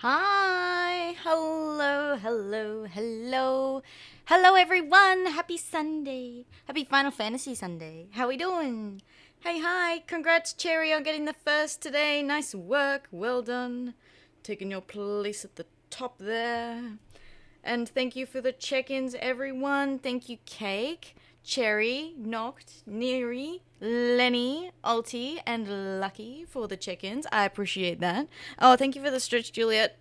Hi, hello, hello, hello. Hello everyone, happy Sunday. Happy Final Fantasy Sunday. How we doing? Hey, hi, congrats Cherry on getting the first today. Nice work, well done. Taking your place at the top there. And thank you for the check-ins everyone. Thank you Cake, Cherry, Noct, Neri, Lenny, Alti, and Lucky for the check-ins. I appreciate that. Oh, thank you for the stretch, Juliet.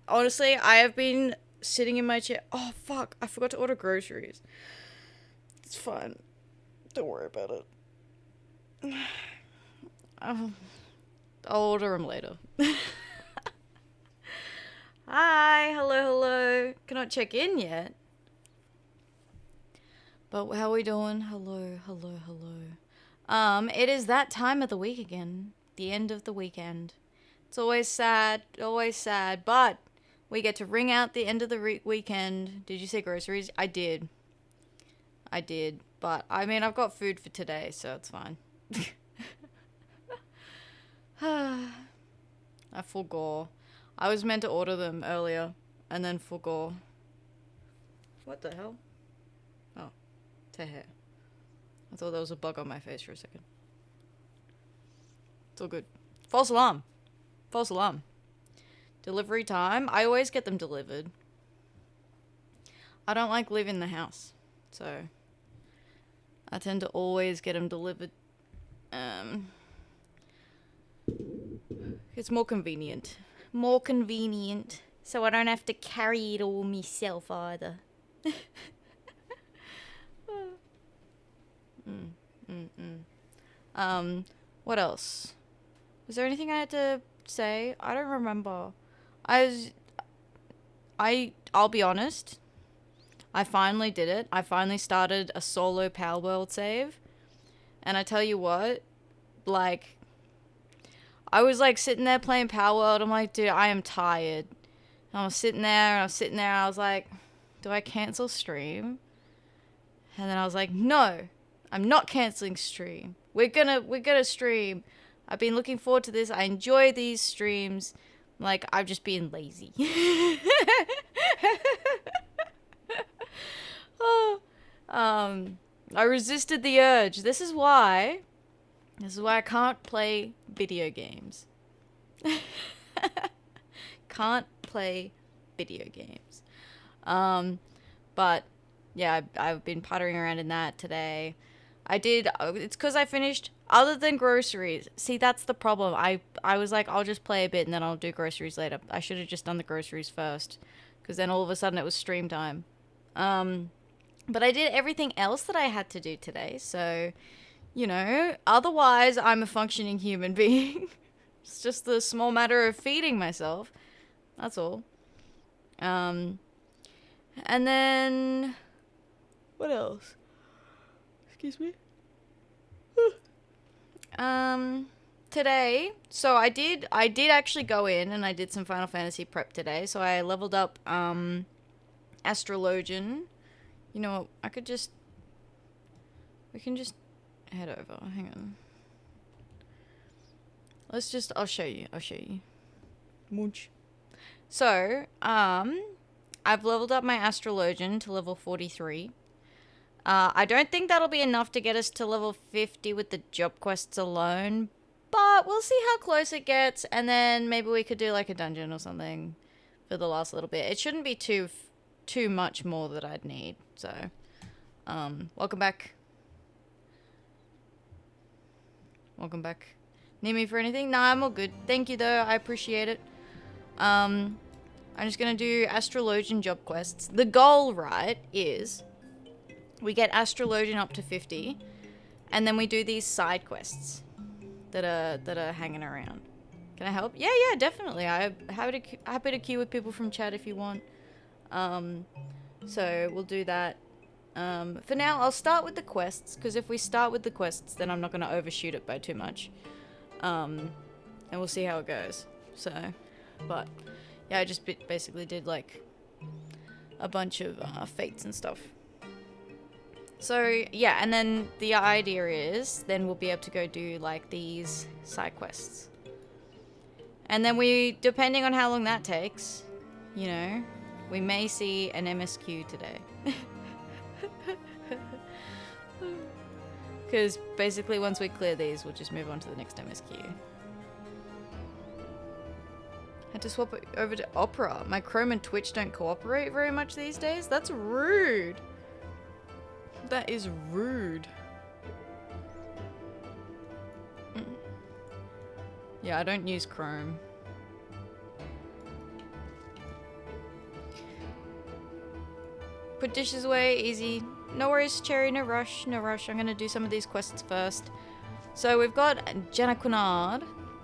Honestly, I have been sitting in my chair. Oh, fuck. I forgot to order groceries. It's fine. Don't worry about it. I'll order them later. Hi. Hello, hello. Cannot check in yet. But how are we doing? Hello, hello, hello. It is that time of the week again. The end of the weekend. It's always sad, but we get to ring out the end of the weekend. Did you say groceries? I did, but I mean, I've got food for today, so it's fine. I forgot. I was meant to order them earlier, and then forgot. What the hell? Oh, tehe. I thought there was a bug on my face for a second. It's all good. False alarm. False alarm. Delivery time. I always get them delivered. I don't like leaving the house, so I tend to always get them delivered. It's more convenient. More convenient. So I don't have to carry it all myself either. What else? Was there anything I had to say? I don't remember. I'll be honest. I finally did it. I finally started a solo Power World save. And I tell you what, like, I was like sitting there playing Power World. I'm like, dude, I am tired. And I was sitting there and I was like, do I cancel stream? And then I was like, no, I'm not canceling stream. We're gonna stream. I've been looking forward to this. I enjoy these streams. Like, I've just been lazy. I resisted the urge. This is why I can't play video games. Can't play video games. But yeah, I've been puttering around in that today. It's because I finished, other than groceries. See, that's the problem. I was like, I'll just play a bit and then I'll do groceries later. I should have just done the groceries first, because then all of a sudden it was stream time. But I did everything else that I had to do today, so, you know, otherwise I'm a functioning human being. It's just the small matter of feeding myself. That's all. And then, what else? Excuse me? Today, so I did actually go in and I did some Final Fantasy prep today. So I leveled up, Astrologian. You know what, we can just head over. Hang on. I'll show you. Munch. So, I've leveled up my Astrologian to level 43. I don't think that'll be enough to get us to level 50 with the job quests alone, but we'll see how close it gets, and then maybe we could do like a dungeon or something for the last little bit. It shouldn't be too much more that I'd need, so, welcome back. Welcome back. Need me for anything? Nah, I'm all good. Thank you though, I appreciate it. I'm just gonna do Astrologian job quests. The goal, right, is we get Astrologian up to 50, and then we do these side quests that are hanging around. Can I help? Yeah, definitely. I'm happy to queue with people from chat if you want. So we'll do that. For now, I'll start with the quests, because if we start with the quests, then I'm not going to overshoot it by too much. And we'll see how it goes. So, but yeah, I just basically did like a bunch of fates and stuff. So yeah, and then the idea is then we'll be able to go do like these side quests. And then we, depending on how long that takes, you know, we may see an MSQ today. Because basically once we clear these, we'll just move on to the next MSQ. Had to swap it over to Opera. My Chrome and Twitch don't cooperate very much these days. That's rude. That is rude. Yeah, I don't use Chrome. Put dishes away, easy. No worries, Cherry, no rush, no rush. I'm gonna do some of these quests first. So we've got Janaquinard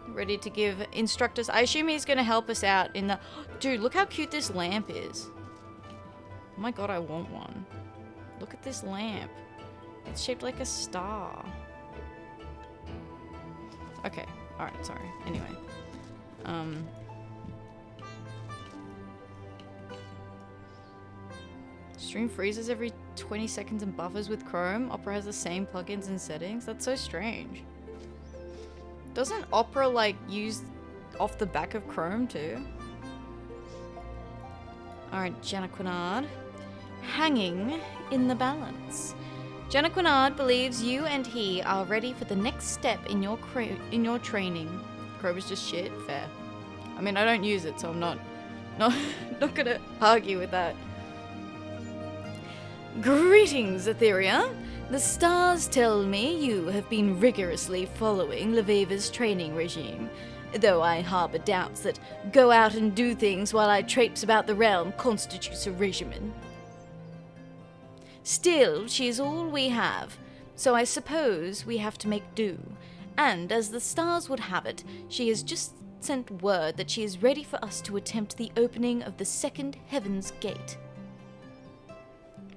ready to give instructors. I assume he's gonna help us out in the... Dude, look how cute this lamp is. Oh my god, I want one. Look at this lamp. It's shaped like a star. Okay. Alright, sorry. Anyway. Stream freezes every 20 seconds and buffers with Chrome. Opera has the same plugins and settings. That's so strange. Doesn't Opera, like, use off the back of Chrome, too? Alright, Janaquinard. Hanging in the balance. Janaquinard believes you and he are ready for the next step in your training. Chrome is just shit. Fair. I mean, I don't use it, so I'm not gonna argue with that. Greetings, Atheria. The stars tell me you have been rigorously following Leveva's training regime, though I harbor doubts that go out and do things while I traipse about the realm constitutes a regimen. Still, she is all we have, so I suppose we have to make do. And as the stars would have it, she has just sent word that she is ready for us to attempt the opening of the second Heaven's Gate.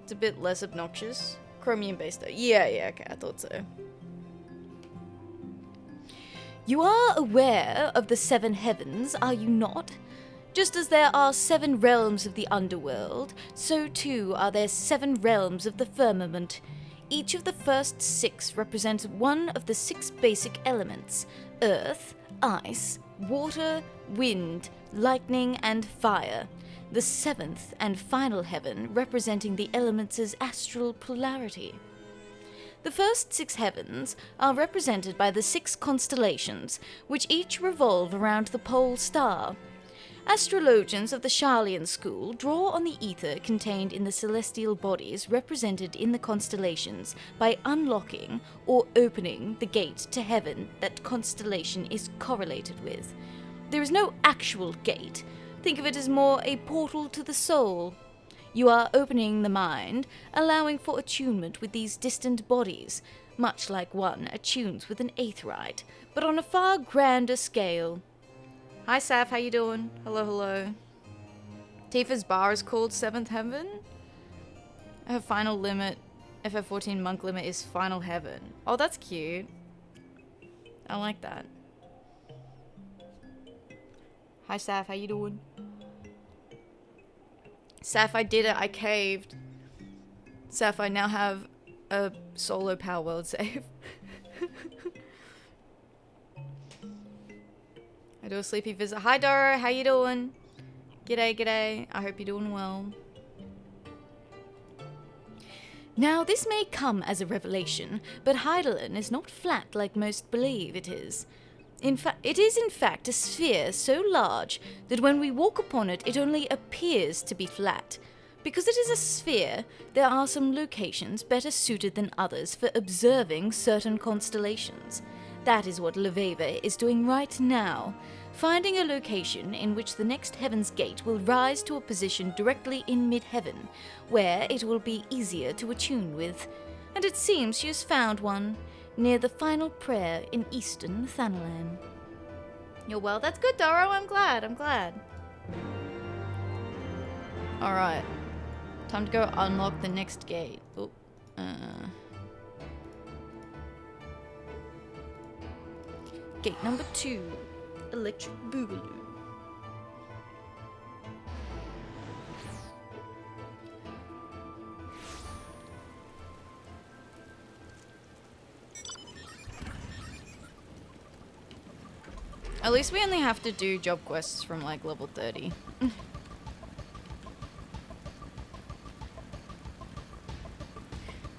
It's a bit less obnoxious. Chromium based though. Yeah, okay, I thought so. You are aware of the seven heavens, are you not? Just as there are 7 realms of the underworld, so too are there 7 realms of the firmament. Each of the first 6 represents one of the 6 basic elements: earth, ice, water, wind, lightning, and fire. The 7th and final heaven representing the elements' astral polarity. The first 6 heavens are represented by the 6 constellations, which each revolve around the pole star. Astrologians of the Sharlayan school draw on the ether contained in the celestial bodies represented in the constellations by unlocking or opening the gate to heaven that constellation is correlated with. There is no actual gate. Think of it as more a portal to the soul. You are opening the mind, allowing for attunement with these distant bodies, much like one attunes with an aetherite, but on a far grander scale. Hi Saf, how you doing? Hello, hello. Tifa's bar is called 7th Heaven. Her final limit, FF14 monk limit, is Final Heaven. Oh, that's cute. I like that. Hi Saf, how you doing? Saf, I did it. I caved. Saf, I now have a solo Power World save. I do a sleepy visit. Hi Doro, how you doing? G'day, g'day. I hope you're doing well. Now, this may come as a revelation, but Heidelin is not flat like most believe it is. It is in fact a sphere so large that when we walk upon it, it only appears to be flat. Because it is a sphere, there are some locations better suited than others for observing certain constellations. That is what Leveva is doing right now, finding a location in which the next Heaven's Gate will rise to a position directly in mid-heaven, where it will be easier to attune with. And it seems she has found one, near the final prayer in Eastern Thanalan. You're well, that's good, Doro, I'm glad. Alright. Time to go unlock the next gate. Oh, Gate number 2. Electric Boogaloo. At least we only have to do job quests from like level 30.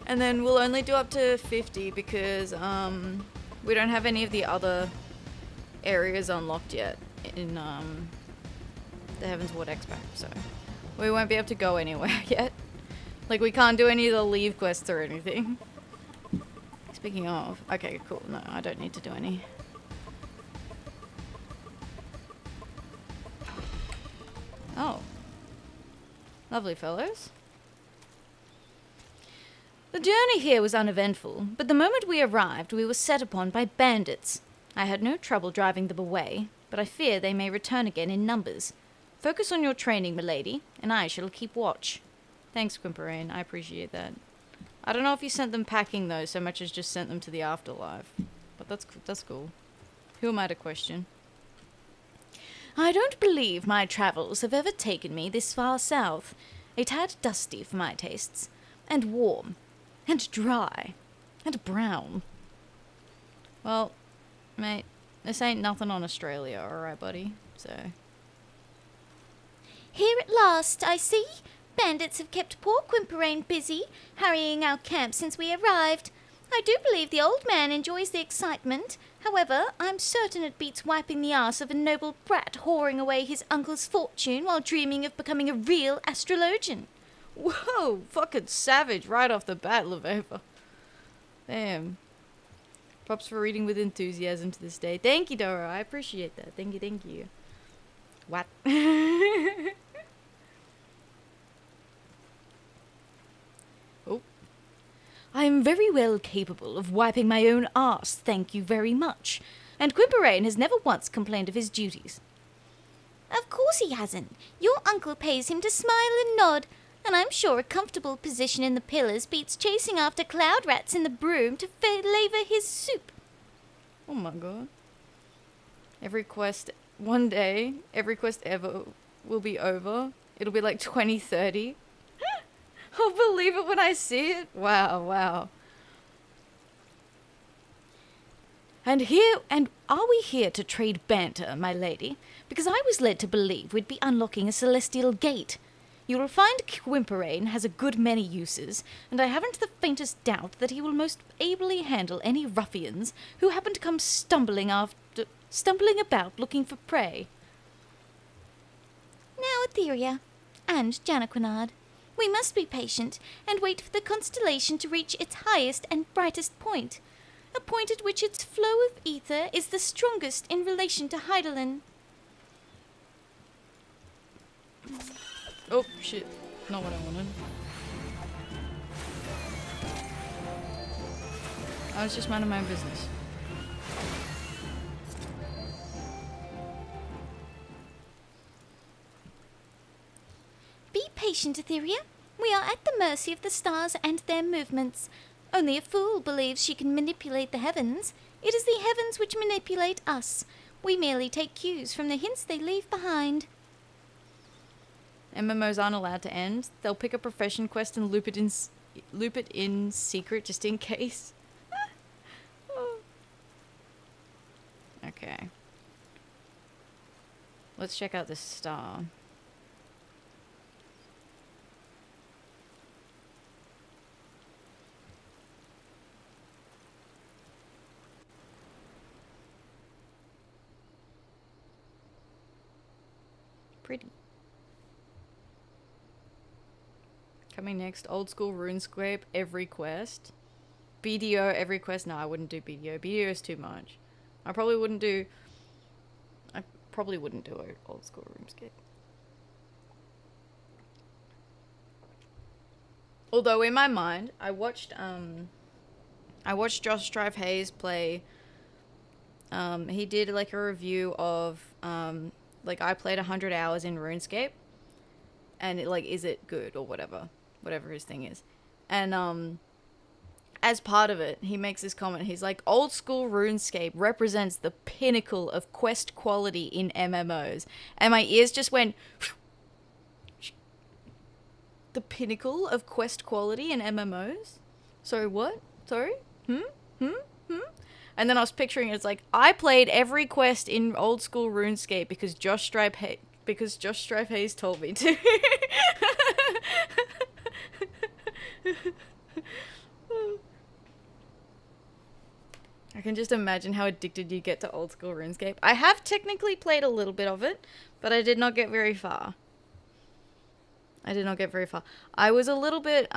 And then we'll only do up to 50 because we don't have any of the other areas unlocked yet in the Heavensward Expo, so we won't be able to go anywhere yet. Like, we can't do any of the leave quests or anything. Speaking of, okay, cool. No, I don't need to do any. Oh. Lovely fellows. The journey here was uneventful, but the moment we arrived, we were set upon by bandits. I had no trouble driving them away, but I fear they may return again in numbers. Focus on your training, milady, and I shall keep watch. Thanks, Quimperane. I appreciate that. I don't know if you sent them packing, though, so much as just sent them to the afterlife. But that's cool. Who am I to question? I don't believe my travels have ever taken me this far south. A tad dusty for my tastes, and warm, and dry, and brown. Well, mate, this ain't nothing on Australia, alright, buddy? So... Here at last, I see. Bandits have kept poor Quimperane busy, harrying our camp since we arrived. I do believe the old man enjoys the excitement. However, I'm certain it beats wiping the arse of a noble brat whoring away his uncle's fortune while dreaming of becoming a real astrologian. Whoa, fucking savage right off the bat, Leveva. Damn. Props for reading with enthusiasm to this day. Thank you, Dora. I appreciate that. Thank you, thank you. What? Oh. I am very well capable of wiping my own arse, thank you very much. And Quimperane has never once complained of his duties. Of course he hasn't. Your uncle pays him to smile and nod. And I'm sure a comfortable position in the pillars beats chasing after cloud rats in the broom to flavour his soup. Oh my god. Every quest, one day, every quest ever will be over. It'll be like 2030. I'll believe it when I see it. Wow, wow. And are we here to trade banter, my lady? Because I was led to believe we'd be unlocking a celestial gate. You will find Quimperane has a good many uses, and I haven't the faintest doubt that he will most ably handle any ruffians who happen to come stumbling about looking for prey. Now, Atheria, and Janaquinard, we must be patient and wait for the constellation to reach its highest and brightest point, a point at which its flow of ether is the strongest in relation to Heidelin. Oh, shit. Not what I wanted. I was just minding my own business. Be patient, Atheria. We are at the mercy of the stars and their movements. Only a fool believes she can manipulate the heavens. It is the heavens which manipulate us. We merely take cues from the hints they leave behind. MMOs aren't allowed to end. They'll pick a profession quest and loop it in secret just in case. Oh. Okay. Let's check out this star. Pretty. Coming next, old school RuneScape every quest. BDO every quest. No, I wouldn't do BDO. BDO is too much. I probably wouldn't do old school RuneScape. Although in my mind, I watched Josh Drive Hayes play. He did like a review of like I played 100 hours in RuneScape, and it, like, is it good or whatever his thing is. And as part of it, he makes this comment. He's like, old school RuneScape represents the pinnacle of quest quality in MMOs. And my ears just went, the pinnacle of quest quality in MMOs? Sorry, what? Sorry? And then I was picturing it's like, I played every quest in old school RuneScape because Josh Stripe Hayes told me to. I can just imagine how addicted you get to old school RuneScape. I have technically played a little bit of it, but I did not get very far. I was a little bit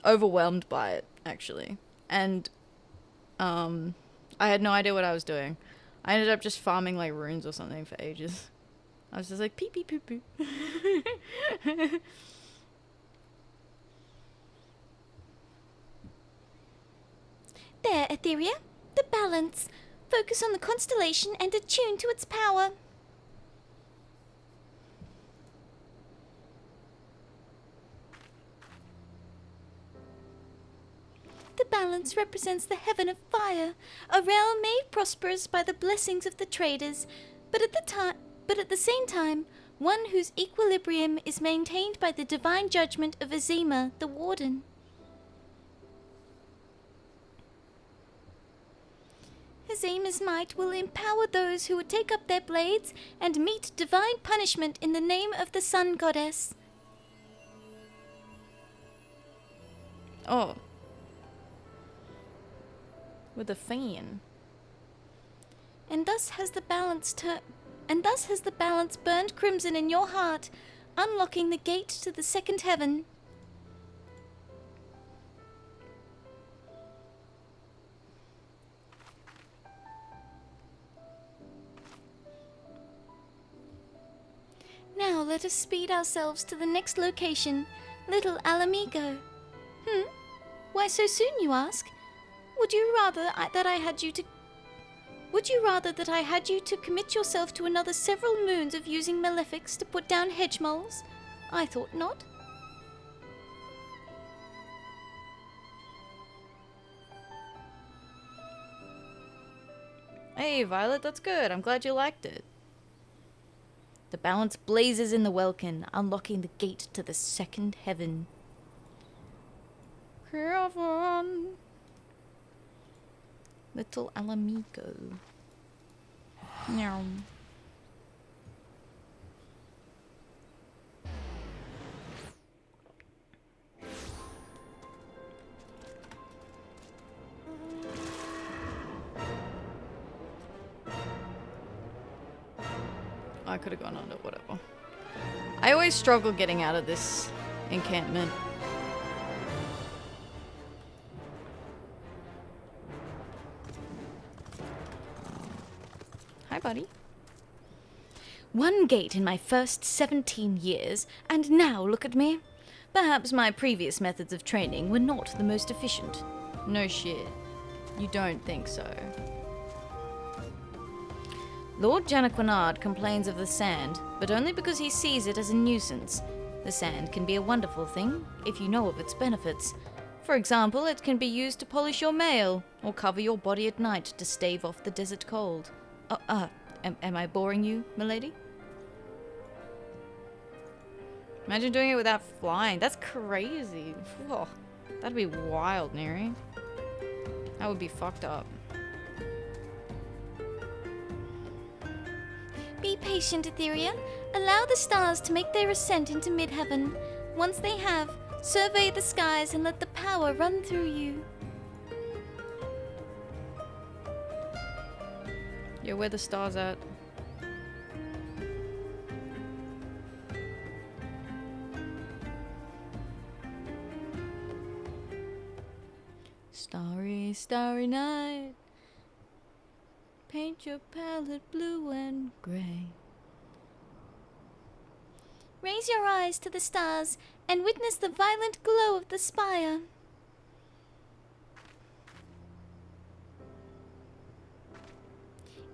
overwhelmed by it, actually. And I had no idea what I was doing. I ended up just farming like runes or something for ages. I was just like pee pee poo poo. There, Atheria. The balance. Focus on the constellation and attune to its power. The balance represents the heaven of fire, a realm made prosperous by the blessings of the traders, but at the same time, one whose equilibrium is maintained by the divine judgment of Azima, the warden. Azima's might will empower those who would take up their blades and meet divine punishment in the name of the Sun Goddess. Oh. With a fan. And thus has the balance burned crimson in your heart, unlocking the gate to the second heaven. Now let us speed ourselves to the next location, Little Alamigo. Why so soon, you ask? Would you rather that I had you to commit yourself to another several moons of using malefics to put down hedge moles? I thought not. Hey, Violet, that's good. I'm glad you liked it. The balance blazes in the welkin, unlocking the gate to the second heaven. Heaven. Little Alamigo. Meow. I could have gone under, whatever. I always struggle getting out of this encampment. Hi, buddy. One gate in my first 17 years, and now look at me. Perhaps my previous methods of training were not the most efficient. No shit. You don't think so? Lord Janaquinard complains of the sand, but only because he sees it as a nuisance. The sand can be a wonderful thing, if you know of its benefits. For example, it can be used to polish your mail, or cover your body at night to stave off the desert cold. Am I boring you, milady? Imagine doing it without flying. That's crazy. Whoa. That'd be wild, Neri. That would be fucked up. Be patient, Atheria. Allow the stars to make their ascent into midheaven. Once they have, survey the skies and let the power run through you. Yo, where the stars at? Starry, starry night. Paint your palette blue and grey. Raise your eyes to the stars and witness the violent glow of the spire.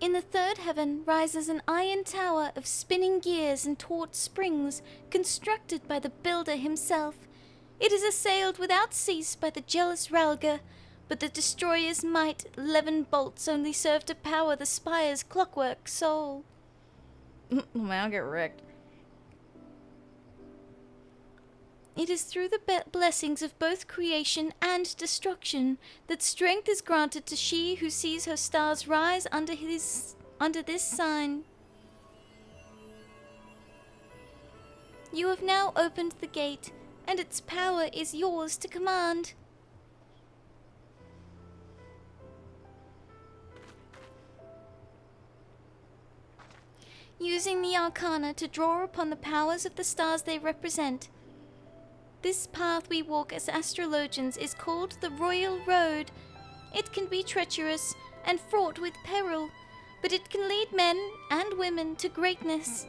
In the third heaven rises an iron tower of spinning gears and taut springs, constructed by the builder himself. It is assailed without cease by the jealous Ralga, but the destroyer's might, 11 bolts only serve to power the spire's clockwork soul. Man, I'll get wrecked. It is through the blessings of both creation and destruction that strength is granted to she who sees her stars rise under this sign. You have now opened the gate, and its power is yours to command. Using the arcana to draw upon the powers of the stars they represent, this path we walk as astrologians is called the Royal Road. It can be treacherous and fraught with peril, but it can lead men and women to greatness.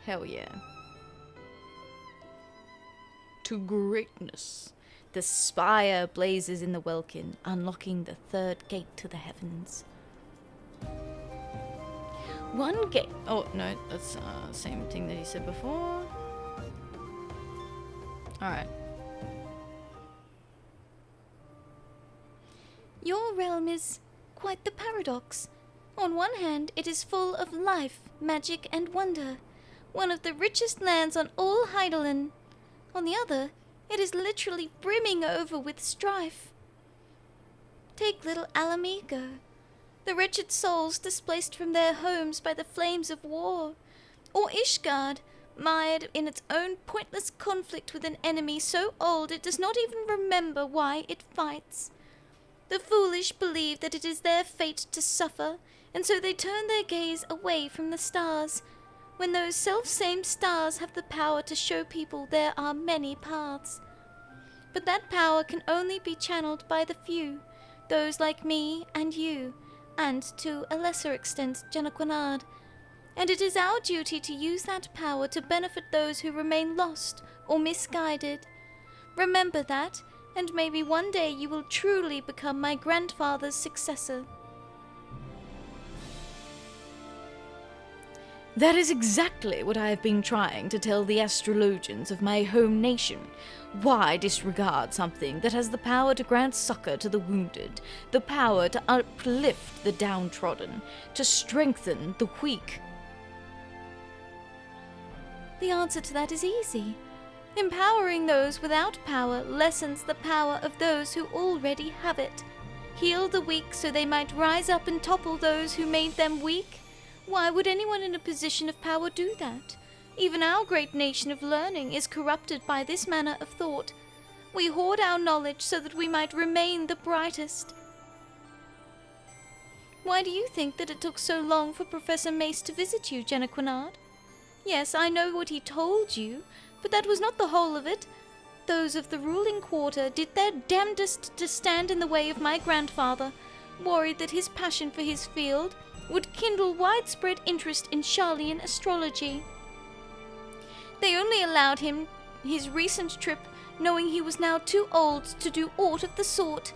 Hell yeah. To greatness. The spire blazes in the welkin, unlocking the third gate to the heavens. One gate. Oh, no, that's the same thing that he said before. Alright. Your realm is quite the paradox. On one hand, it is full of life, magic, and wonder, one of the richest lands on all Heidelin. On the other, it is literally brimming over with strife. Take little Alamigo, the wretched souls displaced from their homes by the flames of war, or Ishgard, mired in its own pointless conflict with an enemy so old it does not even remember why it fights. The foolish believe that it is their fate to suffer, and so they turn their gaze away from the stars, when those self-same stars have the power to show people there are many paths. But that power can only be channeled by the few, those like me and you, and to a lesser extent Jenaquinard. And it is our duty to use that power to benefit those who remain lost or misguided. Remember that, and maybe one day you will truly become my grandfather's successor. That is exactly what I have been trying to tell the astrologians of my home nation. Why disregard something that has the power to grant succor to the wounded, the power to uplift the downtrodden, to strengthen the weak? The answer to that is easy. Empowering those without power lessens the power of those who already have it. Heal the weak so they might rise up and topple those who made them weak. Why would anyone in a position of power do that? Even our great nation of learning is corrupted by this manner of thought. We hoard our knowledge so that we might remain the brightest. Why do you think that it took so long for Professor Mace to visit you, Jenaquinard? Yes, I know what he told you, but that was not the whole of it. Those of the ruling quarter did their damnedest to stand in the way of my grandfather, worried that his passion for his field would kindle widespread interest in Sharlayan astrology. They only allowed him his recent trip, knowing he was now too old to do aught of the sort.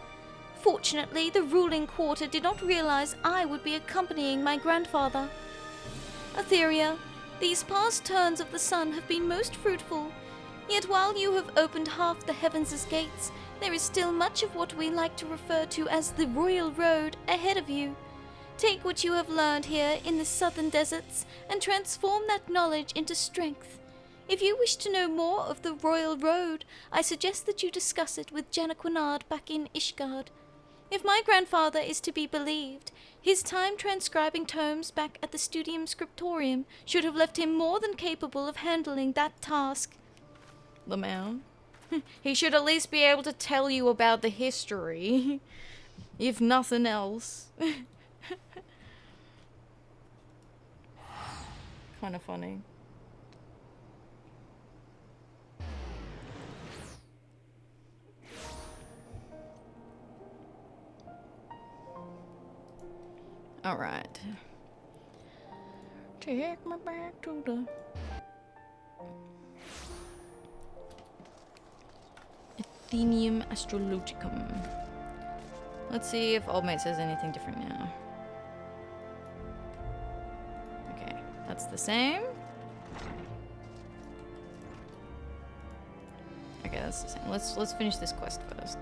Fortunately, the ruling quarter did not realize I would be accompanying my grandfather. Atheria, these past turns of the sun have been most fruitful, yet while you have opened half the heavens' gates, there is still much of what we like to refer to as the Royal Road ahead of you. Take what you have learned here in the southern deserts and transform that knowledge into strength. If you wish to know more of the Royal Road, I suggest that you discuss it with Jenaquinard back in Ishgard. If my grandfather is to be believed, his time transcribing tomes back at the Studium Scriptorium should have left him more than capable of handling that task. Lamau. He should at least be able to tell you about the history, if nothing else. Kind of funny. All right. Take me back to the Athenaeum Astrologicum. Let's see if Old Mate says anything different now. Okay, that's the same. Okay, that's the same. Let's finish this quest first.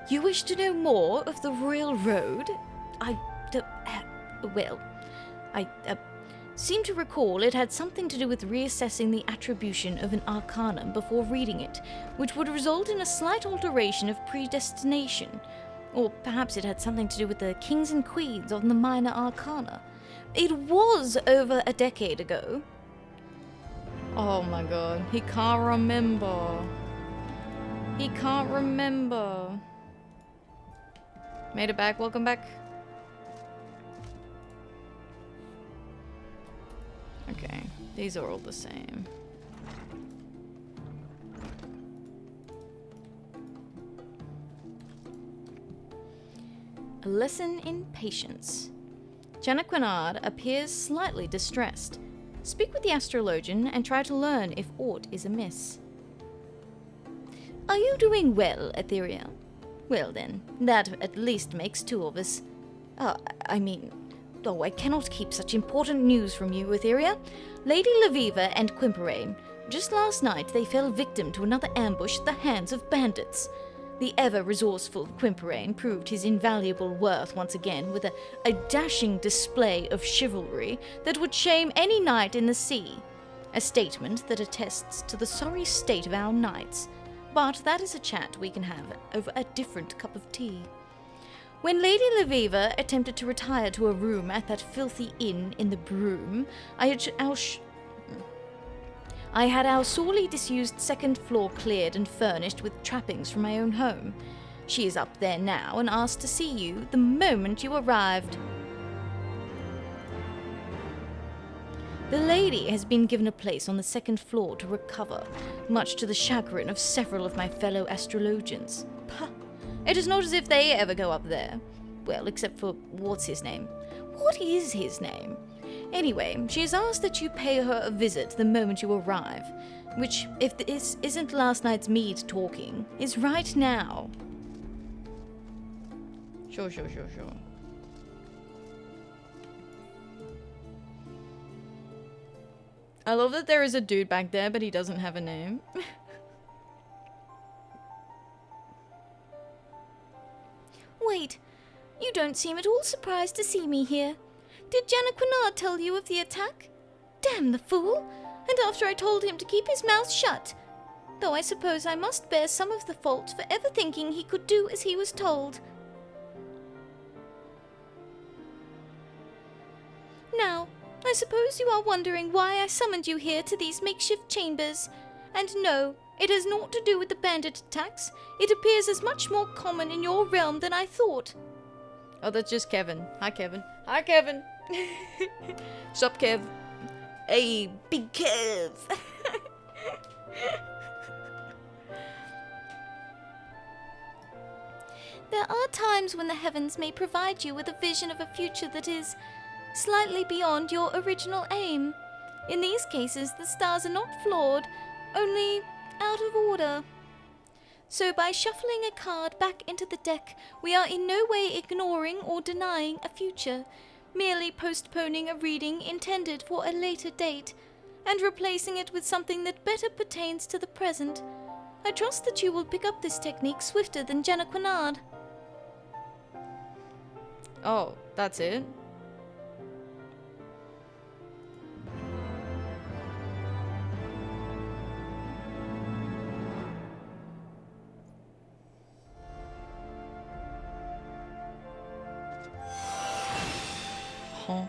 You wish to know more of the Royal Road? Well, I seem to recall it had something to do with reassessing the attribution of an arcanum before reading it, which would result in a slight alteration of predestination. Or perhaps it had something to do with the kings and queens on the minor arcana. It was over a decade ago. Oh my god, he can't remember. He can't remember. Made it back, welcome back. Okay, these are all the same. A lesson in patience. Janequinard appears slightly distressed. Speak with the astrologian and try to learn if aught is amiss. Are you doing well, Atheria? Well then, that at least makes two of us. I cannot keep such important news from you, Atheria. Lady Laviva and Quimperane. Just last night they fell victim to another ambush at the hands of bandits. The ever-resourceful Quimperane proved his invaluable worth once again with a dashing display of chivalry that would shame any knight in the sea. A statement that attests to the sorry state of our knights. But that is a chat we can have over a different cup of tea. When Lady Laviva attempted to retire to a room at that filthy inn in the Broom, I had our sorely disused second floor cleared and furnished with trappings from my own home. She is up there now and asked to see you the moment you arrived. The lady has been given a place on the second floor to recover, much to the chagrin of several of my fellow astrologians. Pah! It is not as if they ever go up there. Well, except for what's-his-name. What is his name? Anyway, she has asked that you pay her a visit the moment you arrive, which, if this isn't last night's mead talking, is right now. Sure. I love that there is a dude back there, but he doesn't have a name. Wait, you don't seem at all surprised to see me here. Did Janequinard tell you of the attack? Damn the fool! And after I told him to keep his mouth shut. Though I suppose I must bear some of the fault for ever thinking he could do as he was told. Now, I suppose you are wondering why I summoned you here to these makeshift chambers. And no, it has naught to do with the bandit attacks. It appears as much more common in your realm than I thought. Oh, that's just Kevin. Hi, Kevin. Hi, Kevin. Sup, Kev? Hey, big Kev. There are times when the heavens may provide you with a vision of a future that is slightly beyond your original aim. In these cases, the stars are not flawed, only out of order. So by shuffling a card back into the deck, we are in no way ignoring or denying a future, merely postponing a reading intended for a later date, and replacing it with something that better pertains to the present. I trust that you will pick up this technique swifter than Janequinard. Oh, that's it? Huh.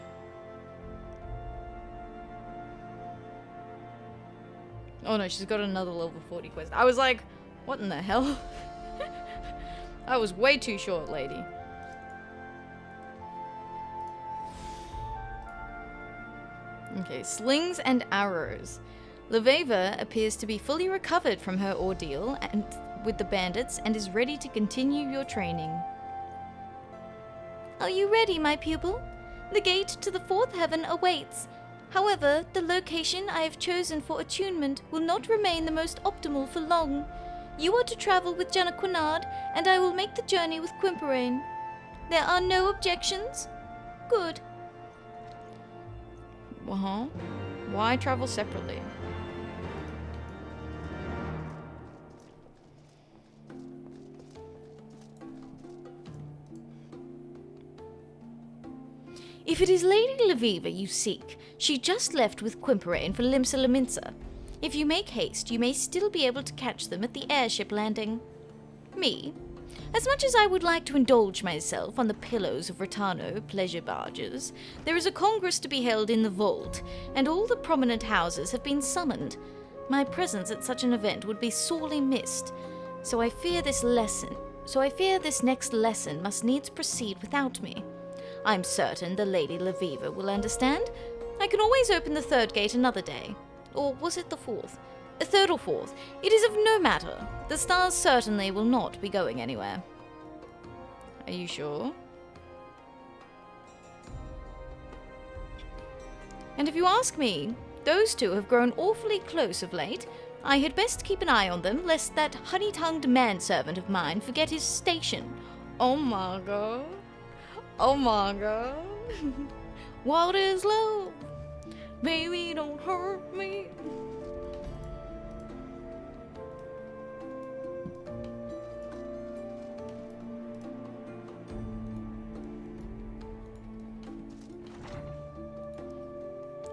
Oh no, she's got another level 40 quest. I was like, what in the hell? I was way too short, lady. Okay, Slings and Arrows. Laveva appears to be fully recovered from her ordeal and with the bandits and is ready to continue your training. Are you ready, my pupil? The gate to the fourth heaven awaits. However, the location I have chosen for attunement will not remain the most optimal for long. You are to travel with Janequinard, and I will make the journey with Quimperane. There are no objections? Good. Uh-huh. Why travel separately? If it is Lady Laviva you seek, she just left with Quimperane for Limsa Laminsa. If you make haste, you may still be able to catch them at the airship landing. Me? As much as I would like to indulge myself on the pillows of Rotano pleasure barges, there is a congress to be held in the vault, and all the prominent houses have been summoned. My presence at such an event would be sorely missed, so I fear this next lesson must needs proceed without me. I'm certain the Lady Laviva will understand. I can always open the third gate another day. Or was it the fourth? A third or fourth. It is of no matter. The stars certainly will not be going anywhere. Are you sure? And if you ask me, those two have grown awfully close of late. I had best keep an eye on them, lest that honey-tongued manservant of mine forget his station. Oh my god. Oh my god. What is love? Baby, don't hurt me.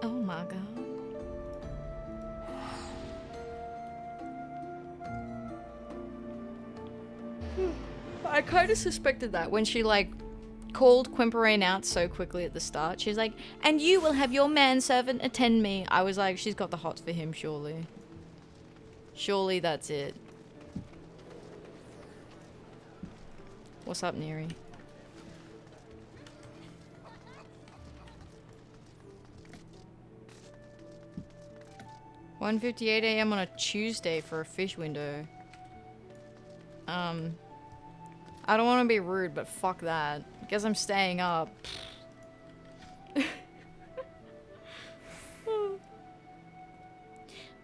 Oh my god. I kind of suspected that when she, like, called Quimperane out so quickly at the start. She's like, and you will have your manservant attend me. I was like, she's got the hots for him, surely. Surely that's it. What's up, Neri? (1:58 a.m. on a Tuesday for a fish window. I don't want to be rude, but fuck that. Guess I'm staying up.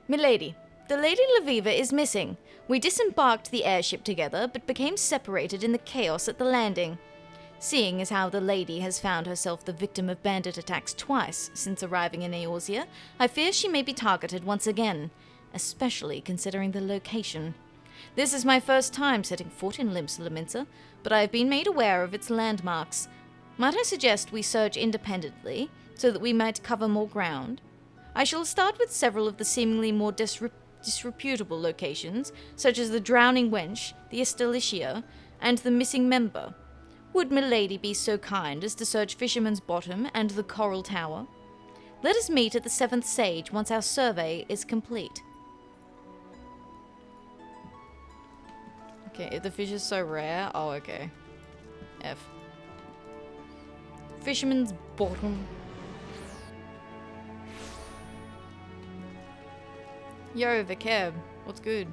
Milady, the Lady Laviva is missing. We disembarked the airship together, but became separated in the chaos at the landing. Seeing as how the lady has found herself the victim of bandit attacks twice since arriving in Eorzea, I fear she may be targeted once again, especially considering the location. This is my first time setting foot in Limsa Laminsa, but I have been made aware of its landmarks. Might I suggest we search independently, so that we might cover more ground? I shall start with several of the seemingly more disreputable locations, such as the Drowning Wench, the Estelicia, and the Missing Member. Would Milady be so kind as to search Fisherman's Bottom and the Coral Tower? Let us meet at the Seventh Sage once our survey is complete. Okay, if the fish is so rare... Oh, okay. F. Fisherman's Bottom. Yo, Vikeb. What's good?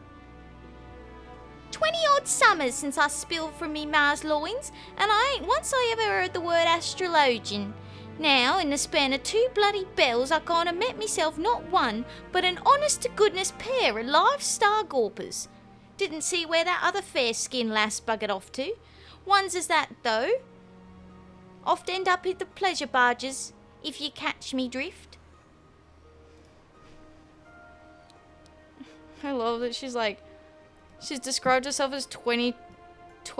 20-odd summers since I spilled from me ma's loins, and I ain't once I ever heard the word astrologian. Now, in the span of 2 bloody bells, I kinda met myself not one, but an honest-to-goodness pair of live star gawpers. Didn't see where that other fair-skinned lass buggered off to. Ones as that, though. Oft end up at the pleasure barges, if you catch me drift. I love that she's like... She's described herself as 20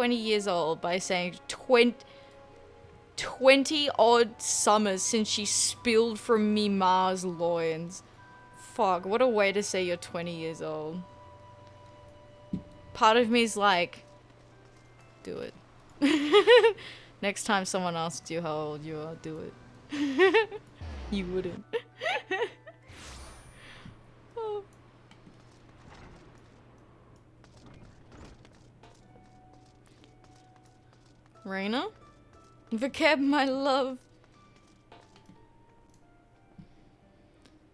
years old by saying 20 odd summers since she spilled from me ma's loins. Fuck, what a way to say you're 20 years old. Part of me's like, do it. Next time someone asks you how old you are, do it. You wouldn't. Oh. Raina? Vikeb, my love.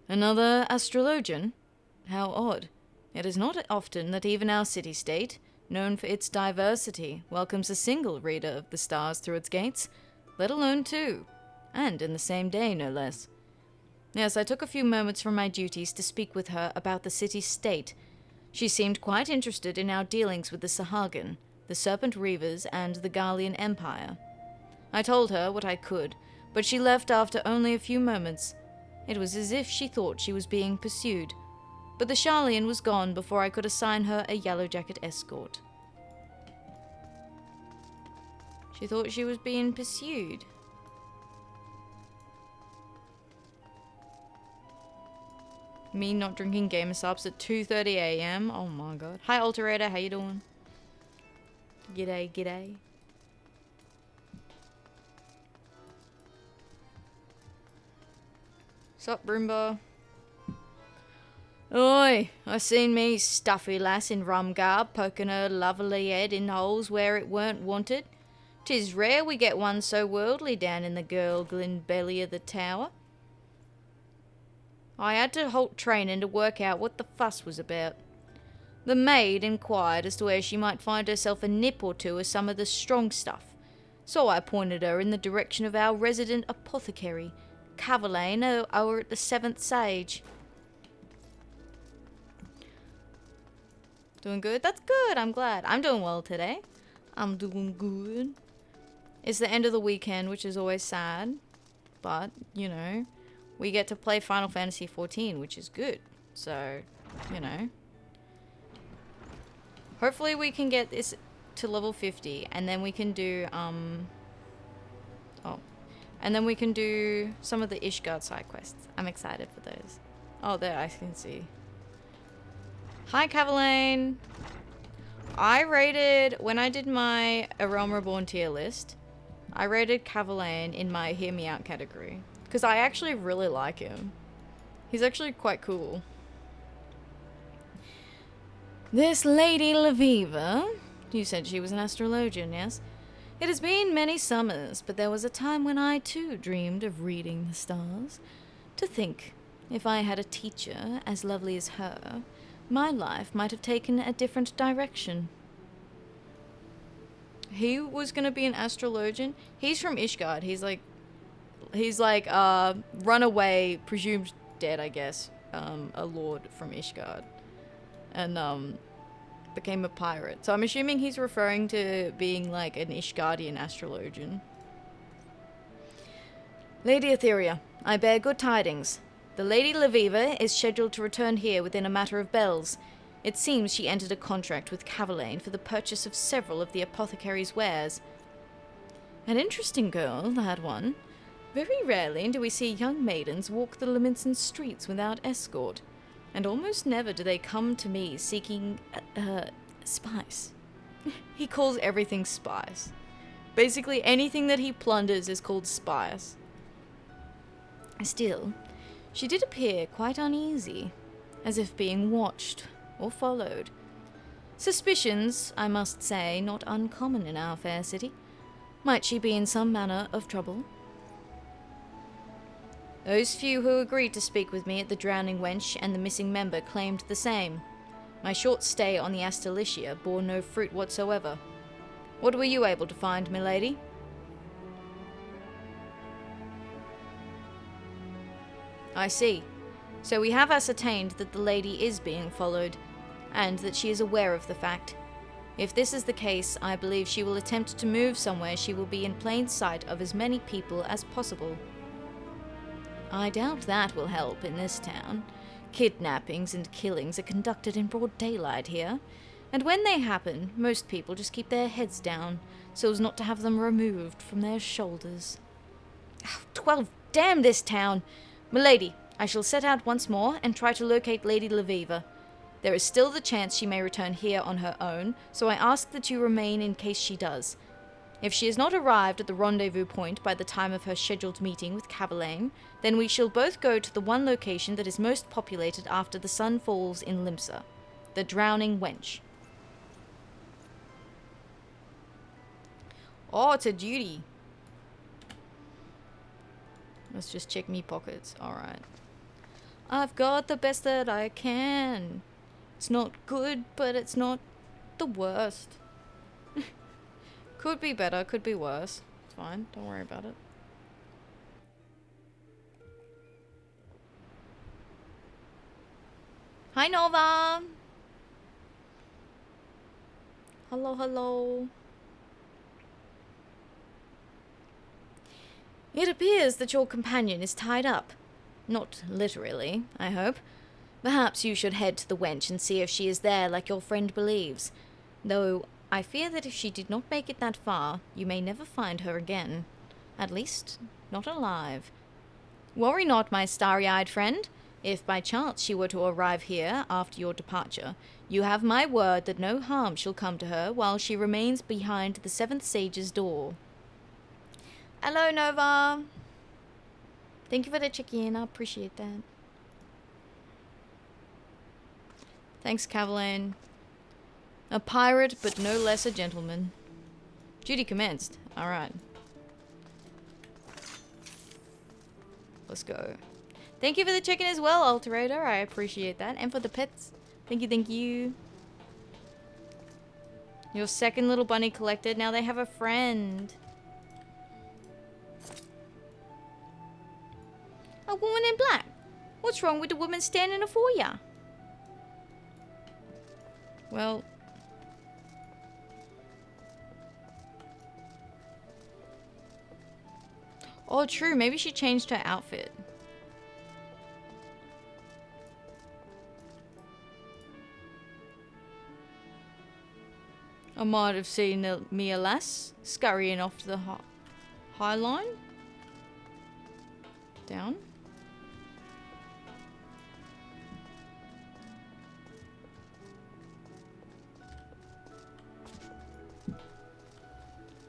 Another astrologian? How odd. It is not often that even our city-state, known for its diversity, welcomes a single reader of the stars through its gates, let alone 2, and in the same day, no less. Yes, I took a few moments from my duties to speak with her about the city-state. She seemed quite interested in our dealings with the Sahagin, the Serpent Reavers, and the Garlean Empire. I told her what I could, but she left after only a few moments. It was as if she thought she was being pursued, but the Sharlayan was gone before I could assign her a Yellow Jacket escort. She thought she was being pursued. Me not drinking gamer subs at 2:30 a.m. Oh my god. Hi Alterator, how you doing? G'day, g'day. Sup, Broomba? Oi, I seen me stuffy lass in rum garb poking her lovely head in holes where it weren't wanted. 'Tis rare we get one so worldly down in the gurgling belly of the tower. I had to halt training to work out what the fuss was about. The maid inquired as to where she might find herself a nip or two of some of the strong stuff, so I pointed her in the direction of our resident apothecary, Cavalain, over at the 7th Sage. Doing good? That's good, I'm glad. I'm doing well today. I'm doing good. It's the end of the weekend, which is always sad, but, you know, we get to play Final Fantasy XIV, which is good. So, you know. Hopefully we can get this to level 50, and then we can do, and then we can do some of the Ishgard side quests. I'm excited for those. Oh, there, I can see. Hi, Cavalain. I rated, when I did my A Realm Reborn tier list, I rated Cavalain in my Hear Me Out category. Because I actually really like him. He's actually quite cool. This Lady Laviva, you said she was an astrologian, yes? It has been many summers, but there was a time when I too dreamed of reading the stars. To think, if I had a teacher as lovely as her, my life might have taken a different direction. He was gonna be an astrologian. He's from Ishgard. He's like runaway, presumed dead, I guess, a lord from Ishgard, and became a pirate. So I'm assuming he's referring to being like an Ishgardian astrologian. Lady Atheria, I bear good tidings. The Lady Laviva is scheduled to return here within a matter of bells. It seems she entered a contract with Cavalain for the purchase of several of the apothecary's wares. An interesting girl, that one. Very rarely do we see young maidens walk the Leminson streets without escort, and almost never do they come to me seeking, spice. He calls everything spice. Basically anything that he plunders is called spice. Still, she did appear quite uneasy, as if being watched or followed. Suspicions, I must say, not uncommon in our fair city. Might she be in some manner of trouble? Those few who agreed to speak with me at the Drowning Wench and the missing member claimed the same. My short stay on the Astalicia bore no fruit whatsoever. What were you able to find, milady? I see. So we have ascertained that the lady is being followed, and that she is aware of the fact. If this is the case, I believe she will attempt to move somewhere she will be in plain sight of as many people as possible. I doubt that will help in this town. Kidnappings and killings are conducted in broad daylight here, and when they happen, most people just keep their heads down, so as not to have them removed from their shoulders. 12, damn this town! Milady, I shall set out once more and try to locate Lady Laviva. There is still the chance she may return here on her own, so I ask that you remain in case she does. If she has not arrived at the rendezvous point by the time of her scheduled meeting with Cavalain, then we shall both go to the one location that is most populated after the sun falls in Limsa, the Drowning Wench. Oh, it's a duty. Let's just check me pockets. Alright. I've got the best that I can. It's not good, but it's not the worst. Could be better, could be worse. It's fine, don't worry about it. Hi Nova! Hello, hello. It appears that your companion is tied up. Not literally, I hope. Perhaps you should head to the wench and see if she is there like your friend believes. Though I fear that if she did not make it that far, you may never find her again. At least, not alive. Worry not, my starry-eyed friend. If by chance she were to arrive here after your departure, you have my word that no harm shall come to her while she remains behind the seventh sage's door. Hello, Nova. Thank you for the check-in. I appreciate that. Thanks, Cavalan. A pirate, but no less a gentleman. Duty commenced. Alright. Let's go. Thank you for the check-in as well, Alterator. I appreciate that. And for the pets. Thank you, thank you. Your second little bunny collected. Now they have a friend. A woman in black. What's wrong with the woman standing for ya? Well... oh, true. Maybe she changed her outfit. I might have seen me a lass scurrying off the high line. Down.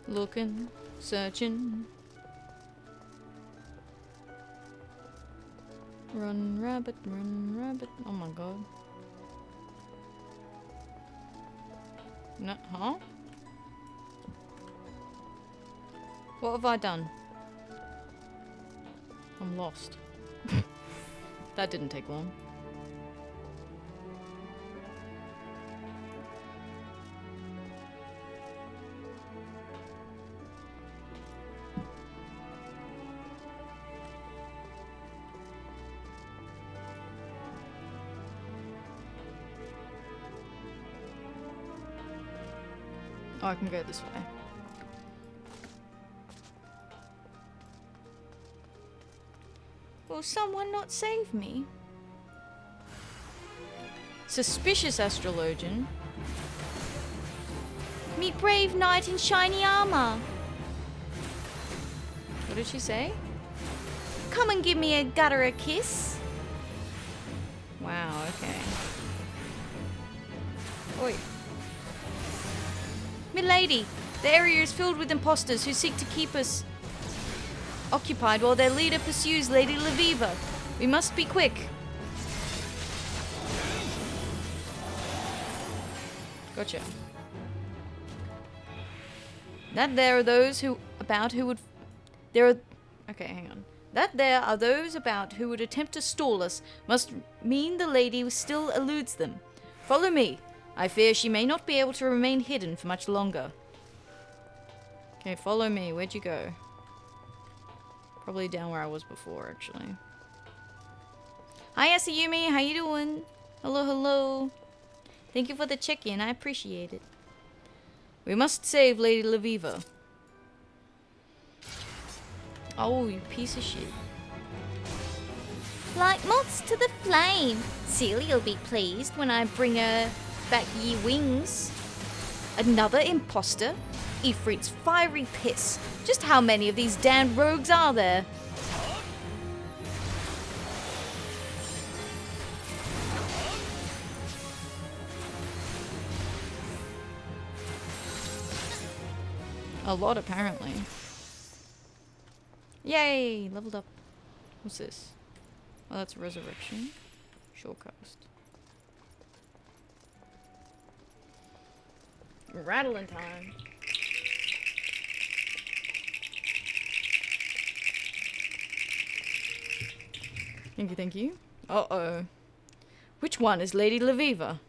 Looking, searching. Run, rabbit, run, rabbit. Oh my god. No, huh? What have I done? I'm lost. That didn't take long. Oh, I can go this way. Will someone not save me? Suspicious astrologian. Meet brave knight in shiny armor. What did she say? Come and give me a gutter kiss. Wow, okay. Oi. Milady, the area is filled with impostors who seek to keep us occupied while their leader pursues Lady Laviva. We must be quick. Gotcha. That there are those who would... Okay, hang on. That there are those about who would attempt to stall us must mean the lady still eludes them. Follow me. I fear she may not be able to remain hidden for much longer. Okay, follow me. Where'd you go? Probably down where I was before, actually. Hi, Asayumi. How you doing? Hello, hello. Thank you for the check-in. I appreciate it. We must save Lady Laviva. Oh, you piece of shit. Like moths to the flame. Celia'll be pleased when I bring her back ye wings. Another imposter? Ifrit's fiery piss. Just how many of these damned rogues are there? A lot, apparently. Yay! Leveled up. What's this? Oh, that's resurrection. Shorecast. Rattling time. Thank you, thank you. Uh-oh. Which one is Lady Laviva?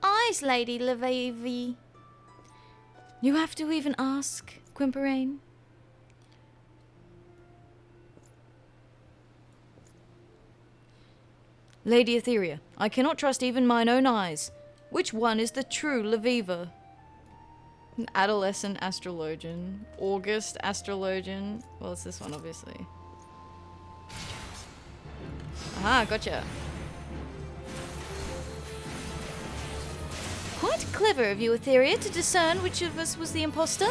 I's Lady Laviva. You have to even ask, Quimperane. Lady Atheria, I cannot trust even mine own eyes. Which one is the true Laviva? An adolescent astrologian. August astrologian. Well, it's this one, obviously. Aha, gotcha. Quite clever of you, Atheria, to discern which of us was the imposter.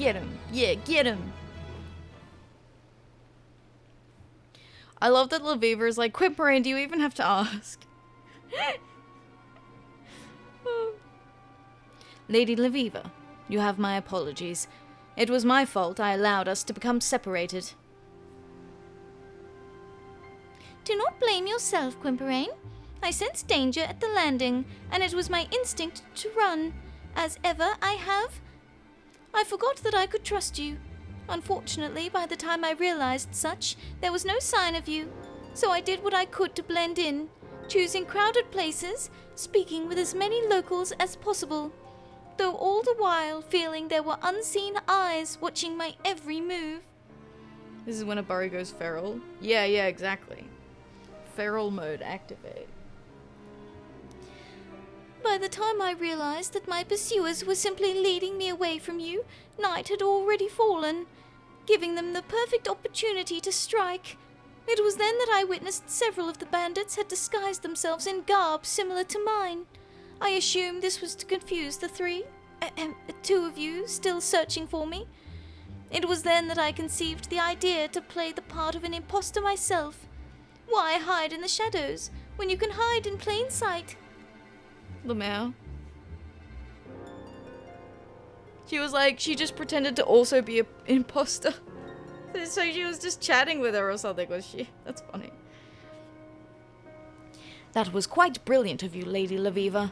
Get him. Yeah, get him. I love that Laviva is like, Quimperine, do you even have to ask? Lady Laviva, you have my apologies. It was my fault I allowed us to become separated. Do not blame yourself, Quimperine. I sensed danger at the landing, and it was my instinct to run. As ever, I have. I forgot that I could trust you. Unfortunately, by the time I realized such, there was no sign of you. So I did what I could to blend in, choosing crowded places, speaking with as many locals as possible, though all the while feeling there were unseen eyes watching my every move. This is when a burry goes feral. Yeah, exactly. Feral mode activate. By the time I realized that my pursuers were simply leading me away from you, night had already fallen, giving them the perfect opportunity to strike. It was then that I witnessed several of the bandits had disguised themselves in garb similar to mine. I assumed this was to confuse the two of you still searching for me. It was then that I conceived the idea to play the part of an imposter myself. Why hide in the shadows when you can hide in plain sight? Lamau. She was like, she just pretended to also be an imposter. So she was just chatting with her or something, was she? That's funny. That was quite brilliant of you, Lady Laviva.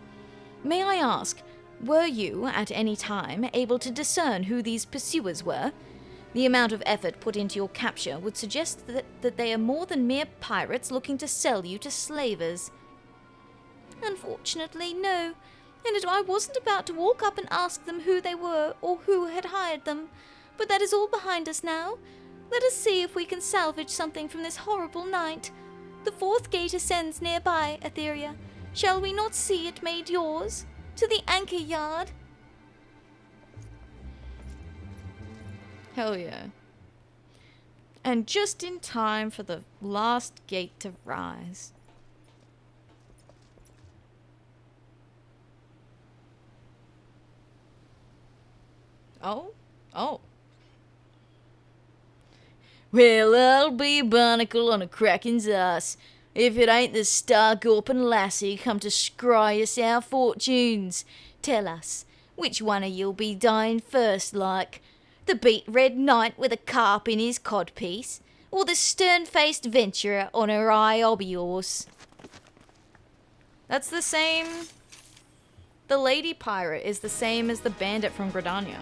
May I ask, were you, at any time, able to discern who these pursuers were? The amount of effort put into your capture would suggest that they are more than mere pirates looking to sell you to slavers. Unfortunately, no. And I wasn't about to walk up and ask them who they were or who had hired them. But that is all behind us now. Let us see if we can salvage something from this horrible night. The fourth gate ascends nearby, Atheria. Shall we not see it made yours? To the anchor yard. Hell yeah. And just in time for the last gate to rise. Oh? Well, I'll be a barnacle on a kraken's ass if it ain't the star-gawping lassie come to scry us our fortunes. Tell us, which one of you'll be dying first, like? The beet-red knight with a carp in his codpiece, or the stern-faced venturer on her high hobby horse? That's the same... The lady pirate is the same as the bandit from Gridania.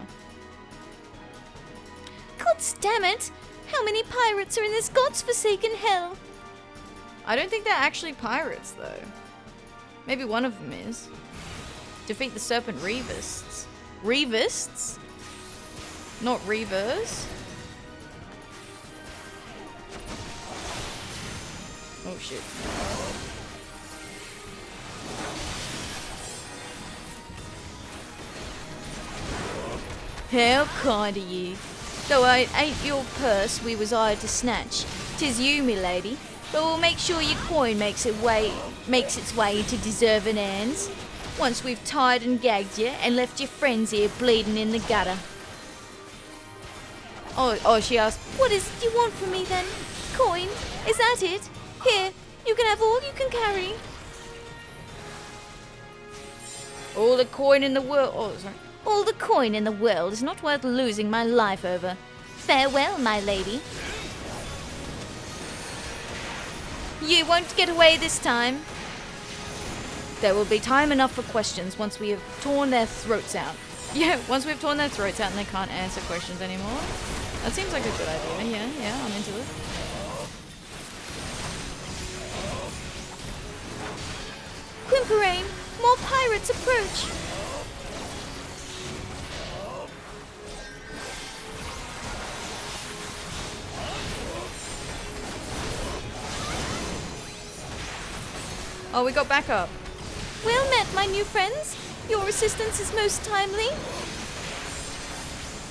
Gods damn it! How many pirates are in this god's-forsaken hell? I don't think they're actually pirates, though. Maybe one of them is. Defeat the serpent revists. Revists? Not reavers? Oh shit. How kind of you. Though I ain't your purse we was hired to snatch. 'Tis you, me lady. But we'll make sure your coin makes its way into deserving hands. Once we've tied and gagged you and left your friends here bleeding in the gutter. Oh, she asked, What is it you want from me then? Coin? Is that it? Here, you can have all you can carry. all the coin in the world. Oh, sorry. All the coin in the world is not worth losing my life over. Farewell, my lady. You won't get away this time. There will be time enough for questions once we have torn their throats out. Yeah, once we've torn their throats out and they can't answer questions anymore. That seems like a good idea. Yeah, I'm into it. Quimperine, more pirates approach. Oh, we got backup. Well met, my new friends. Your assistance is most timely.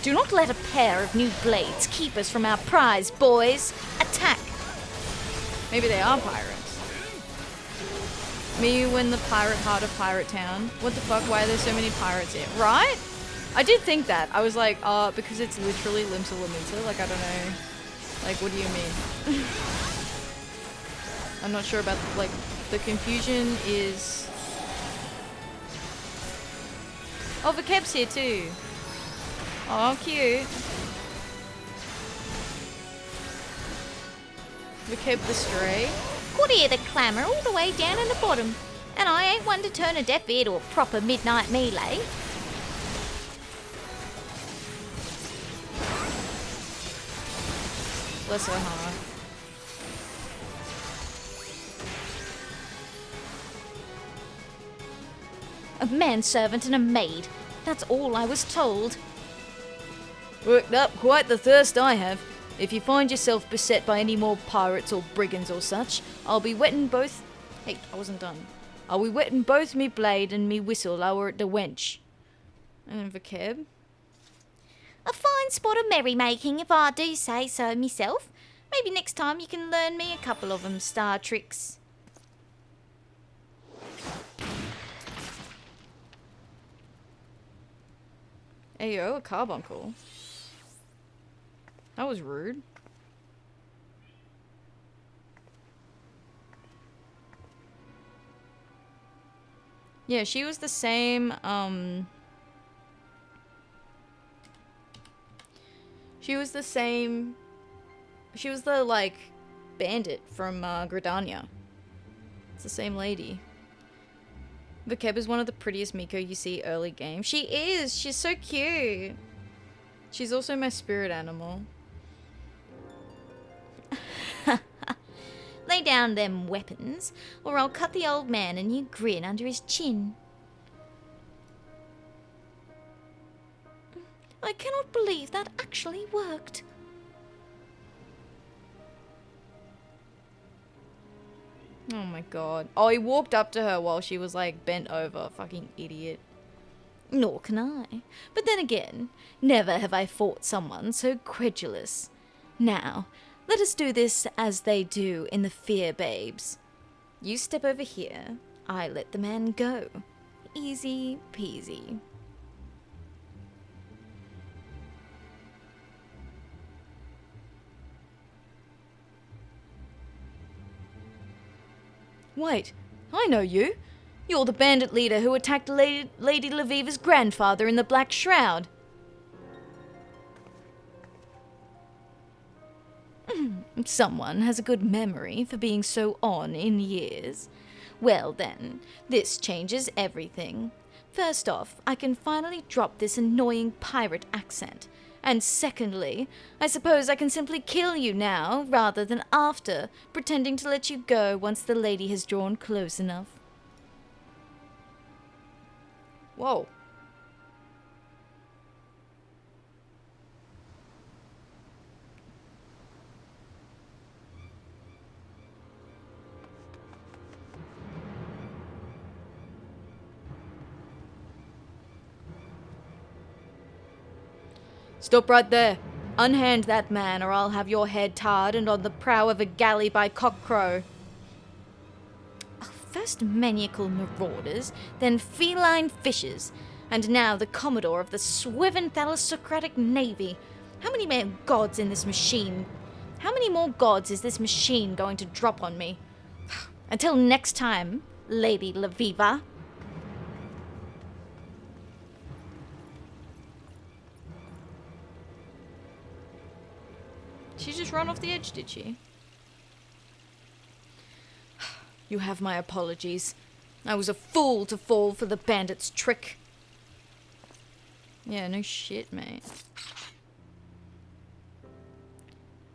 Do not let a pair of new blades keep us from our prize, boys. Attack! Maybe they are pirates. Me when the pirate heart of Pirate Town. What the fuck? Why are there so many pirates here? Right? I did think that. I was like, because it's literally limsa lamita. Like, I don't know. Like, what do you mean? I'm not sure about, like, the confusion is... Oh, Vakeb's here too. Oh, cute. Vakeb the Stray. Could hear the clamour all the way down in the bottom. And I ain't one to turn a deaf ear to a proper midnight melee. Bless her heart. A manservant and a maid. That's all I was told. Worked up quite the thirst I have. If you find yourself beset by any more pirates or brigands or such, I'll be wetting both... Hey, I wasn't done. I'll be wetting both me blade and me whistle over at the wench. And Vakeb. A fine spot of merrymaking, if I do say so myself. Maybe next time you can learn me a couple of 'em star tricks. Ayo, a carbuncle. That was rude. Yeah, she was the same, she was the, like, bandit from, Gridania. It's the same lady. Vakeb is one of the prettiest Miko you see early game. She is! She's so cute! She's also my spirit animal. Lay down them weapons, or I'll cut the old man a new grin under his chin. I cannot believe that actually worked. Oh my god. Oh, he walked up to her while she was, like, bent over. Fucking idiot. Nor can I. But then again, never have I fought someone so credulous. Now, let us do this as they do in the Fear Babes. You step over here, I let the man go. Easy peasy. Wait, I know you. You're the bandit leader who attacked Lady Laviva's grandfather in the Black Shroud. Someone has a good memory for being so on in years. Well then, this changes everything. First off, I can finally drop this annoying pirate accent. And secondly, I suppose I can simply kill you now, rather than after, pretending to let you go once the lady has drawn close enough. Whoa. Stop right there. Unhand that man, or I'll have your head tarred and on the prow of a galley by cockcrow. First maniacal marauders, then feline fishers, and now the commodore of the swiven thalassocratic navy. How many more gods in this machine? How many more gods is this machine going to drop on me? Until next time, Lady Laviva. She just ran off the edge, did she? You have my apologies. I was a fool to fall for the bandit's trick. Yeah, no shit, mate.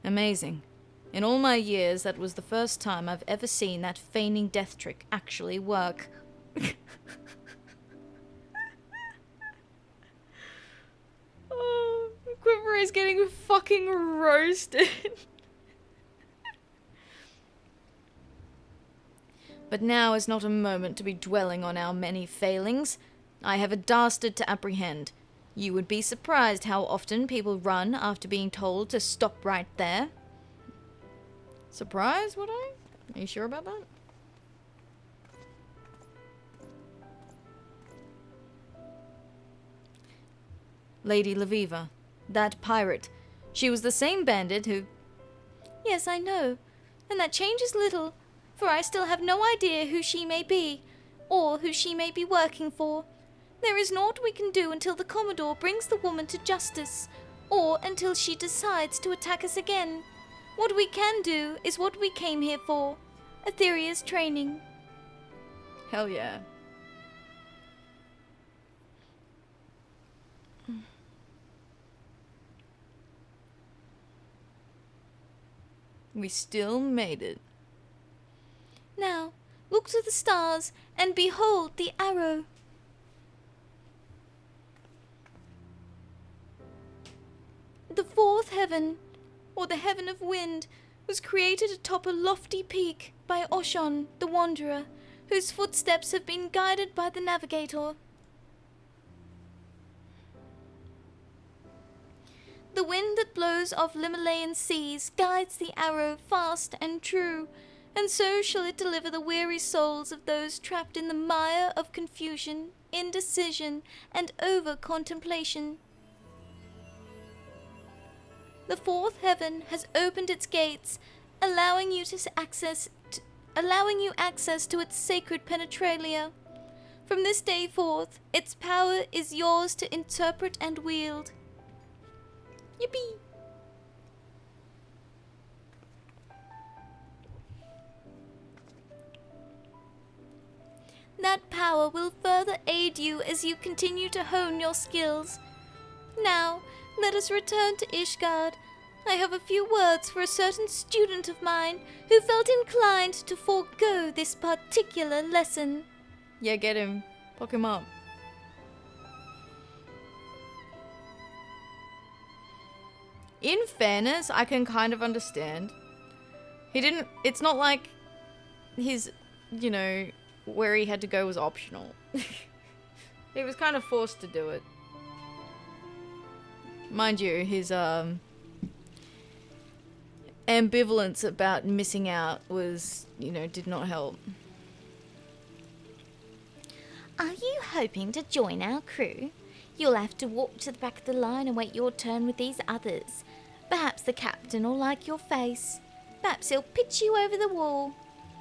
Amazing. In all my years, that was the first time I've ever seen that feigning death trick actually work. Oh, Quiveray's getting fucking roasted. But now is not a moment to be dwelling on our many failings. I have a dastard to apprehend. You would be surprised how often people run after being told to stop right there. Surprised, would I? Are you sure about that? Lady Leviva. That pirate. She was the same bandit who... Yes, I know. And that changes little, for I still have no idea who she may be, or who she may be working for. There is naught we can do until the Commodore brings the woman to justice, or until she decides to attack us again. What we can do is what we came here for, Atheria's training. Hell yeah. We still made it. Now, look to the stars and behold the arrow. The fourth heaven, or the heaven of wind, was created atop a lofty peak by Oshon, the wanderer, whose footsteps have been guided by the navigator. The wind that blows off Limalayan seas guides the arrow fast and true, and so shall it deliver the weary souls of those trapped in the mire of confusion, indecision, and over-contemplation. The fourth heaven has opened its gates, allowing you access to its sacred penetralia. From this day forth, its power is yours to interpret and wield. Yippee! That power will further aid you as you continue to hone your skills. Now, let us return to Ishgard. I have a few words for a certain student of mine who felt inclined to forego this particular lesson. Yeah, get him. Poke him up. In fairness, I can kind of understand. It's not like his, where he had to go was optional. He was kind of forced to do it. Mind you, his, ambivalence about missing out was, did not help. Are you hoping to join our crew? You'll have to walk to the back of the line and wait your turn with these others. Perhaps the captain will like your face. Perhaps he'll pitch you over the wall.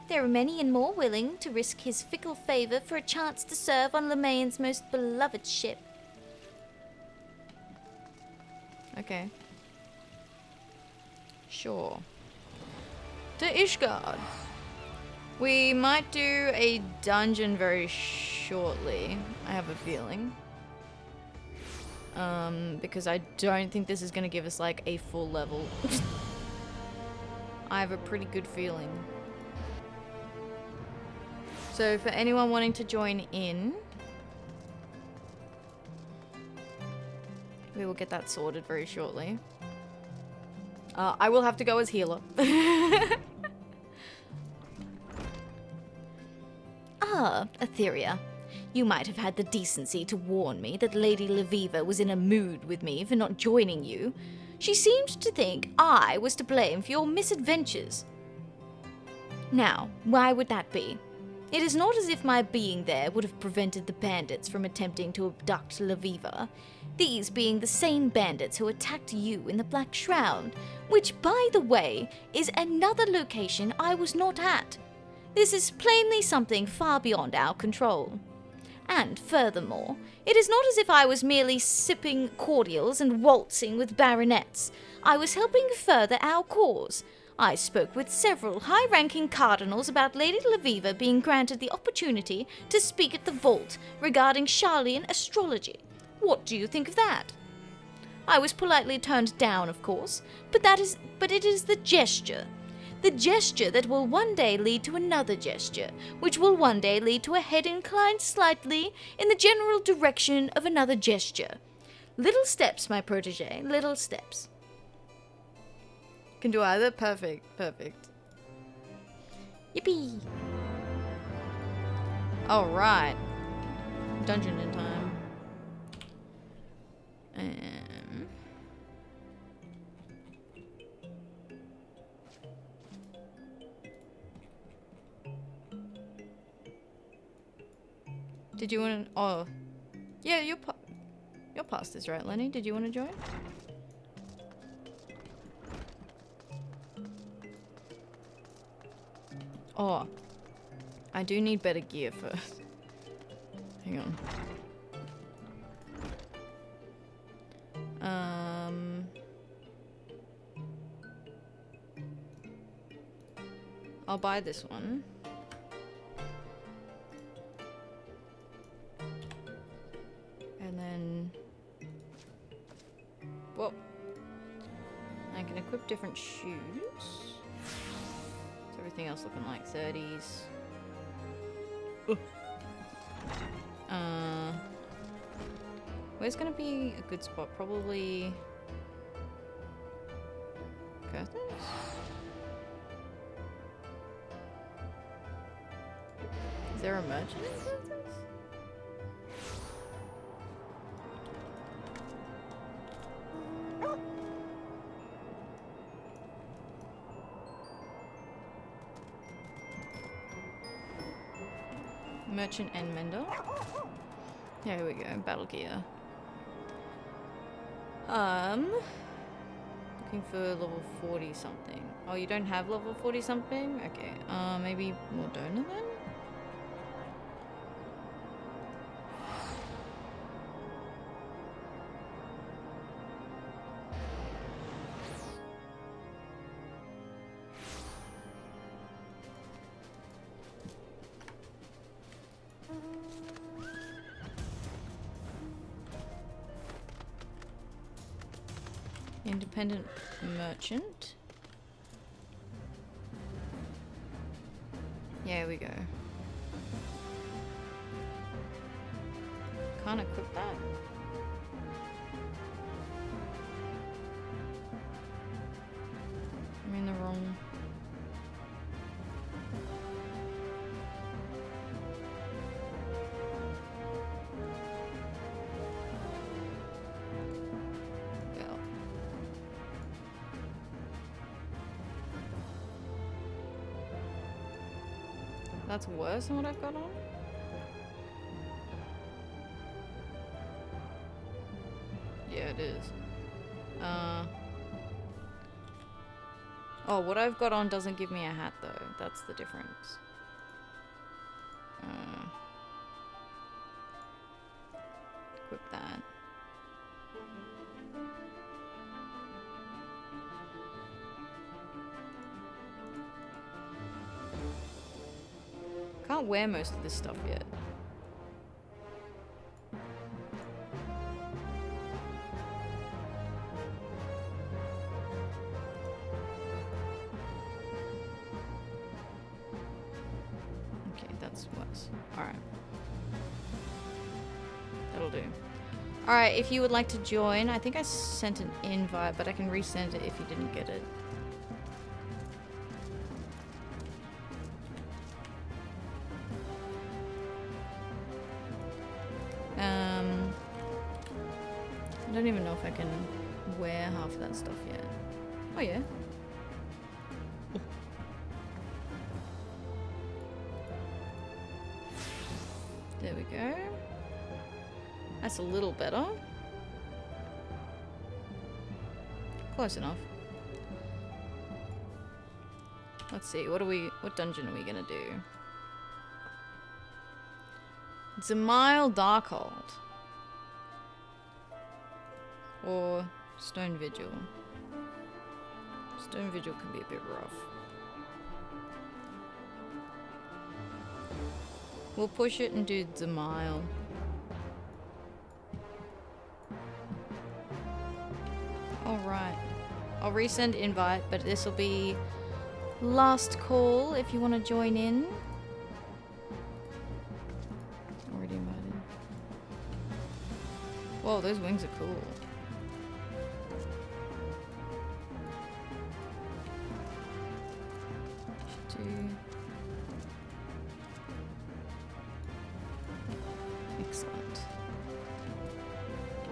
There are many and more willing to risk his fickle favour for a chance to serve on Lemayan's most beloved ship. Okay. Sure. To Ishgard. We might do a dungeon very shortly, I have a feeling. Because I don't think this is going to give us, like, a full level. I have a pretty good feeling. So, for anyone wanting to join in, we will get that sorted very shortly. I will have to go as healer. Ah, Atheria. You might have had the decency to warn me that Lady Leviva was in a mood with me for not joining you. She seemed to think I was to blame for your misadventures. Now, why would that be? It is not as if my being there would have prevented the bandits from attempting to abduct Leviva, these being the same bandits who attacked you in the Black Shroud, which, by the way, is another location I was not at. This is plainly something far beyond our control. And furthermore, it is not as if I was merely sipping cordials and waltzing with baronets. I was helping further our cause. I spoke with several high-ranking cardinals about Lady Leviva being granted the opportunity to speak at the vault regarding Sharlayan astrology. What do you think of that? I was politely turned down, of course, but it is the gesture. The gesture that will one day lead to another gesture, which will one day lead to a head inclined slightly in the general direction of another gesture. Little steps, my protege, little steps. Can do either? Perfect, perfect. Yippee! Alright. Dungeon in time. Did you want to... Oh. Yeah, you're past this, right, Lenny? Did you want to join? Oh, I do need better gear first. Hang on. I'll buy this one. And then... Whoa. I can equip different shoes. Is everything else looking like 30s? Where's gonna be a good spot? Probably... curtains? Is there a merchant in curtains? Merchant and mender. Yeah, here we go. Battle gear. Looking for level 40 something. Oh, you don't have level 40 something? Okay. Maybe more donor then? Independent merchant. Yeah, here we go. Can't equip that. I'm in the wrong. That's worse than what I've got on? Yeah, it is. Oh, what I've got on doesn't give me a hat though. That's the difference. Equip that. Can't wear most of this stuff yet. Okay, that's worse. Alright. That'll do. Alright, if you would like to join, I think I sent an invite, but I can resend it if you didn't get it. I don't even know if I can wear half of that stuff yet. Oh yeah. There we go. That's a little better. Close enough. Let's see, what dungeon are we gonna do? Zamile Darkhold. Or Stone Vigil. Stone Vigil can be a bit rough. We'll push it and do Zamile. Alright. I'll resend invite, but this will be last call if you want to join in. Already invited. Whoa, those wings are cool. Excellent.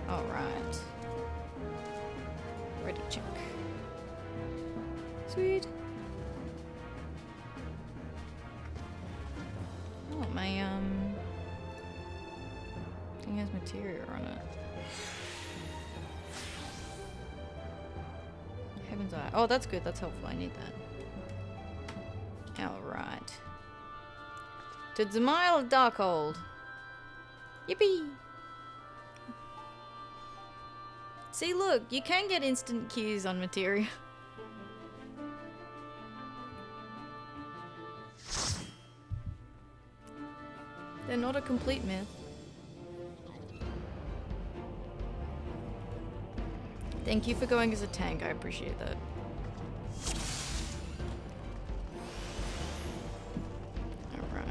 All right. Ready, check. Sweet. Oh, my thing has materia on it. Dragon's Eye. Oh, that's good. That's helpful. I need that. Alright. To the Mile of Darkhold. Yippee! See, look, you can get instant queues on Materia. They're not a complete myth. Thank you for going as a tank, I appreciate that. Alright.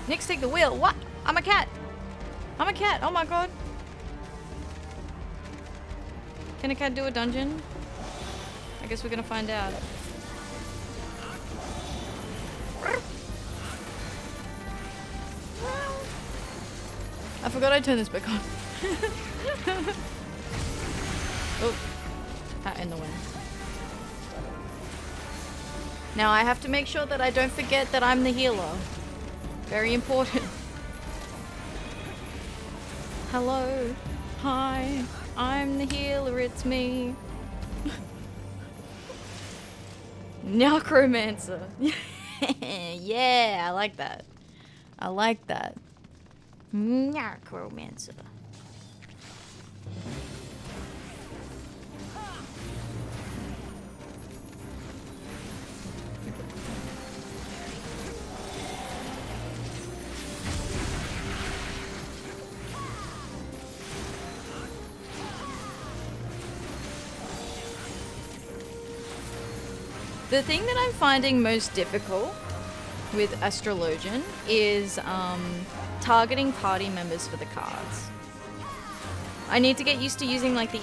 Nix, take the wheel. What? I'm a cat. I'm a cat. Oh my god. Can a cat do a dungeon? I guess we're gonna find out. I forgot I turned this back on. Oh, hat in the wind. Now I have to make sure that I don't forget that I'm the healer. Very important. Hello. Hi. I'm the healer, it's me. Necromancer. Yeah, I like that. I like that. Necromancer. The thing that I'm finding most difficult with Astrologian is targeting party members for the cards. I need to get used to using like the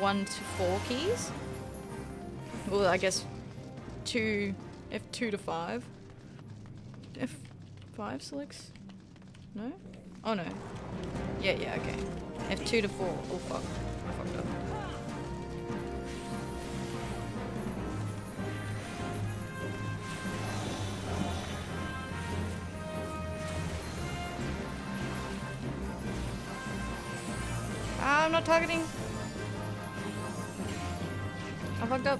F1 to 4 keys. Well, I guess F2 to 5. F5 selects? No? Oh no. Yeah, okay. F2 to 4. Oh fuck. I fucked up. I'm not targeting. I fucked up.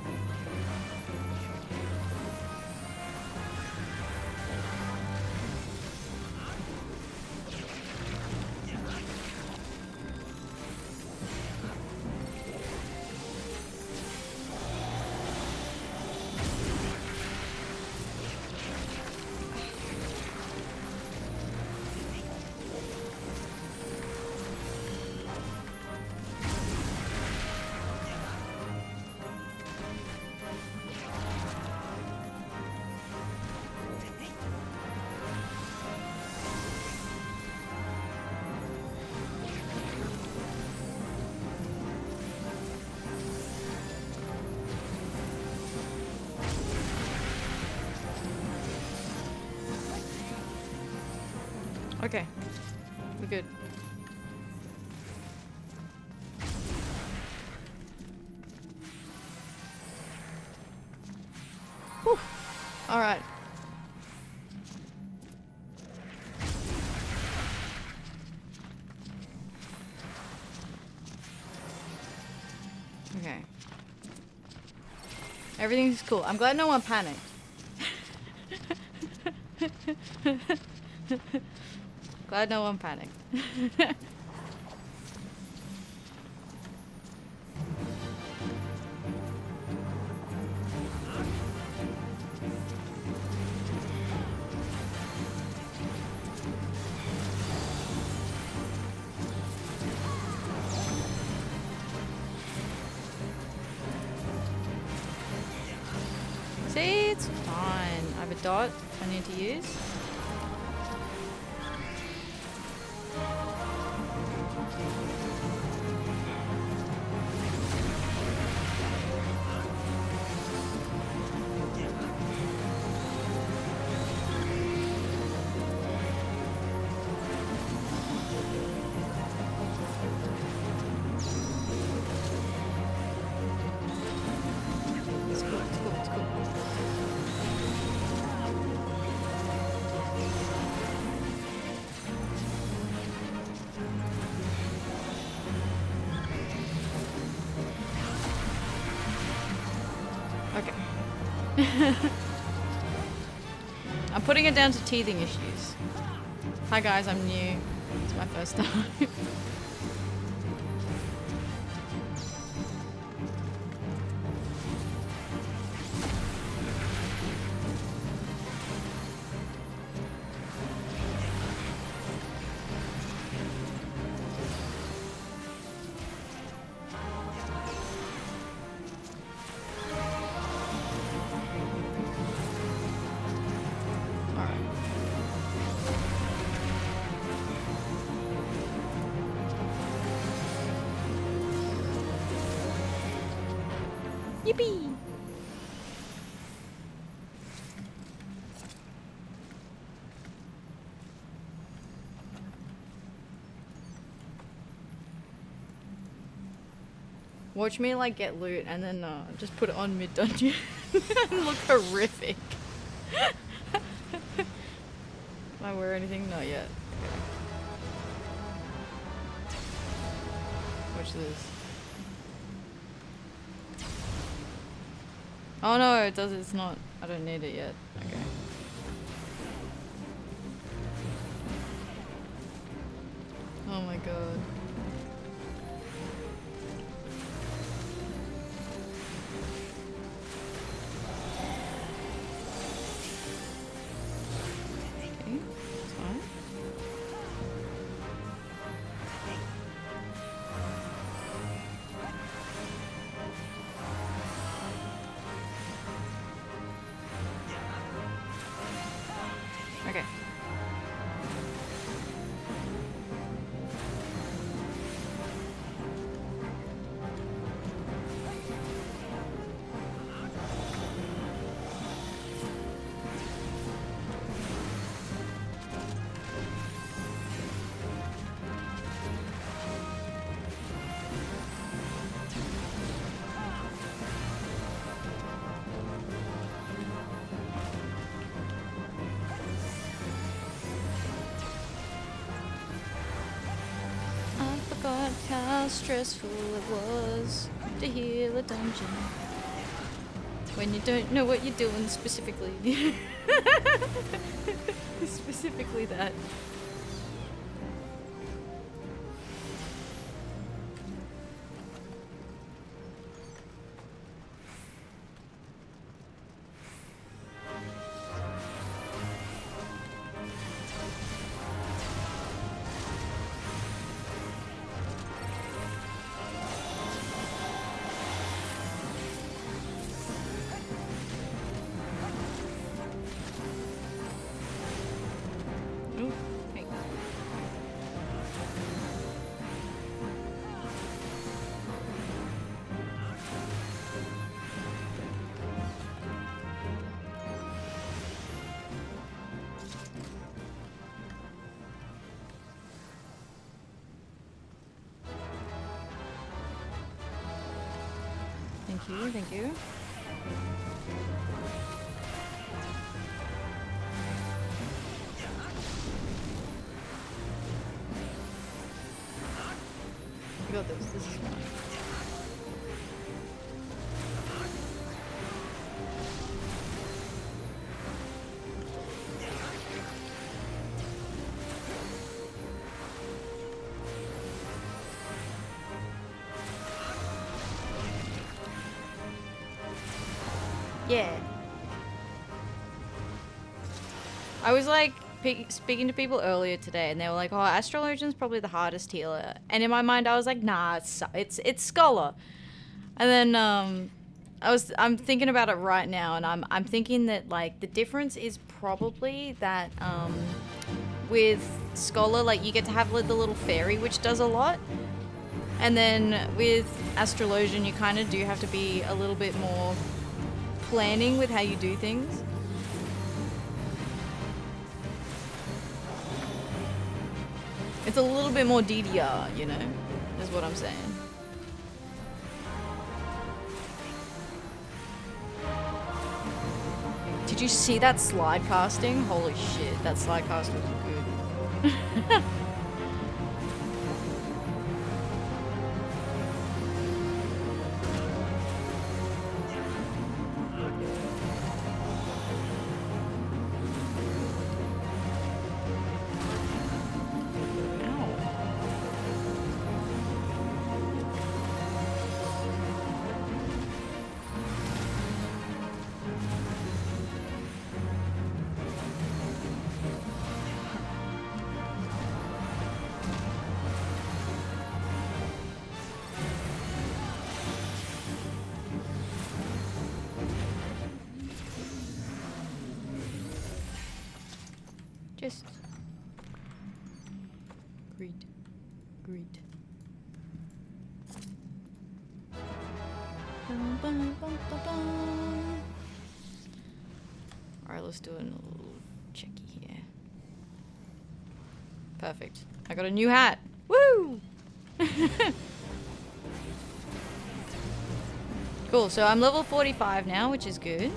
Okay, we're good. Whew. All right. Okay. Everything's cool. I'm glad no one panicked. Glad no one panicked. See, it's fine. I have a dot I need to use. It's cool, it's cool, it's cool. I'm putting it down to teething issues. Hi guys, I'm new. It's my first time. Yippee! Watch me like get loot and then just put it on mid dungeon and look horrific. Am I wear anything? Not yet. Watch this. Oh no, it does. It's not. I don't need it yet. Okay. Oh my god. Okay, it's fine. Okay. How stressful it was to heal a dungeon when you don't know what you're doing specifically. Specifically that. Thank you. You got this. This is fine. Yeah. I was like speaking to people earlier today, and they were like, "Oh, Astrologian's probably the hardest healer." And in my mind, I was like, "Nah, it's Scholar." And then I'm thinking about it right now, and I'm thinking that like the difference is probably that with Scholar, like you get to have like, the little fairy, which does a lot, and then with Astrologian, you kind of do have to be a little bit more planning with how you do things. It's a little bit more DDR, you know, is what I'm saying. Did you see that slide casting? Holy shit, that slide cast was good. Just greed. Greed. Bum, bum, bum, bum, bum. Alright, let's do a little checky here. Perfect. I got a new hat. Woo! Cool, so I'm level 45 now, which is good.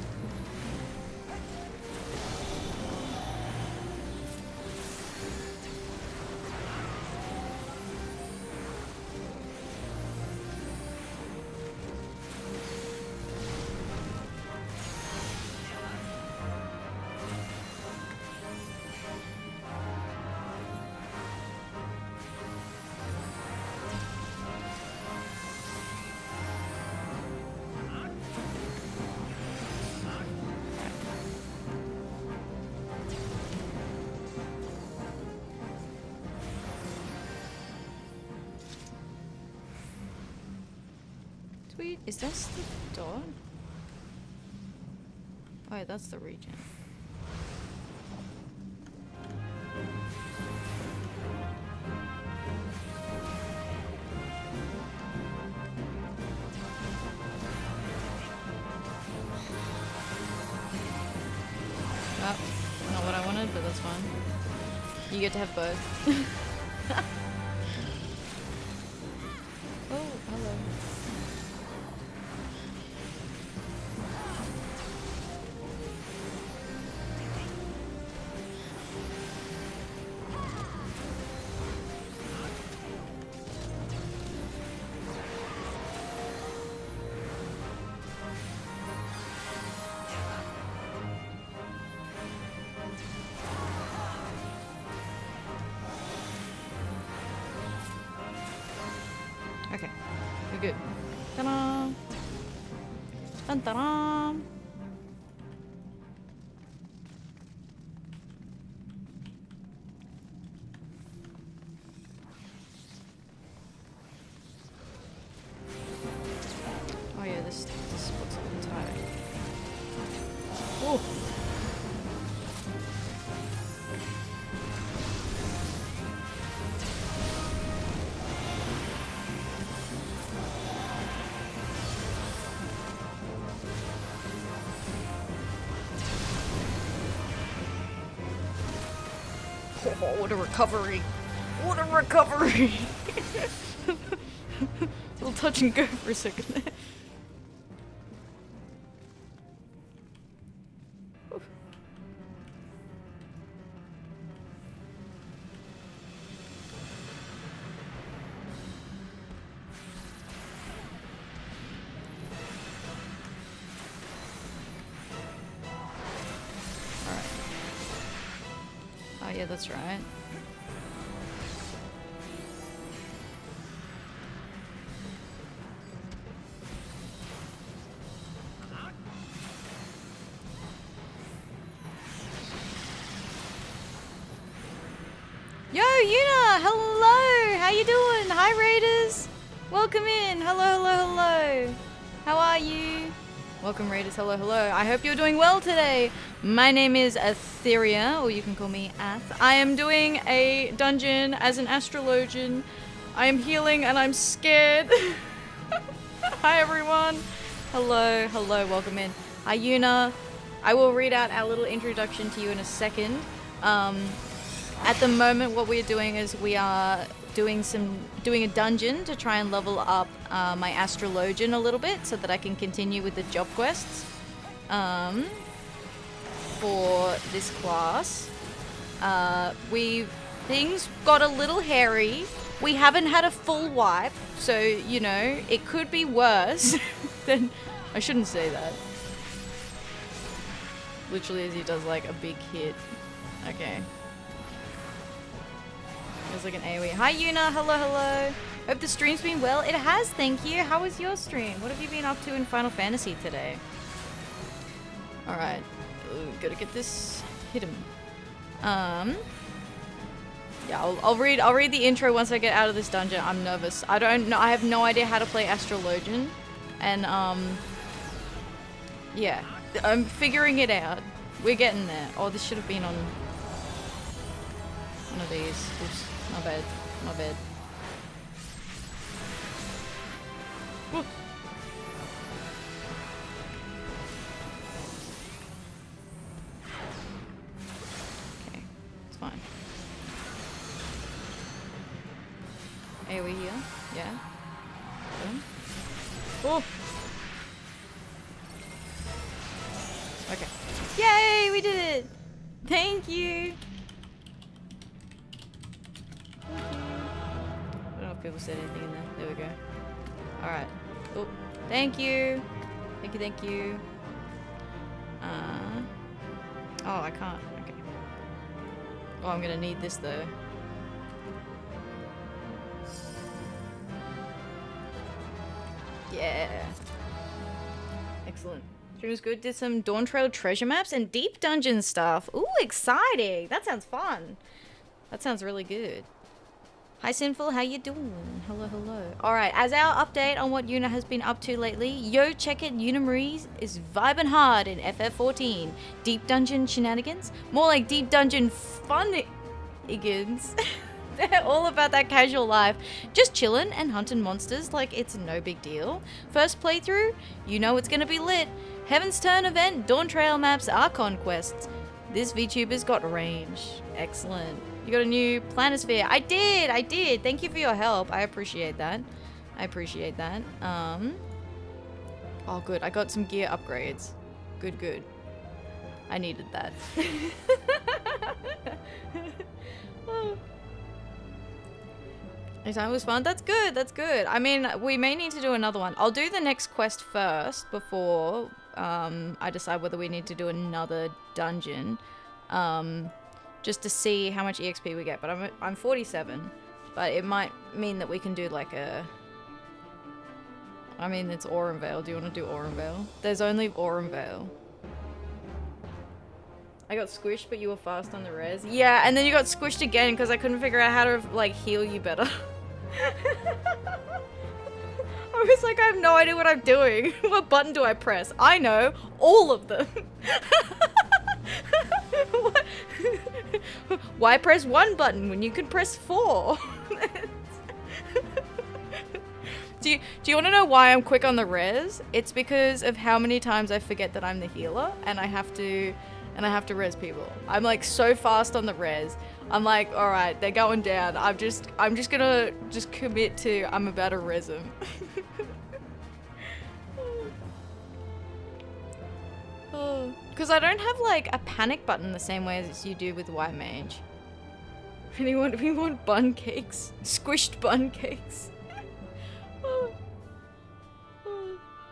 Sweet. Is this the dot? Oh, yeah, that's the region. Oh, not what I wanted, but that's fine. You get to have both. Oh, hello. Okay, we're good. Ta-da! Dun-ta-da! Oh yeah, this spot's a little tight. Oh! Oh, what a recovery! What a recovery! A little touch and go for a second there. Oh yeah, that's right. Yo, Yuna! Hello! How you doing? Hi, Raiders! Welcome in! Hello, hello, hello! How are you? Welcome, Raiders. Hello, hello. I hope you're doing well today. My name is Atheria, or you can call me Ath. I am doing a dungeon as an astrologian. I am healing and I'm scared. Hi, everyone. Hello, hello. Welcome in. Hi, Yuna. I will read out our little introduction to you in a second. At the moment, what we're doing is we are doing a dungeon to try and level up my astrologian a little bit so that I can continue with the job quests for this class. Things got a little hairy. We haven't had a full wipe, so you know it could be worse. Than I shouldn't say that. Literally, as he does like a big hit. Okay. There's like an AoE. Hi Yuna, hello, hello. Hope the stream's been well. It has, thank you. How was your stream? What have you been up to in Final Fantasy today? Alright. Gotta get this. Hit him. Yeah, I'll read the intro once I get out of this dungeon. I'm nervous. I don't know. I have no idea how to play astrologian. And yeah. I'm figuring it out. We're getting there. Oh, this should have been on. One of these. Oops, my bad. My bad. Woo. Okay, it's fine. Are we here? Yeah. Oh. Okay. Yay, we did it! Thank you! I don't know if people said anything in there. There we go. Alright. Oh, thank you! Thank you, thank you. Oh, I can't. Okay. Oh, I'm gonna need this though. Yeah. Excellent. Stream was good. Did some Dawn Trail treasure maps and deep dungeon stuff. Ooh, exciting. That sounds fun. That sounds really good. Hi, Sinful. How you doing? Hello, hello. Alright, as our update on what Una has been up to lately, yo, check it. Una Marie is vibing hard in FF14. Deep dungeon shenanigans? More like deep dungeon fun-igans. They're all about that casual life. Just chillin' and hunting monsters like it's no big deal. First playthrough, you know it's gonna be lit. Heaven's Turn event, Dawn Trail maps, Archon quests. This VTuber's got range. Excellent. You got a new planisphere. I did. Thank you for your help. I appreciate that. Oh good, I got some gear upgrades. Good. I needed that. Oh. Your time was fun. That's good. I mean, we may need to do another one. I'll do the next quest first before I decide whether we need to do another dungeon. Just to see how much EXP we get. But I'm 47. But it might mean that we can do like a... I mean, it's Auronvale. Do you want to do Auronvale? There's only Auronvale. I got squished, but you were fast on the res. Yeah, and then you got squished again because I couldn't figure out how to like heal you better. I was like, I have no idea what I'm doing. What button do I press? I know all of them. Why press one button when you could press 4? Do you want to know why I'm quick on the res? It's because of how many times I forget that I'm the healer and I have to res people. I'm like so fast on the res. I'm like, all right, they're going down. I'm just gonna commit to I'm about to res them. Because I don't have like a panic button the same way as you do with White Mage. We want bun cakes, squished bun cakes.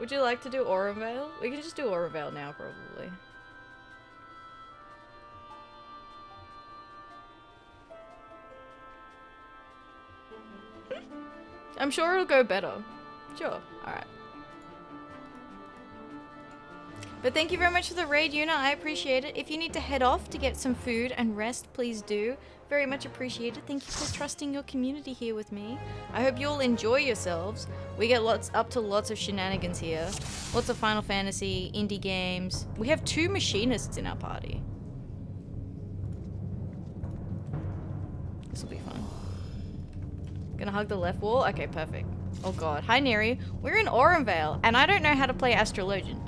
Would you like to do Auronvale? We can just do Auronvale now, probably. I'm sure it'll go better. Sure. Alright. But thank you very much for the raid, Una. I appreciate it. If you need to head off to get some food and rest, please do. Very much appreciated. Thank you for trusting your community here with me. I hope you all enjoy yourselves. We get up to lots of shenanigans here. Lots of Final Fantasy, indie games. We have 2 machinists in our party. This will be fun. Gonna hug the left wall? Okay, perfect. Oh god. Hi, Neri. We're in Auronvale, and I don't know how to play Astrologian.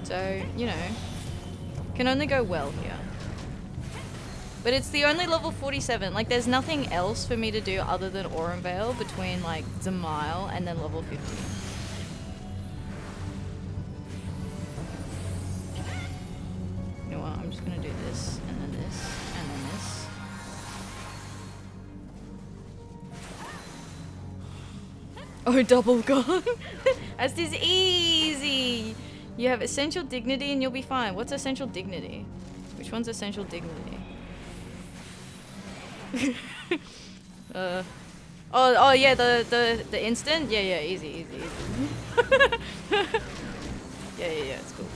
So, you know, can only go well here. But it's the only level 47. Like, there's nothing else for me to do other than Auronvale between, like, Zamile and then level 50. You know what? I'm just gonna do this, and then this, and then this. Oh, double gone. As this easy. You have essential dignity and you'll be fine. What's essential dignity? Which one's essential dignity? Oh yeah, the instant? Yeah, easy. Yeah, it's cool.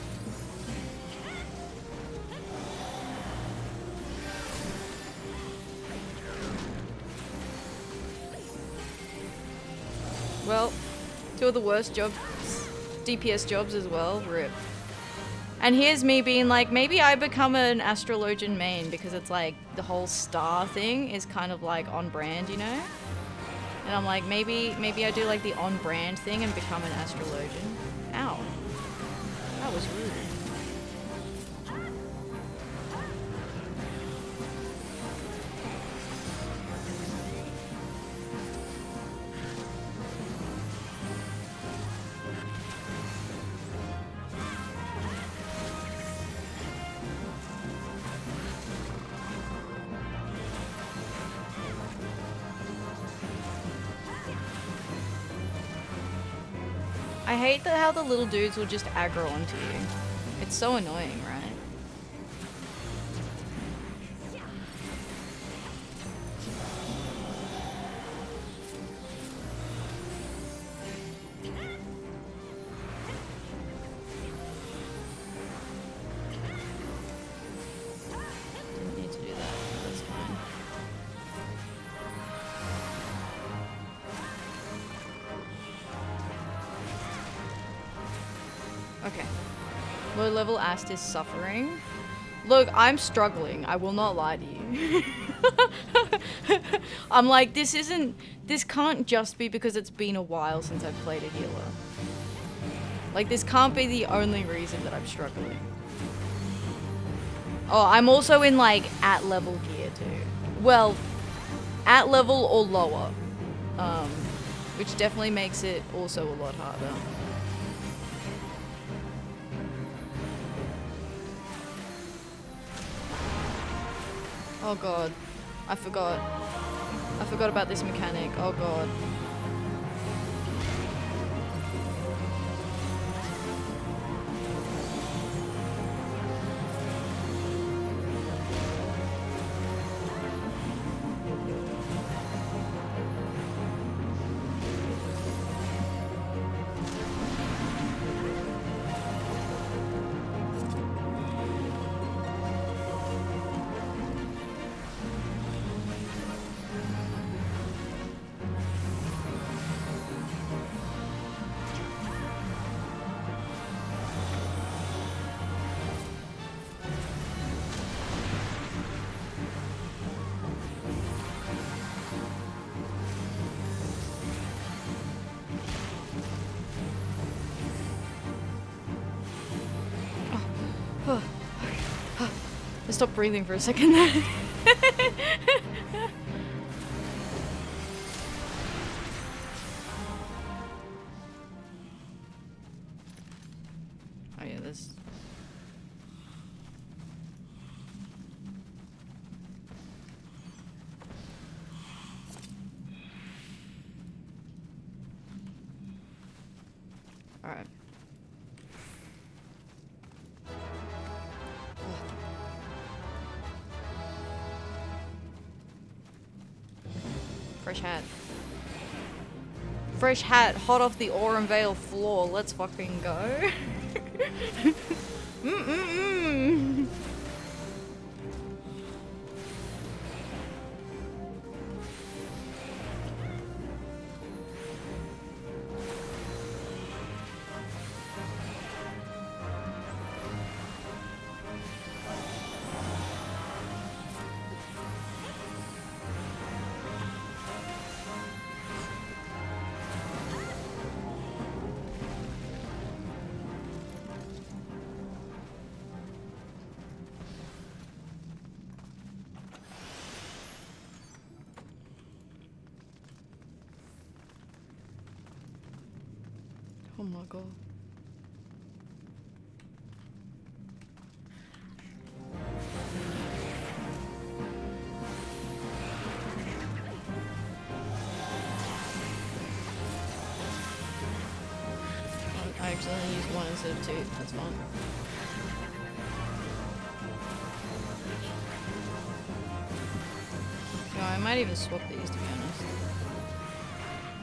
Well, 2 of the worst jobs, DPS jobs as well, rip. And here's me being like, maybe I become an astrologian main because it's like the whole star thing is kind of like on brand, you know? And I'm like, maybe I do like the on brand thing and become an astrologian. Ow. That was rude. I hate how the little dudes will just aggro onto you. It's so annoying, right? Didn't need to do that, but that's fine. Okay. Low level Ast is suffering. Look, I'm struggling. I will not lie to you. I'm like, this can't just be because it's been a while since I've played a healer. Like, this can't be the only reason that I'm struggling. Oh, I'm also in, like, at level gear too. Well, at level or lower. Which definitely makes it also a lot harder. Oh god. I forgot. I forgot about this mechanic. Oh god. I stopped breathing for a second there. Oh yeah, this. All right. Fresh hat. Fresh hat, hot off the Aurum Vale floor. Let's fucking go. Mm-mm-mm. Oh my god. I accidentally used 1 instead of 2. That's fine. No, I might even swap these, to be honest.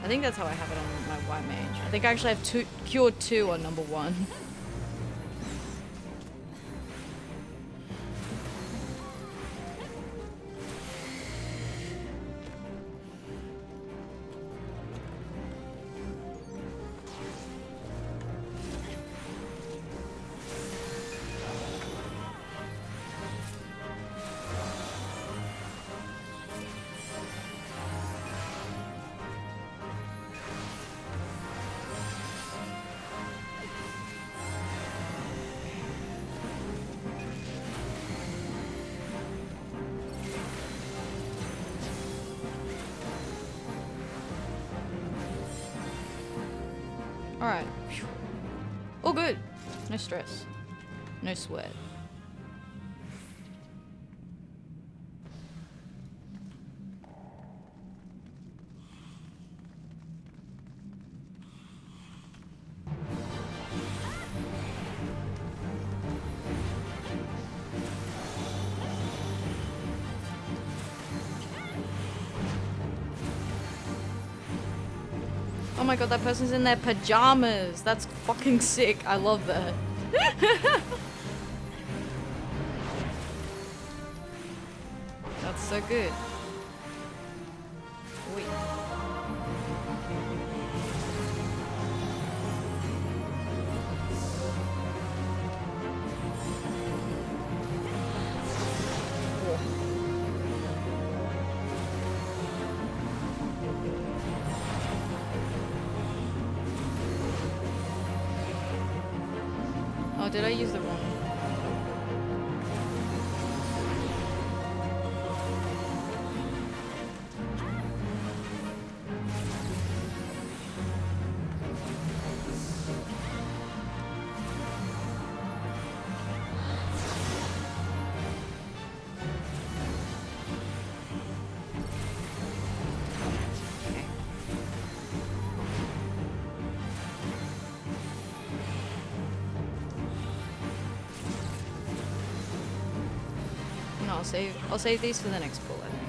I think that's how I have it on my white mage. I think I actually have cured 2 on number 1. Alright. All good. No stress. No sweat. Oh my god, that person's in their pajamas. That's fucking sick. I love that. That's so good. Wait. Oh, did I use the wrong one? No, I'll save these for the next pull, I think.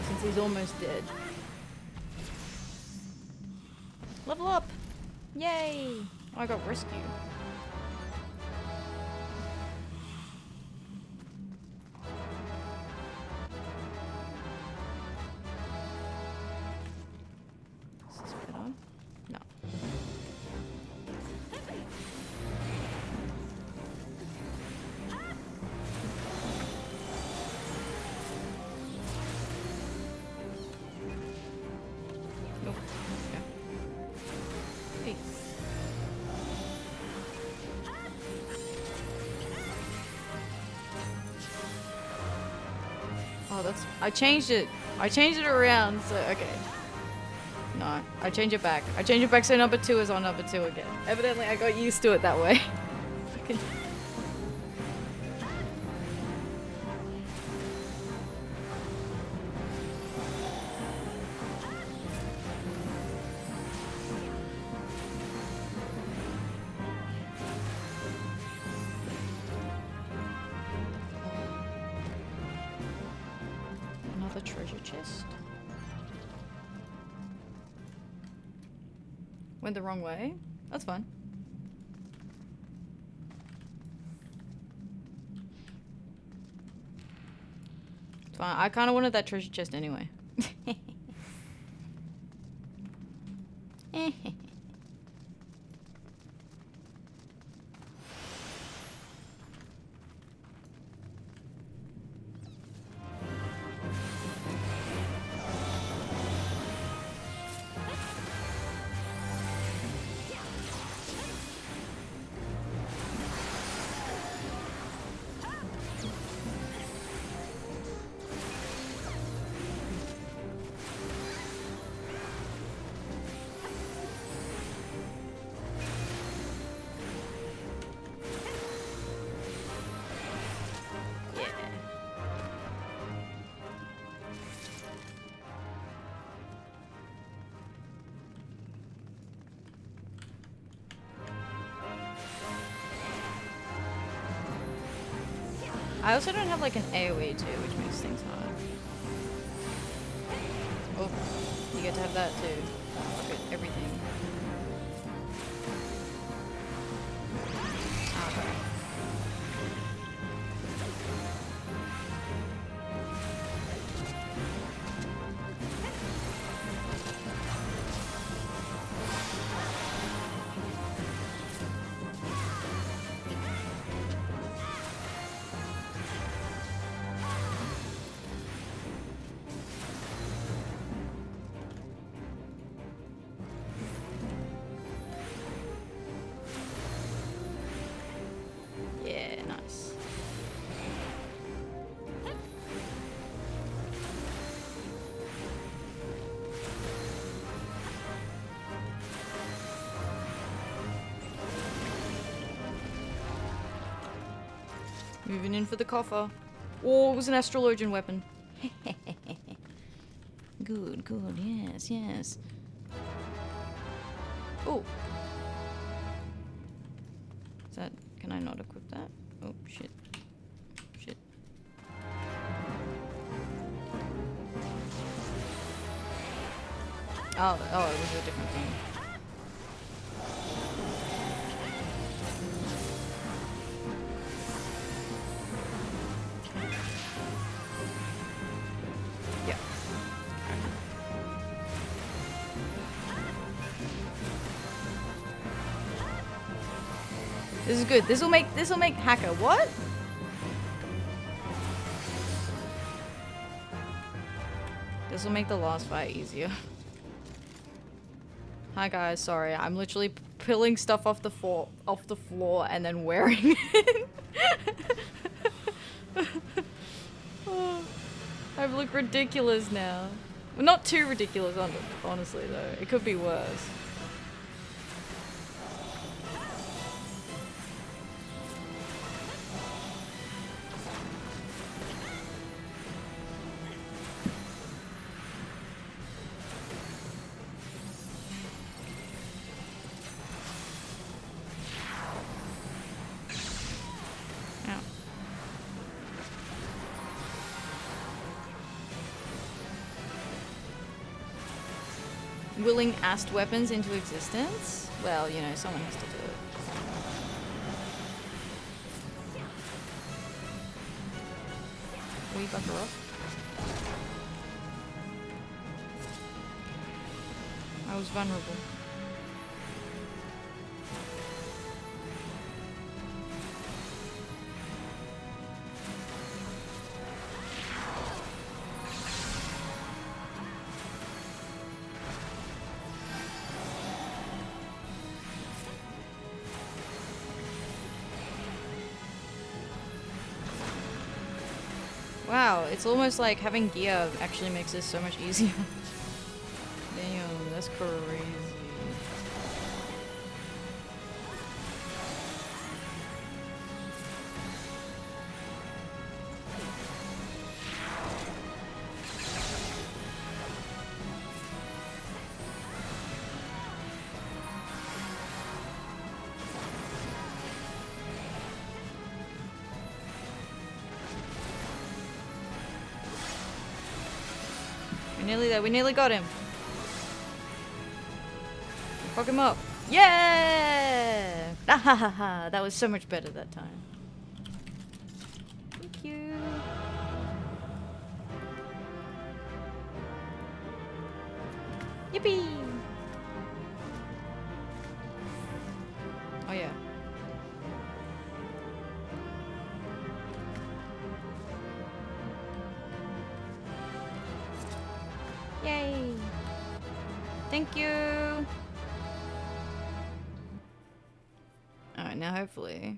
Since he's almost dead. Level up! Yay! Oh, I got rescued. Is this better? No. Nope. Okay. Hey. Oh, that's... I changed it. I changed it around, so... Okay. No, I change it back. I change it back so number 2 is on number 2 again. Evidently, I got used to it that way. Another treasure chest. Went the wrong way? That's fine. It's fine. I kind of wanted that treasure chest anyway. I also don't have like an AoE too, which makes things hard. Oh, you get to have that too. Look at everything. Okay. Moving in for the coffer. Oh, it was an astrologian weapon. Good, good, yes, yes. Oh. Is that... Can I not equip that? Oh, shit. Shit. Oh, it was a different thing. Yeah. This is good. This'll make hacker what? This'll make the last fight easier. Hi guys, sorry. I'm literally pulling stuff off the floor and then wearing it. Oh, I look ridiculous now. Well, not too ridiculous, honestly though. It could be worse. Willing ast weapons into existence? Well, you know, someone has to do it. We bucker off. I was vulnerable. Wow, it's almost like having gear actually makes this so much easier. Damn, that's crazy. Nearly there. We nearly got him. Fuck him up. Yeah! Ah, ha, ha, ha. That was so much better that time. Thank you. Yippee! Oh yeah. Yay! Thank you! Alright, now hopefully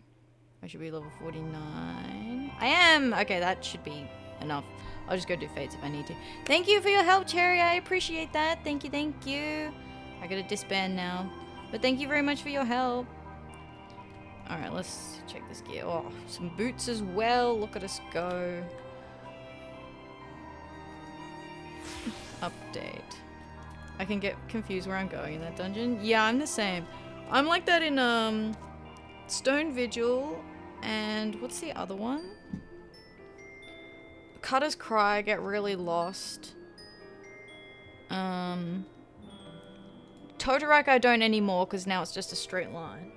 I should be level 49. I am! Okay, that should be enough. I'll just go do fates if I need to. Thank you for your help, Cherry. I appreciate that. Thank you, thank you. I gotta disband now. But thank you very much for your help. Alright, let's check this gear. Oh, some boots as well. Look at us go. Update. I can get confused where I'm going in that dungeon. Yeah, I'm the same. I'm like that in Stone Vigil and what's the other one? Cutter's Cry. I get really lost. Totorek I don't anymore because now it's just a straight line.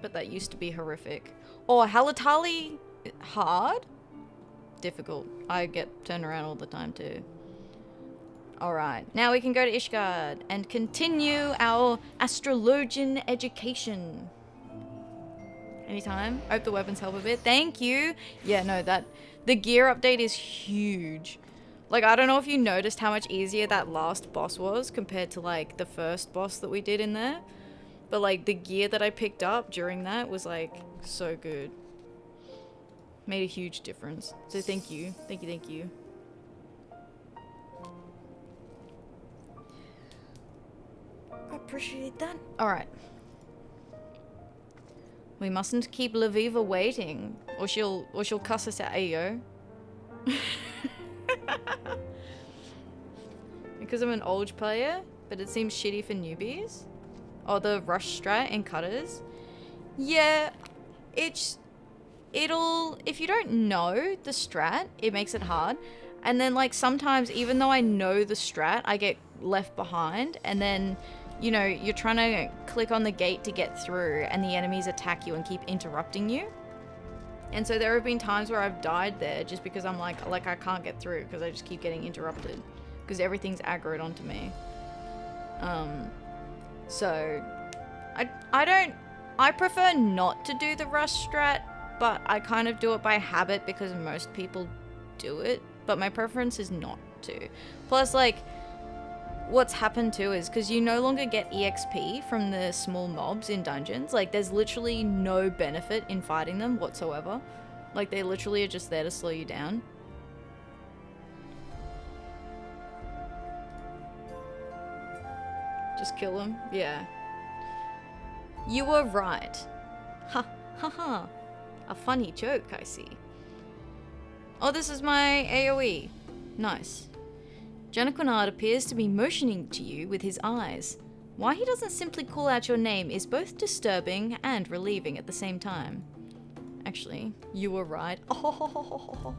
But that used to be horrific. Or Halatali hard? Difficult. I get turned around all the time too. Alright, now we can go to Ishgard and continue our astrologian education. Anytime. Hope the weapons help a bit. Thank you. Yeah, no, the gear update is huge. Like, I don't know if you noticed how much easier that last boss was compared to, like, the first boss that we did in there. But, like, the gear that I picked up during that was, like, so good. Made a huge difference. So thank you. Thank you, thank you. I appreciate that. Alright. We mustn't keep Lviva waiting. Or she'll cuss us out. Ayo. Because I'm an old player, but it seems shitty for newbies. Oh, the rush strat and cutters. Yeah, it'll, if you don't know the strat, it makes it hard. And then like sometimes, even though I know the strat, I get left behind. And then, you know, you're trying to click on the gate to get through and the enemies attack you and keep interrupting you. And so there have been times where I've died there just because I'm like I can't get through because I just keep getting interrupted because everything's aggroed onto me. So I prefer not to do the rush strat, but I kind of do it by habit because most people do it, but my preference is not to. Plus, like, what's happened too is because you no longer get EXP from the small mobs in dungeons, like there's literally no benefit in fighting them whatsoever. Like they literally are just there to slow you down. Just kill them? Yeah. You were right. Ha ha ha. A funny joke, I see. Oh, this is my AoE. Nice. Janakonard appears to be motioning to you with his eyes. Why he doesn't simply call out your name is both disturbing and relieving at the same time. Actually, you were right. Oh,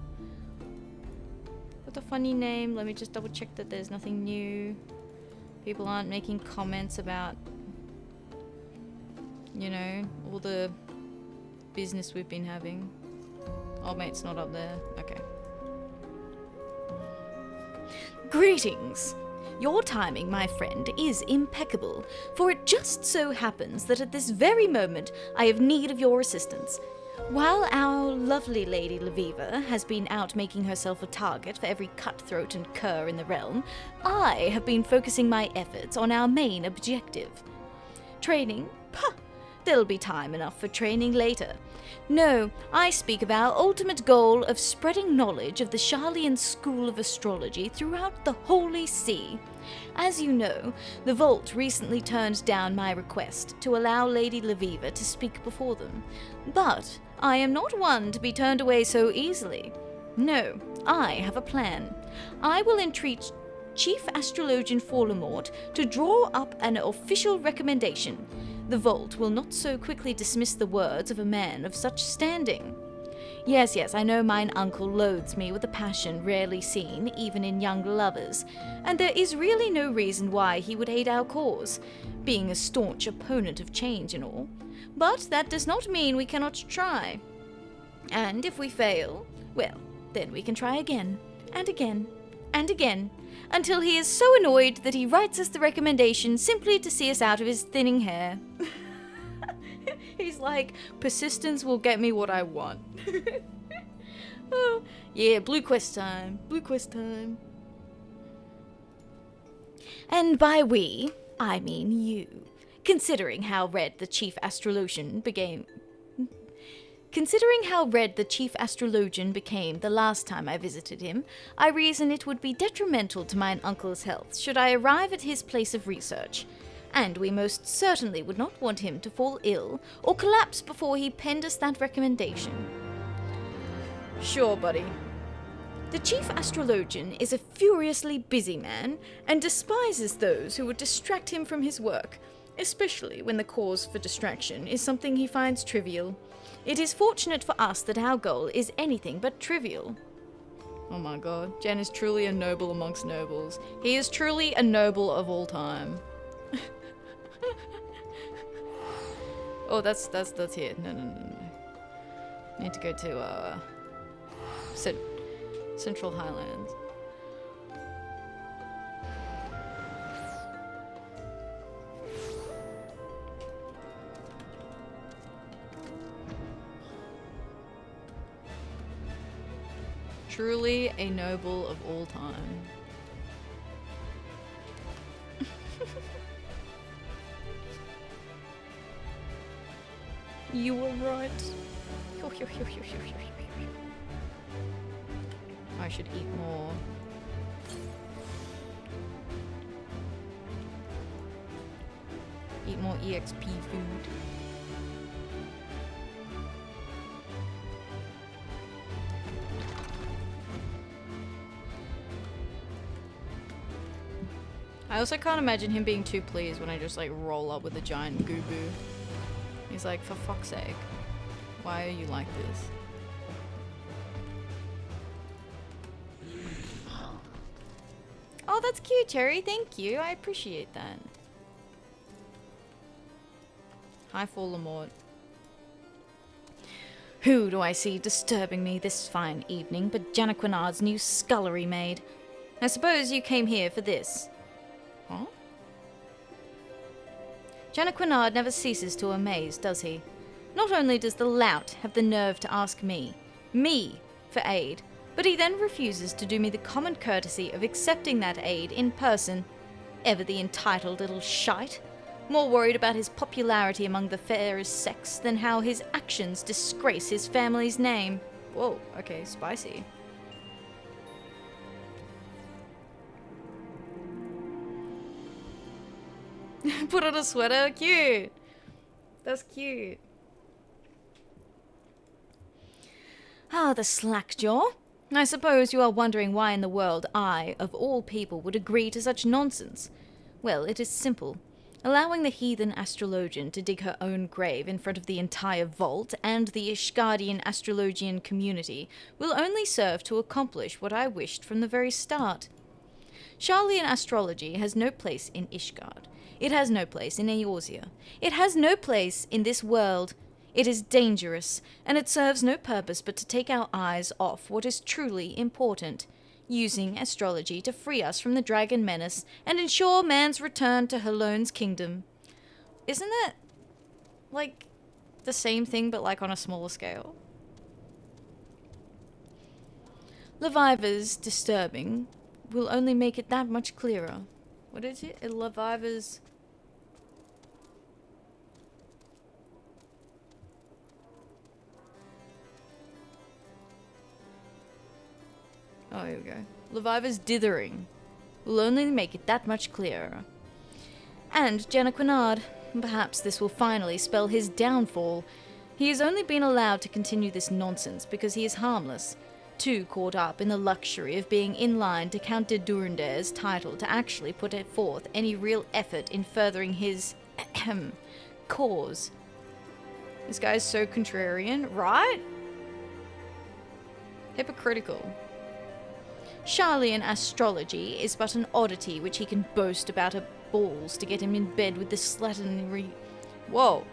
what a funny name. Let me just double check that there's nothing new. People aren't making comments about, you know, all the business we've been having. Oh, mate's not up there. Okay. Greetings. Your timing, my friend, is impeccable, for it just so happens that at this very moment I have need of your assistance. While our lovely Lady Laviva has been out making herself a target for every cutthroat and cur in the realm, I have been focusing my efforts on our main objective. Training? Pah! There'll be time enough for training later. No, I speak of our ultimate goal of spreading knowledge of the Sharlayan school of astrology throughout the Holy See. As you know, the Vault recently turned down my request to allow Lady Laviva to speak before them. But I am not one to be turned away so easily. No, I have a plan. I will entreat Chief Astrologian Fallamort to draw up an official recommendation. The Vault will not so quickly dismiss the words of a man of such standing. Yes, I know mine uncle loathes me with a passion rarely seen even in young lovers, and there is really no reason why he would hate our cause, being a staunch opponent of change and all. But that does not mean we cannot try. And if we fail, well, then we can try again, and again, and again, until he is so annoyed that he writes us the recommendation simply to see us out of his thinning hair. He's like, persistence will get me what I want. Oh, yeah, blue quest time. Blue quest time. And by we, I mean you. Considering how red the Chief Astrologian became the last time I visited him, I reason it would be detrimental to mine uncle's health should I arrive at his place of research, and we most certainly would not want him to fall ill or collapse before he penned us that recommendation. Sure, buddy. The Chief Astrologian is a furiously busy man, and despises those who would distract him from his work, especially when the cause for distraction is something he finds trivial. It is fortunate for us that our goal is anything but trivial. Oh my god, Jen is truly a noble amongst nobles. He is truly a noble of all time. Oh, that's here. No. Need to go to, Central Highlands. Truly a noble of all time. You were right. I should eat more. Eat more EXP food. I also can't imagine him being too pleased when I just like roll up with a giant goo-boo. He's like, for fuck's sake, why are you like this? Oh, that's cute, Cherry. Thank you. I appreciate that. Hi, Fallamort. Who do I see disturbing me this fine evening but Janaquinard's new scullery maid? I suppose you came here for this. Huh? Janaquinard never ceases to amaze, does he? Not only does the lout have the nerve to ask me, for aid, but he then refuses to do me the common courtesy of accepting that aid in person. Ever the entitled little shite. More worried about his popularity among the fairest sex than how his actions disgrace his family's name. Whoa, okay, spicy. Put on a sweater, cute. That's cute. Ah, the slackjaw. I suppose you are wondering why in the world I, of all people, would agree to such nonsense. Well, it is simple. Allowing the heathen astrologian to dig her own grave in front of the entire vault and the Ishgardian astrologian community will only serve to accomplish what I wished from the very start. Sharlayan astrology has no place in Ishgard. It has no place in Eorzea. It has no place in this world. It is dangerous, and it serves no purpose but to take our eyes off what is truly important, using astrology to free us from the dragon menace and ensure man's return to Helone's kingdom. Isn't that, like, the same thing but, like, on a smaller scale? Leviva's disturbing will only make it that much clearer. What is it? Leviva's... Oh, here we go. Leviva's dithering will only make it that much clearer. And Janaquinard, perhaps this will finally spell his downfall. He has only been allowed to continue this nonsense because he is harmless, too caught up in the luxury of being in line to Count de Durendare's title to actually put forth any real effort in furthering his cause. This guy's so contrarian, right? Hypocritical. Sharlayan astrology is but an oddity which he can boast about at balls to get him in bed with the slatternly... Whoa.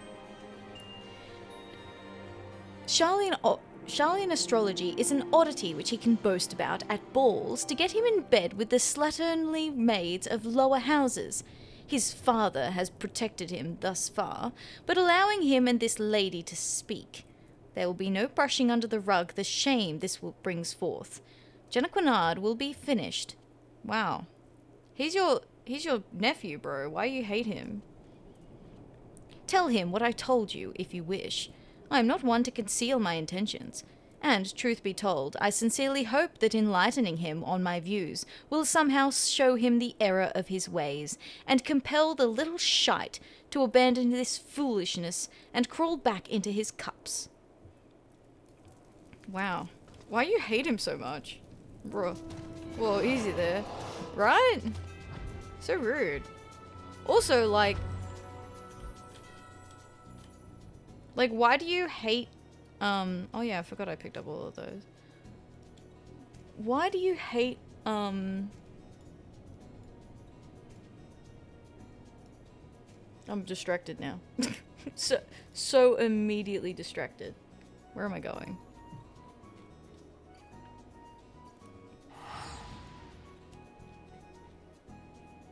Sharlayan astrology is an oddity which he can boast about at balls to get him in bed with the slatternly maids of lower houses. His father has protected him thus far, but allowing him and this lady to speak. There will be no brushing under the rug the shame this brings forth. Janaquinard will be finished. Wow. He's your nephew, bro. Why you hate him? Tell him what I told you, if you wish. I am not one to conceal my intentions. And, truth be told, I sincerely hope that enlightening him on my views will somehow show him the error of his ways, and compel the little shite to abandon this foolishness and crawl back into his cups. Wow. Why you hate him so much? Bro. Whoa, easy there. Right? So rude. Also, like, why do you hate, oh yeah, I forgot I picked up all of those. Why do you hate, I'm distracted now. so immediately distracted. Where am I going?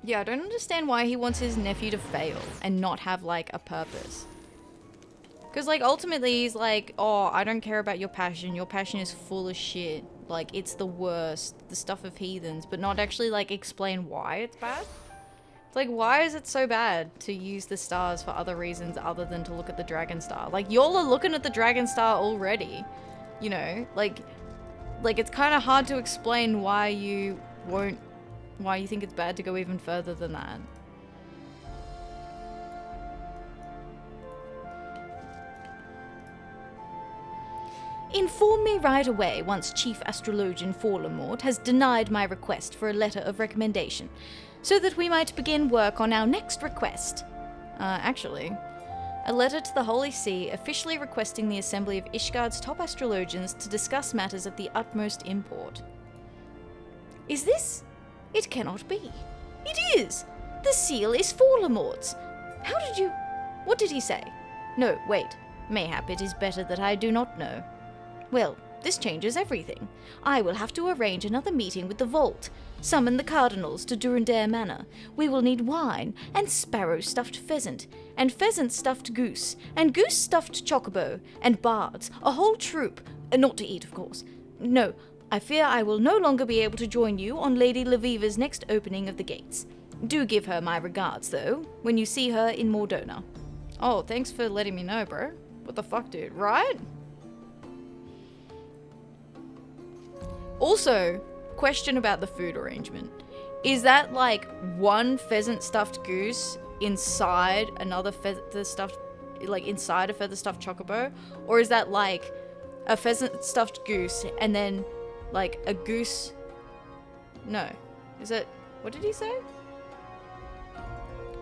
Yeah, I don't understand why he wants his nephew to fail and not have, like, a purpose. Because, like, ultimately he's like, oh, I don't care about your passion. Your passion is full of shit. Like, it's the worst. The stuff of heathens. But not actually, like, explain why it's bad. It's like, why is it so bad to use the stars for other reasons other than to look at the dragon star? Like, y'all are looking at the dragon star already. You know? Like it's kind of hard to explain why you think it's bad to go even further than that. Inform me right away once Chief Astrologian Fallamort has denied my request for a letter of recommendation. so that we might begin work on our next request. Actually, a letter to the Holy See officially requesting the assembly of Ishgard's top astrologians to discuss matters of the utmost import. Is this? It cannot be. It is! The seal is Forlamort's. How did you... What did he say? No, wait. Mayhap it is better that I do not know. Well, this changes everything. I will have to arrange another meeting with the Vault. Summon the Cardinals to Durandare Manor. We will need wine, and sparrow-stuffed pheasant, and pheasant-stuffed goose, and goose-stuffed chocobo, and bards, a whole troop. Not to eat, of course. No, I fear I will no longer be able to join you on Lady Leviva's next opening of the gates. Do give her my regards, though, when you see her in Mordona. Oh, thanks for letting me know, bro. What the fuck, dude, right? Also, question about the food arrangement. Is that like one pheasant stuffed goose inside another feather stuffed, like inside a feather stuffed chocobo? Or is that like a pheasant stuffed goose and then like a goose? No. Is it, what did he say?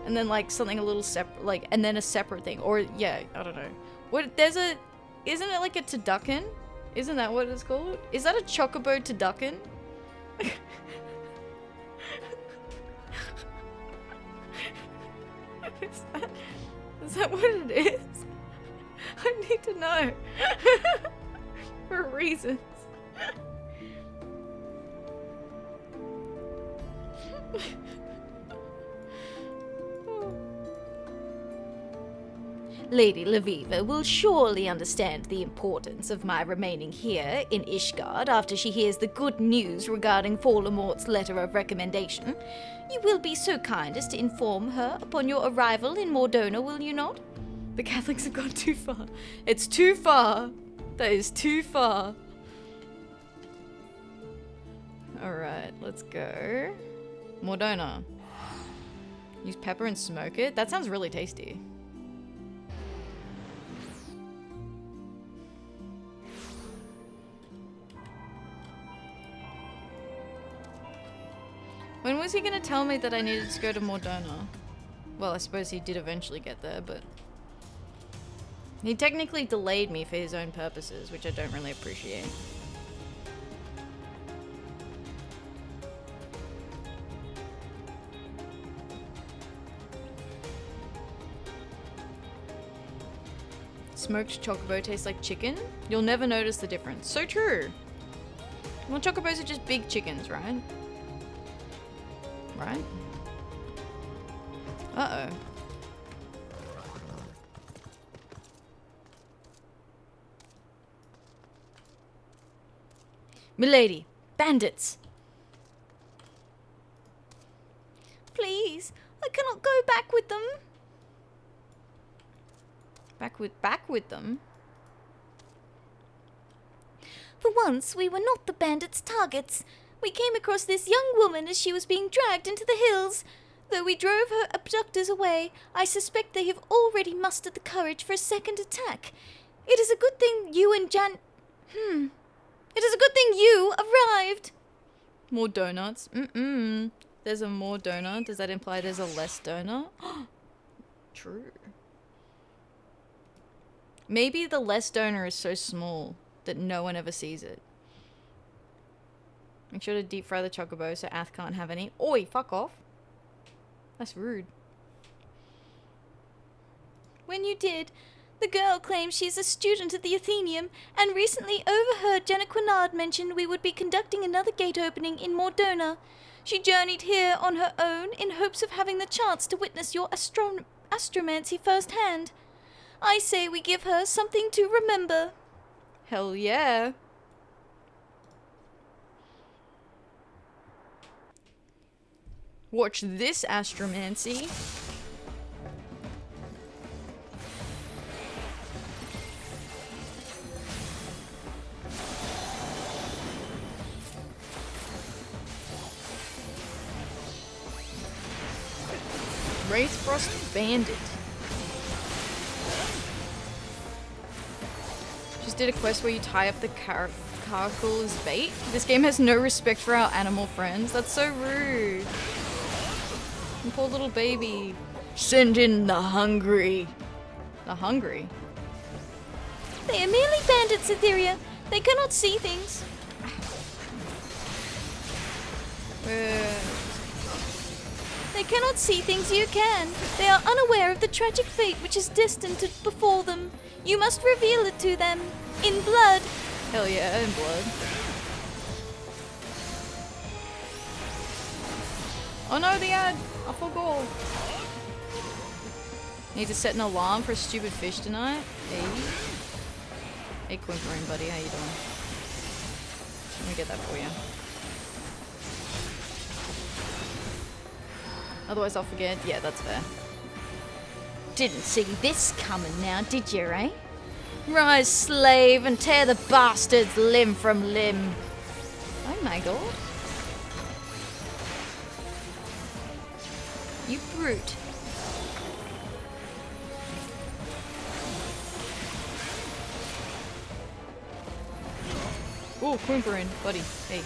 And then like something a little separate, like, and then a separate thing. Or yeah, I don't know. What, there's a, isn't it like a turducken? Isn't that what it's called? Is that a chocobo turducken? Is that what it is? I need to know. For reasons. Lady Leviva will surely understand the importance of my remaining here in Ishgard after she hears the good news regarding Forlamort's letter of recommendation. You will be so kind as to inform her upon your arrival in Mordona, will you not? The Catholics have gone too far. It's too far. That is too far. Alright, let's go. Mordona. Use pepper and smoke it? That sounds really tasty. When was he gonna tell me that I needed to go to Mordona? Well, I suppose he did eventually get there, but... he technically delayed me for his own purposes, which I don't really appreciate. Smoked chocobo tastes like chicken? You'll never notice the difference. So true! Well, chocobos are just big chickens, right? Right? Uh-oh. Milady, bandits! Please, I cannot go back with them. Back with them? For once, we were not the bandits' targets. We came across this young woman as she was being dragged into the hills. Though we drove her abductors away, I suspect they have already mustered the courage for a second attack. It is a good thing you and It is a good thing you arrived. More donuts? There's a more donut. Does that imply there's a less donut? True. Maybe the less donor is so small that no one ever sees it. Make sure to deep fry the chocobo so Ath can't have any. Oi, fuck off. That's rude. When you did, the girl claims she's a student at the Athenaeum and recently overheard Jenna Quinard mention we would be conducting another gate opening in Mordona. She journeyed here on her own in hopes of having the chance to witness your astromancy firsthand. I say we give her something to remember. Hell yeah. Watch this astromancy. Wraithfrost Bandit. Just did a quest where you tie up the caracole as bait. This game has no respect for our animal friends. That's so rude. Poor little baby. Send in the hungry. The hungry? They are merely bandits, Atheria. They cannot see things. They cannot see things you can. They are unaware of the tragic fate which is destined to befall them. You must reveal it to them. In blood. Hell yeah, in blood. Oh no, the ad! I forgot. Need to set an alarm for a stupid fish tonight. Hey. Hey, Quimpering buddy, how you doing? Let me get that for you. Otherwise I'll forget. Yeah, that's fair. Didn't see this coming now, did you, eh? Rise, slave, and tear the bastards limb from limb. Oh my god. You brute. Oh, Quimpering, buddy. Hey.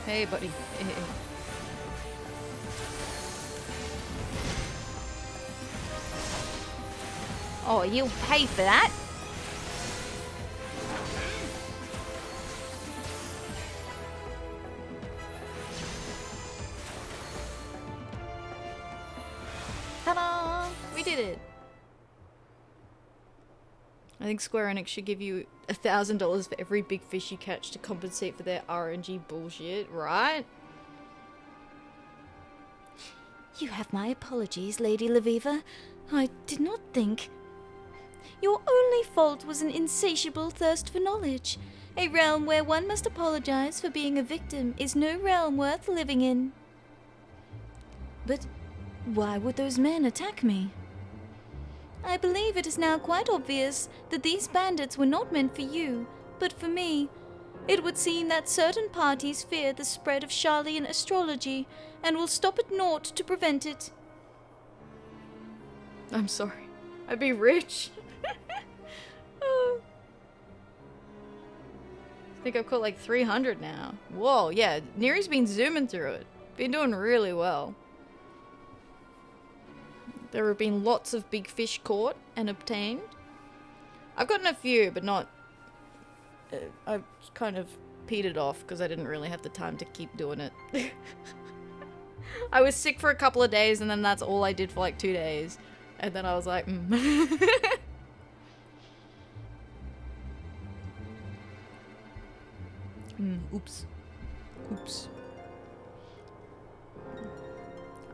Hey, buddy. Hey, hey. Oh, you'll pay for that. Ta-da! We did it. I think Square Enix should give you $1,000 for every big fish you catch to compensate for their RNG bullshit, right? You have my apologies, Lady Laviva. I did not think. Your only fault was an insatiable thirst for knowledge. A realm where one must apologize for being a victim is no realm worth living in. But why would those men attack me? I believe it is now quite obvious that these bandits were not meant for you, but for me. It would seem that certain parties fear the spread of Sharlayan astrology and will stop at naught to prevent it. I'm sorry. I'd be rich. Oh. I think I've caught like 300 now. Whoa, yeah. Neri's been zooming through it. Been doing really well. There have been lots of big fish caught and obtained. I've gotten a few, but not... I've kind of petered off because I didn't really have the time to keep doing it. I was sick for a couple of days and then that's all I did for like 2 days. And then I was like, oops. Oops.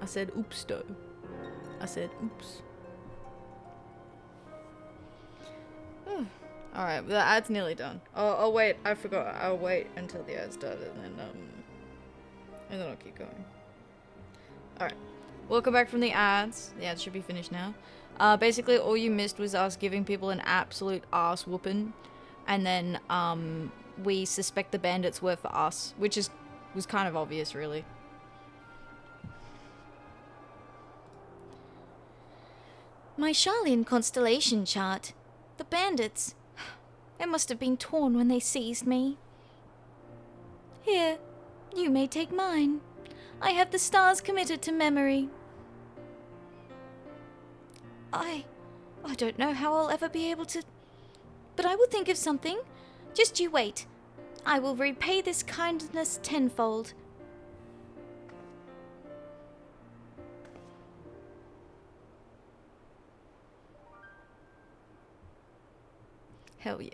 I said oops though. I said oops. Alright, the ad's nearly done. I'll wait, I forgot. I'll wait until the ad's done and then I'll keep going. Alright. Welcome back from the ads. The ads should be finished now. Basically all you missed was us giving people an absolute ass whooping. And then, we suspect the bandits were for us, which was kind of obvious, really. My Sharlayan constellation chart. The bandits. It must have been torn when they seized me. Here, you may take mine. I have the stars committed to memory. I don't know how I'll ever be able to... But I will think of something. Just you wait. I will repay this kindness tenfold. Hell yeah.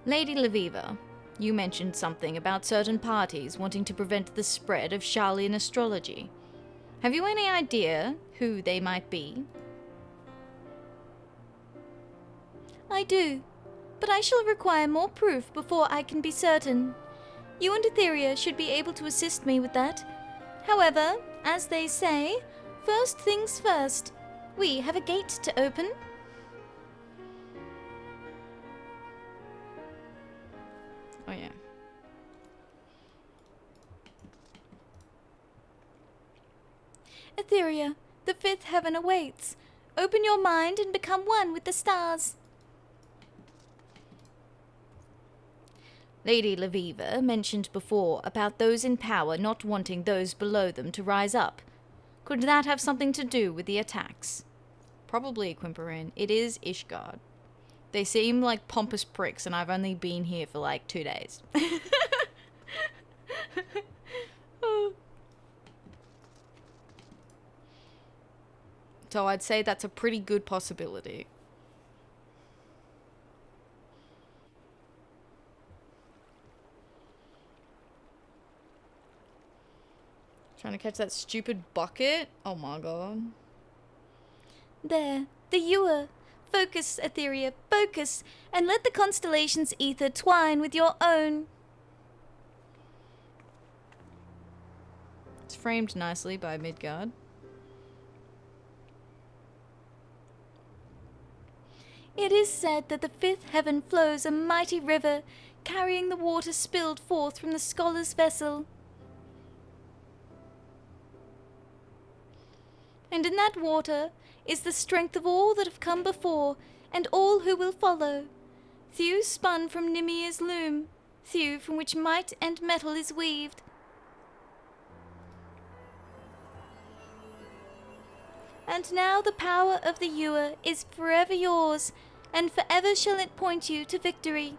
Lady Laviva, you mentioned something about certain parties wanting to prevent the spread of Sharlayan astrology. Have you any idea who they might be? I do, but I shall require more proof before I can be certain. You and Atheria should be able to assist me with that. However, as they say, first things first. We have a gate to open. Oh yeah. Atheria, the fifth heaven awaits. Open your mind and become one with the stars. Lady Laviva mentioned before about those in power not wanting those below them to rise up. Could that have something to do with the attacks? Probably, Quimperin. It is Ishgard. They seem like pompous pricks, and I've only been here for like 2 days. So I'd say that's a pretty good possibility. Trying to catch that stupid bucket? Oh my god. There, the Ewer. Focus, Atheria, focus, and let the constellation's ether twine with your own. It's framed nicely by Midgard. It is said that the fifth heaven flows a mighty river, carrying the water spilled forth from the scholar's vessel. And in that water is the strength of all that have come before, and all who will follow. Thew spun from Nimir's loom, thew from which might and metal is weaved. And now the power of the Ewer is forever yours, and forever shall it point you to victory.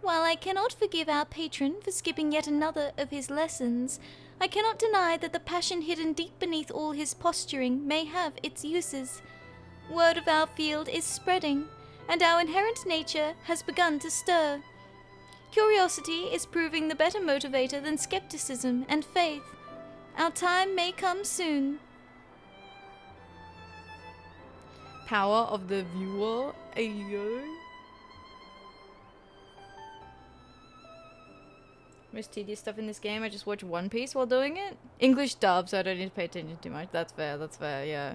While I cannot forgive our patron for skipping yet another of his lessons, I cannot deny that the passion hidden deep beneath all his posturing may have its uses. Word of our field is spreading, and our inherent nature has begun to stir. Curiosity is proving the better motivator than skepticism and faith. Our time may come soon. Power of the viewer. Ayo. Most tedious stuff in this game, I just watch One Piece while doing it. English dub, so I don't need to pay attention too much. That's fair, yeah.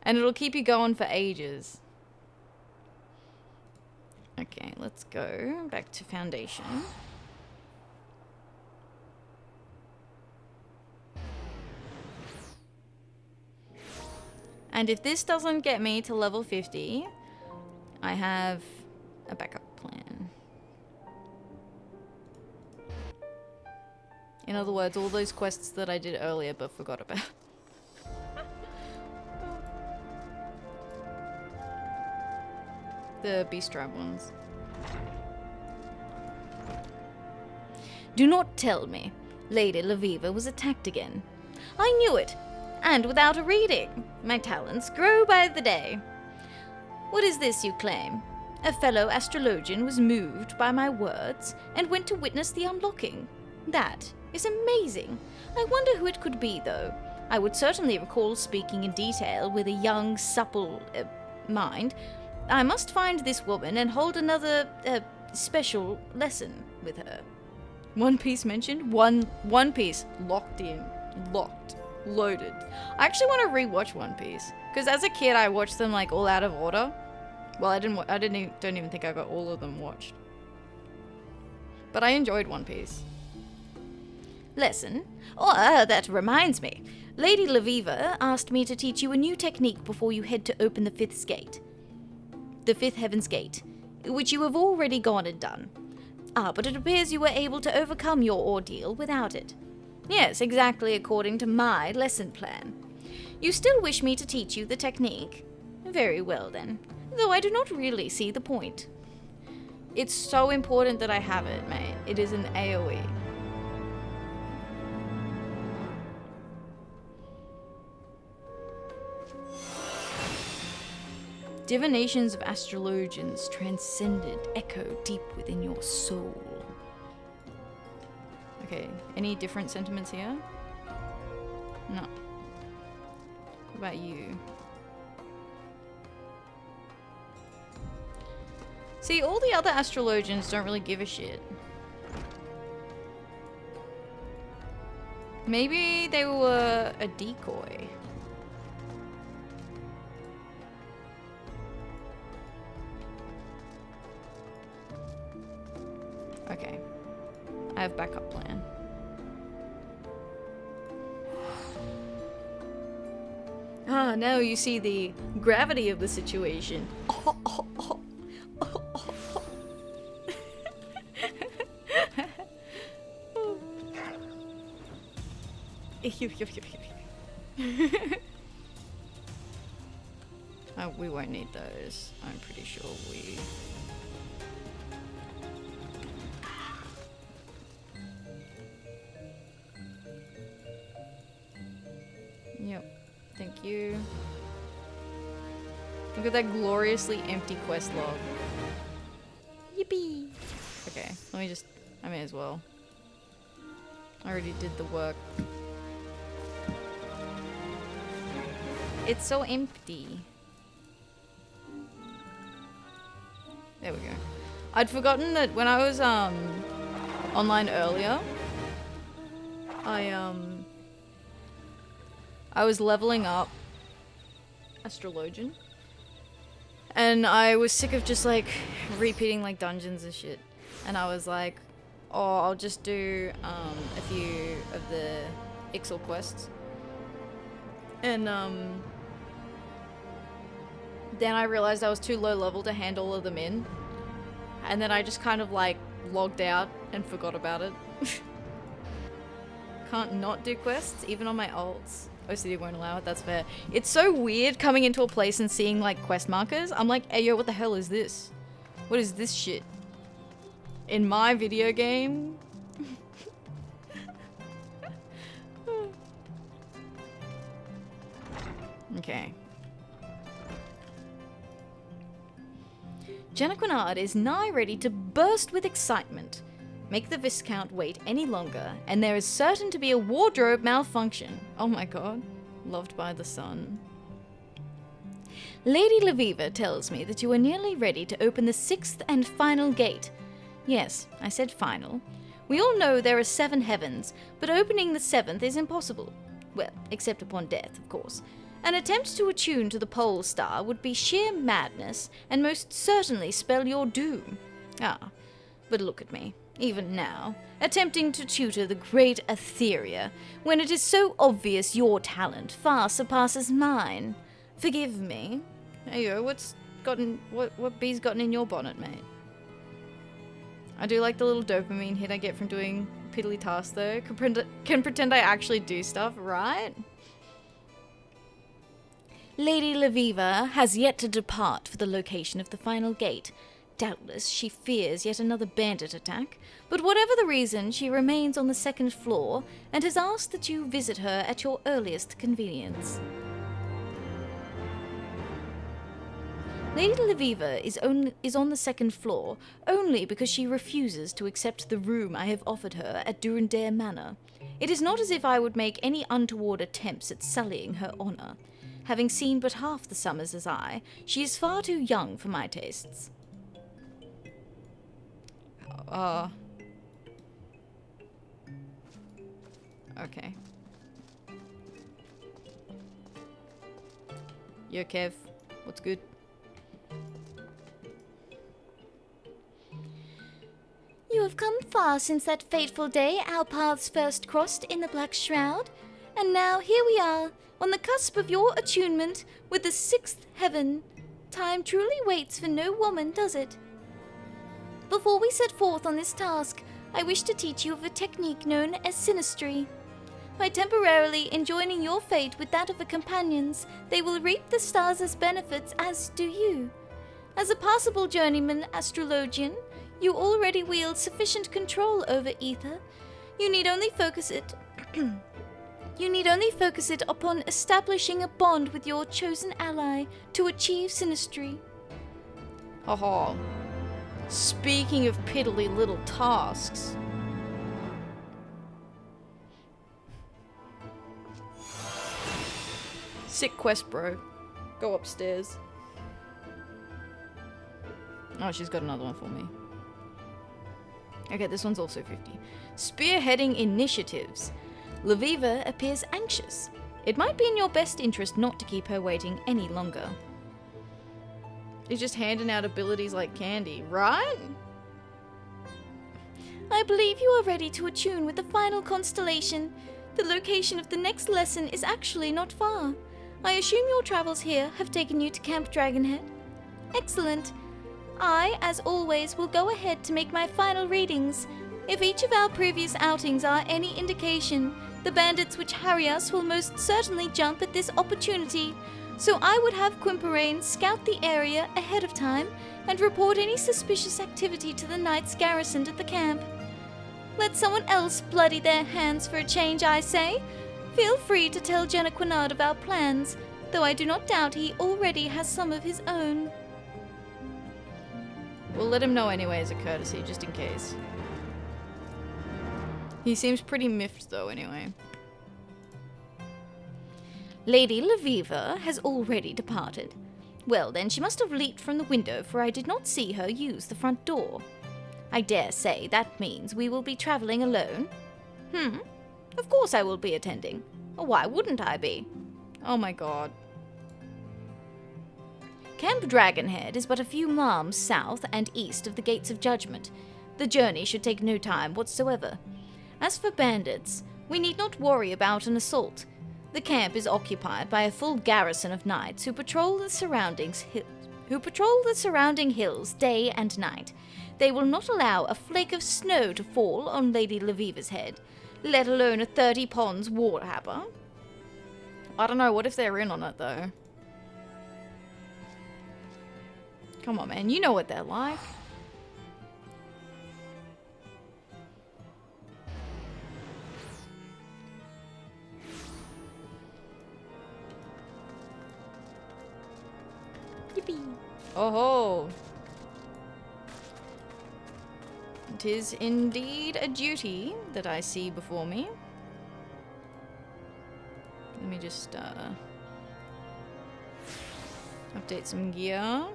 And it'll keep you going for ages. Okay, let's go back to Foundation. And if this doesn't get me to level 50, I have a backup plan. In other words, all those quests that I did earlier but forgot about. The beast tribe ones. Do not tell me Lady Laviva was attacked again. I knew it, and without a reading. My talents grow by the day. What is this you claim? A fellow astrologian was moved by my words and went to witness the unlocking. That is amazing. I wonder who it could be, though. I would certainly recall speaking in detail with a young, supple mind. I must find this woman and hold another special lesson with her. One Piece mentioned? One Piece. Locked in. Locked. Loaded. I actually want to rewatch One Piece. Because as a kid, I watched them like all out of order. Well, I don't even think I got all of them watched. But I enjoyed One Piece. Lesson? Oh, that reminds me. Lady Laviva asked me to teach you a new technique before you head to open the fifth gate. The fifth heaven's gate, which you have already gone and done. But it appears you were able to overcome your ordeal without it. Yes, exactly according to my lesson plan. You still wish me to teach you the technique? Very well then, though I do not really see the point. It's so important that I have it, mate. It is an AoE. Divinations of astrologians transcended echo deep within your soul. Okay, any different sentiments here? No. What about you? See, all the other astrologians don't really give a shit. Maybe they were a decoy. Okay. I have backup plan. Ah, now you see the gravity of the situation. Oh, we won't need those. I'm pretty sure we... Yep. Thank you. Look at that gloriously empty quest log. Yippee! Okay, let me just... I may as well. I already did the work. It's so empty. There we go. I'd forgotten that when I was online earlier, I was leveling up Astrologian, and I was sick of just like repeating like dungeons and shit, and I was like, oh, I'll just do a few of the Ixal quests, and then I realized I was too low level to hand all of them in, and then I just kind of like logged out and forgot about it. Can't not do quests even on my ults. OCD won't allow it, that's fair. It's so weird coming into a place and seeing like quest markers. I'm like, hey yo, what the hell is this? What is this shit? In my video game? Okay. Janequinard is nigh ready to burst with excitement. Make the Viscount wait any longer, and there is certain to be a wardrobe malfunction. Oh my god. Loved by the sun. Lady Laviva tells me that you are nearly ready to open the 6th and final gate. Yes, I said final. We all know there are 7 heavens, but opening the 7th is impossible. Well, except upon death, of course. An attempt to attune to the pole star would be sheer madness, and most certainly spell your doom. Ah, but look at me, even now, attempting to tutor the great Atheria, when it is so obvious your talent far surpasses mine. Forgive me. Hey yo, what bee's gotten in your bonnet, mate? I do like the little dopamine hit I get from doing piddly tasks though. Can pretend I actually do stuff, right? Lady Laviva has yet to depart for the location of the final gate. Doubtless she fears yet another bandit attack, but whatever the reason, she remains on the 2nd floor and has asked that you visit her at your earliest convenience. Lady Laviva is on the 2nd floor only because she refuses to accept the room I have offered her at Durandare Manor. It is not as if I would make any untoward attempts at sullying her honour. Having seen but half the summers as I, she is far too young for my tastes. Okay. Yo, Kev. What's good? You have come far since that fateful day our paths first crossed in the Black Shroud, and now here we are, on the cusp of your attunement with the 6th heaven. Time truly waits for no woman, does it? Before we set forth on this task, I wish to teach you of a technique known as synastry. By temporarily enjoining your fate with that of a companion's, they will reap the stars' benefits, as do you. As a passable journeyman astrologian, you already wield sufficient control over ether. You need only focus it upon establishing a bond with your chosen ally to achieve synastry. Haha. Speaking of piddly little tasks. Sick quest, bro. Go upstairs. Oh, she's got another one for me. Okay, this one's also 50. Spearheading Initiatives. Laviva appears anxious. It might be in your best interest not to keep her waiting any longer. He's just handing out abilities like candy, right? I believe you are ready to attune with the final constellation. The location of the next lesson is actually not far. I assume your travels here have taken you to Camp Dragonhead? Excellent. I, as always, will go ahead to make my final readings. If each of our previous outings are any indication, the bandits which harry us will most certainly jump at this opportunity, so I would have Quimperane scout the area ahead of time and report any suspicious activity to the knights garrisoned at the camp. Let someone else bloody their hands for a change, I say. Feel free to tell Jenaquinard of our plans, though I do not doubt he already has some of his own. We'll let him know anyway as a courtesy, just in case. He seems pretty miffed though, anyway. Lady Laviva has already departed. Well, then she must have leaped from the window, for I did not see her use the front door. I dare say that means we will be travelling alone. Of course I will be attending. Why wouldn't I be? Oh my god. Camp Dragonhead is but a few miles south and east of the Gates of Judgment. The journey should take no time whatsoever. As for bandits, we need not worry about an assault. The camp is occupied by a full garrison of knights who patrol the surrounding hills day and night. They will not allow a flake of snow to fall on Lady Laviva's head, let alone a 30 ponds warhammer. I don't know, what if they're in on it though? Come on, man, you know what they're like. Yippee! Oh ho! It is indeed a duty that I see before me. Let me just update some gear.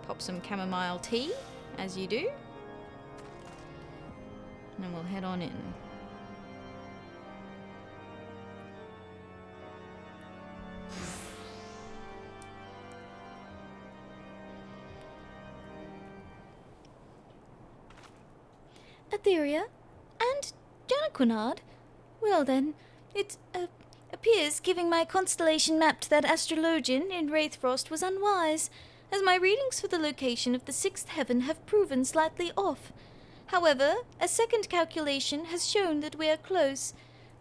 Pop some chamomile tea, as you do. And then we'll head on in. Atheria? And Jenaquinard? Well then, it appears giving my constellation map to that astrologian in Wraithfrost was unwise, as my readings for the location of the sixth heaven have proven slightly off. However, a second calculation has shown that we are close.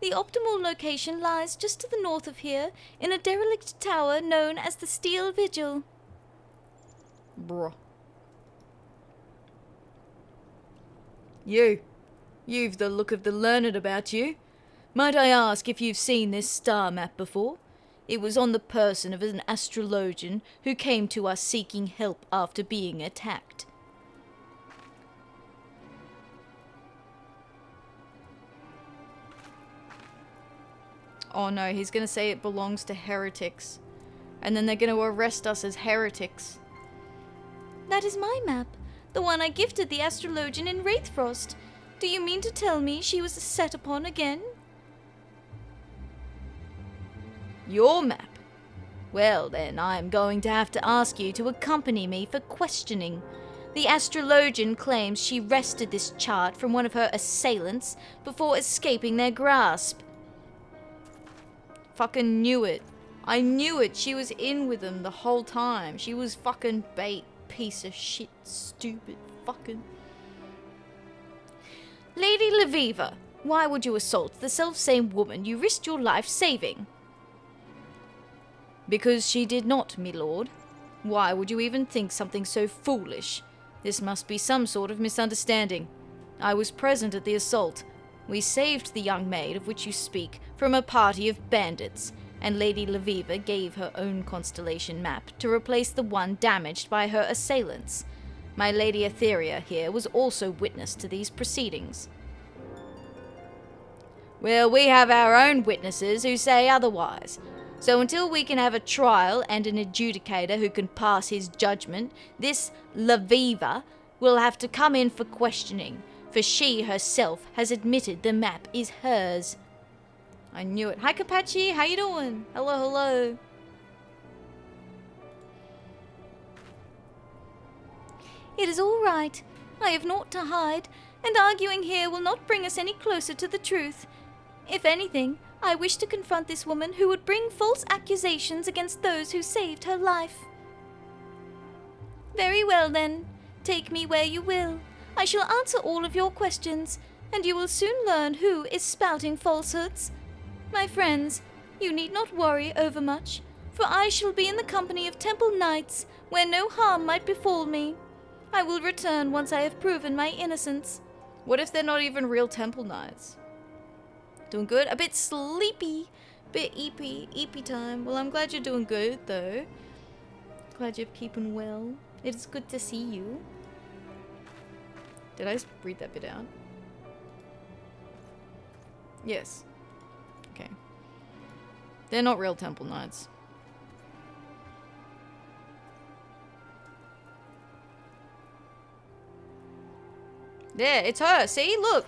The optimal location lies just to the north of here, in a derelict tower known as the Steel Vigil. Bruh. You've the look of the learned about you. Might I ask if you've seen this star map before? It was on the person of an astrologian who came to us seeking help after being attacked. Oh no, he's gonna say it belongs to heretics. And then they're gonna arrest us as heretics. That is my map, the one I gifted the astrologian in Wraithfrost. Do you mean to tell me she was set upon again? Your map? Well then, I am going to have to ask you to accompany me for questioning. The astrologian claims she wrested this chart from one of her assailants before escaping their grasp. Fucking knew it. I knew it. She was in with them the whole time. She was fucking bait. Piece of shit. Stupid. Fucking. Lady Laviva, why would you assault the self-same woman you risked your life saving? Because she did not, me lord. Why would you even think something so foolish? This must be some sort of misunderstanding. I was present at the assault. We saved the young maid of which you speak from a party of bandits, and Lady Laviva gave her own constellation map to replace the one damaged by her assailants. My Lady Atheria here was also witness to these proceedings. Well, we have our own witnesses who say otherwise. So until we can have a trial and an adjudicator who can pass his judgment, this Laviva will have to come in for questioning, for she herself has admitted the map is hers. I knew it. Hi, Kapachi. How you doing? Hello, hello. It is all right. I have naught to hide, and arguing here will not bring us any closer to the truth. If anything, I wish to confront this woman who would bring false accusations against those who saved her life. Very well then, take me where you will. I shall answer all of your questions, and you will soon learn who is spouting falsehoods. My friends, you need not worry overmuch, for I shall be in the company of temple knights, where no harm might befall me. I will return once I have proven my innocence. What if they're not even real temple knights? Doing good? A bit sleepy. Bit eepy time. Well, I'm glad you're doing good, though. Glad you're keeping well. It's good to see you. Did I just read that bit out? Yes. Okay. They're not real temple knights. There, it's her. See? Look.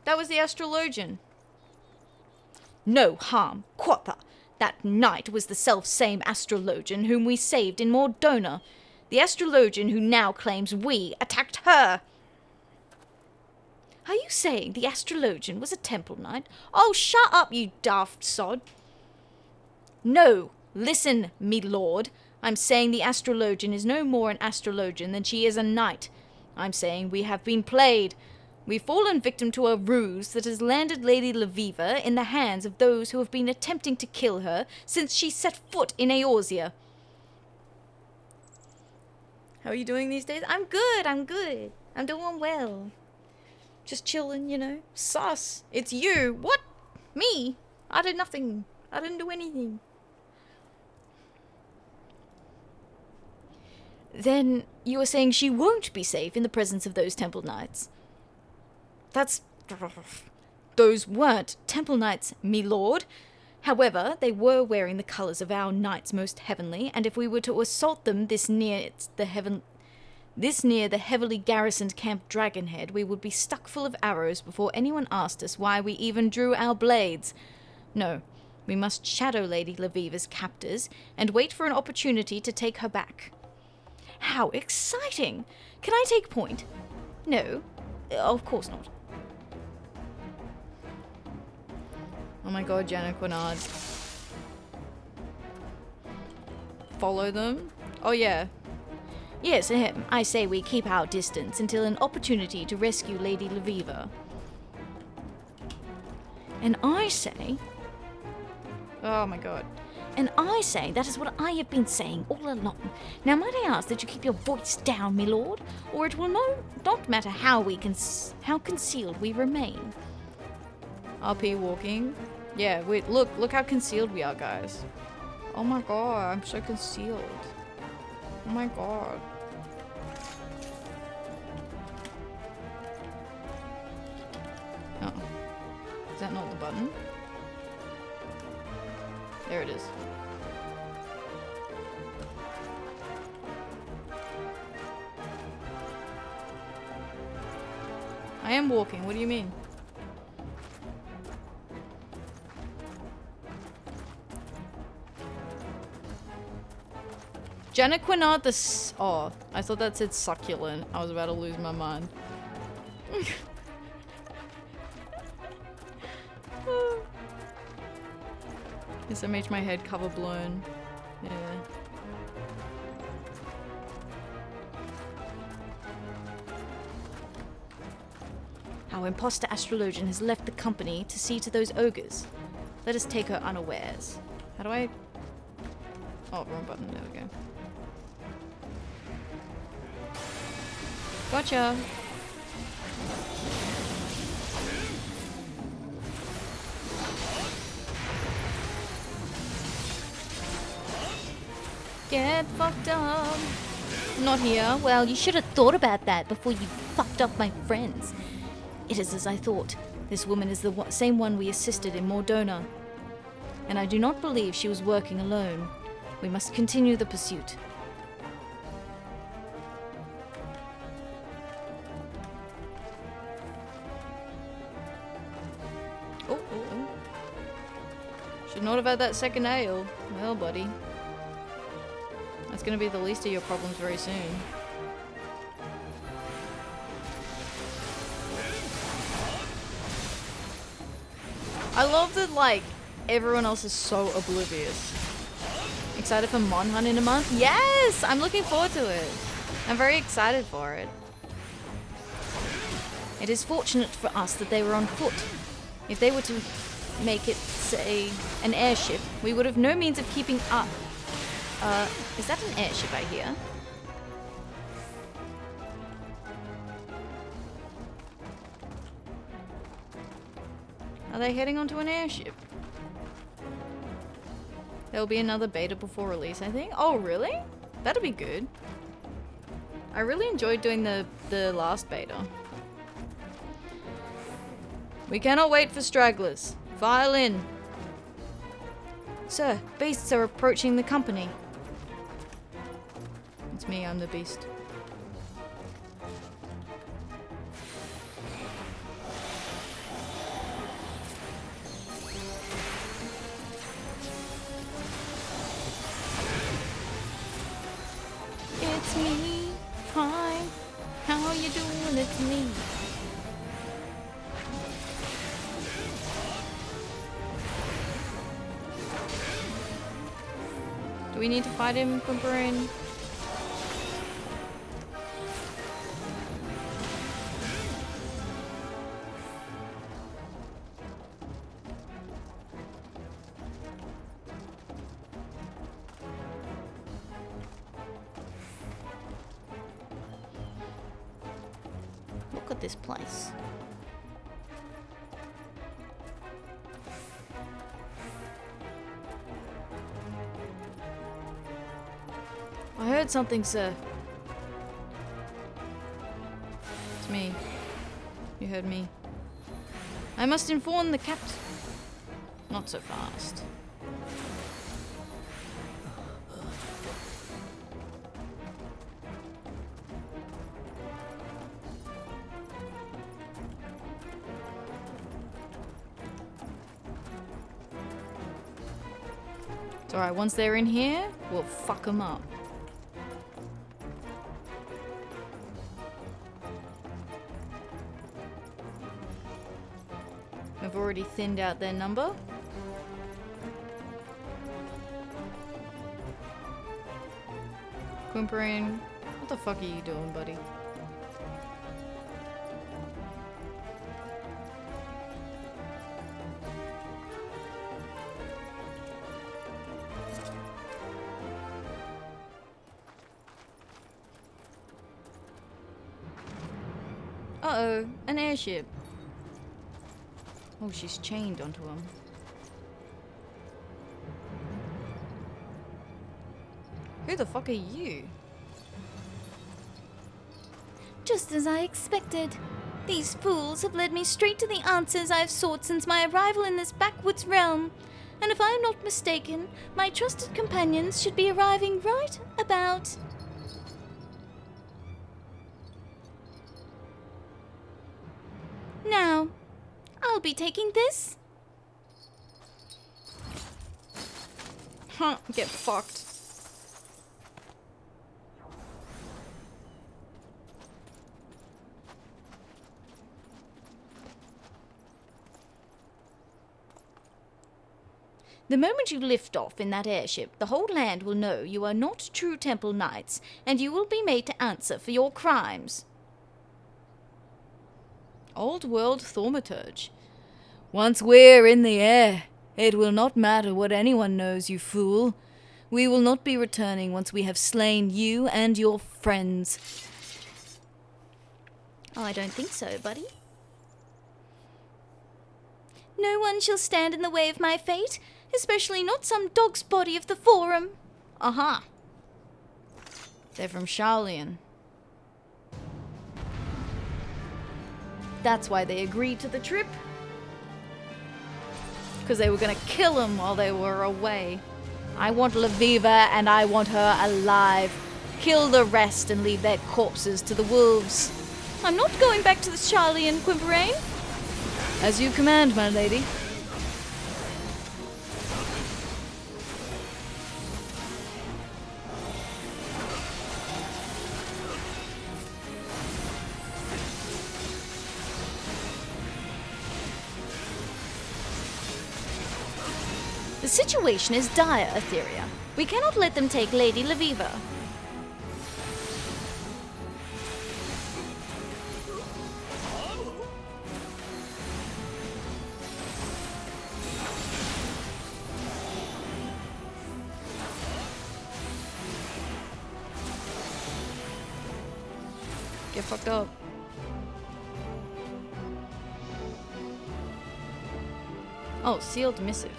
That was the astrologian. No harm, quotha. That knight was the self-same astrologian whom we saved in Mordona. The astrologian who now claims we attacked her. Are you saying the astrologian was a temple knight? Oh, shut up, you daft sod. No, listen, me lord. I'm saying the astrologian is no more an astrologian than she is a knight. I'm saying we have been played. We've fallen victim to a ruse that has landed Lady Laviva in the hands of those who have been attempting to kill her since she set foot in Eorzea. How are you doing these days? I'm good. I'm doing well. Just chilling, you know. Sus. It's you. What? Me? I did nothing. I didn't do anything. Then you were saying she won't be safe in the presence of those temple knights. Those weren't temple knights, me lord. However, they were wearing the colours of our knights most heavenly, and if we were to assault them this near the heavily garrisoned Camp Dragonhead, we would be stuck full of arrows before anyone asked us why we even drew our blades. No, we must shadow Lady Laviva's captors and wait for an opportunity to take her back. How exciting! Can I take point? No, of course not. Oh my god, Janet Quinard. Follow them? Oh yeah. Yes, I say we keep our distance until an opportunity to rescue Lady Laviva. And I say... Oh my god. And I say that is what I have been saying all along. Now might I ask that you keep your voice down, my lord, or it will not matter how concealed we remain. RP walking. Yeah, wait, look how concealed we are, guys. Oh my god, I'm so concealed. Oh my god. Oh. Is that not the button? There it is. I am walking, what do you mean? Janet Quinard oh, I thought that said succulent. I was about to lose my mind. SMH my head cover blown. Yeah. Our imposter astrologian has left the company to see to those ogres. Let us take her unawares. How do I... Oh, wrong button. There we go. Gotcha! Get fucked up. Not here. Well, you should have thought about that before you fucked up my friends. It is as I thought. This woman is the same one we assisted in Mordona. And I do not believe she was working alone. We must continue the pursuit. Oh. Should not have had that second ale. Well, buddy. That's gonna be the least of your problems very soon. I love that, like, everyone else is so oblivious. Excited for Mon Hunt in a month? Yes! I'm looking forward to it. I'm very excited for it. It is fortunate for us that they were on foot. If they were to make it, say, an airship, we would have no means of keeping up. Is that an airship I hear? Are they heading onto an airship? There'll be another beta before release, I think. Oh, really? That'll be good. I really enjoyed doing the last beta. We cannot wait for stragglers. File in. Sir, beasts are approaching the company. It's me, I'm the beast. It's me. Hi. How you doing? It's me. Do we need to fight him, Quimperin? Look at this place. I heard something, sir. It's me. You heard me. I must inform the captain. Not so fast. It's alright, once they're in here, we'll fuck them up. We've already thinned out their number. Quimperin, what the fuck are you doing, buddy? Uh-oh, an airship. Oh, she's chained onto him. Who the fuck are you? Just as I expected. These fools have led me straight to the answers I've sought since my arrival in this backwoods realm. And if I am not mistaken, my trusted companions should be arriving right about... now. I'll be taking this. Huh, get fucked. The moment you lift off in that airship, the whole land will know you are not true temple knights, and you will be made to answer for your crimes. Old world thaumaturge. Once we're in the air, it will not matter what anyone knows, you fool. We will not be returning once we have slain you and your friends. Oh, I don't think so, buddy. No one shall stand in the way of my fate, especially not some dog's body of the Forum. Aha. They're from Sharlayan. That's why they agreed to the trip. Because they were going to kill him while they were away. I want Laviva and I want her alive. Kill the rest and leave their corpses to the wolves. I'm not going back to the Sharlayan, Quimperin. As you command, my lady. situation is dire, Atheria. We cannot let them take Lady Laviva. Get fucked up. Oh, sealed missive.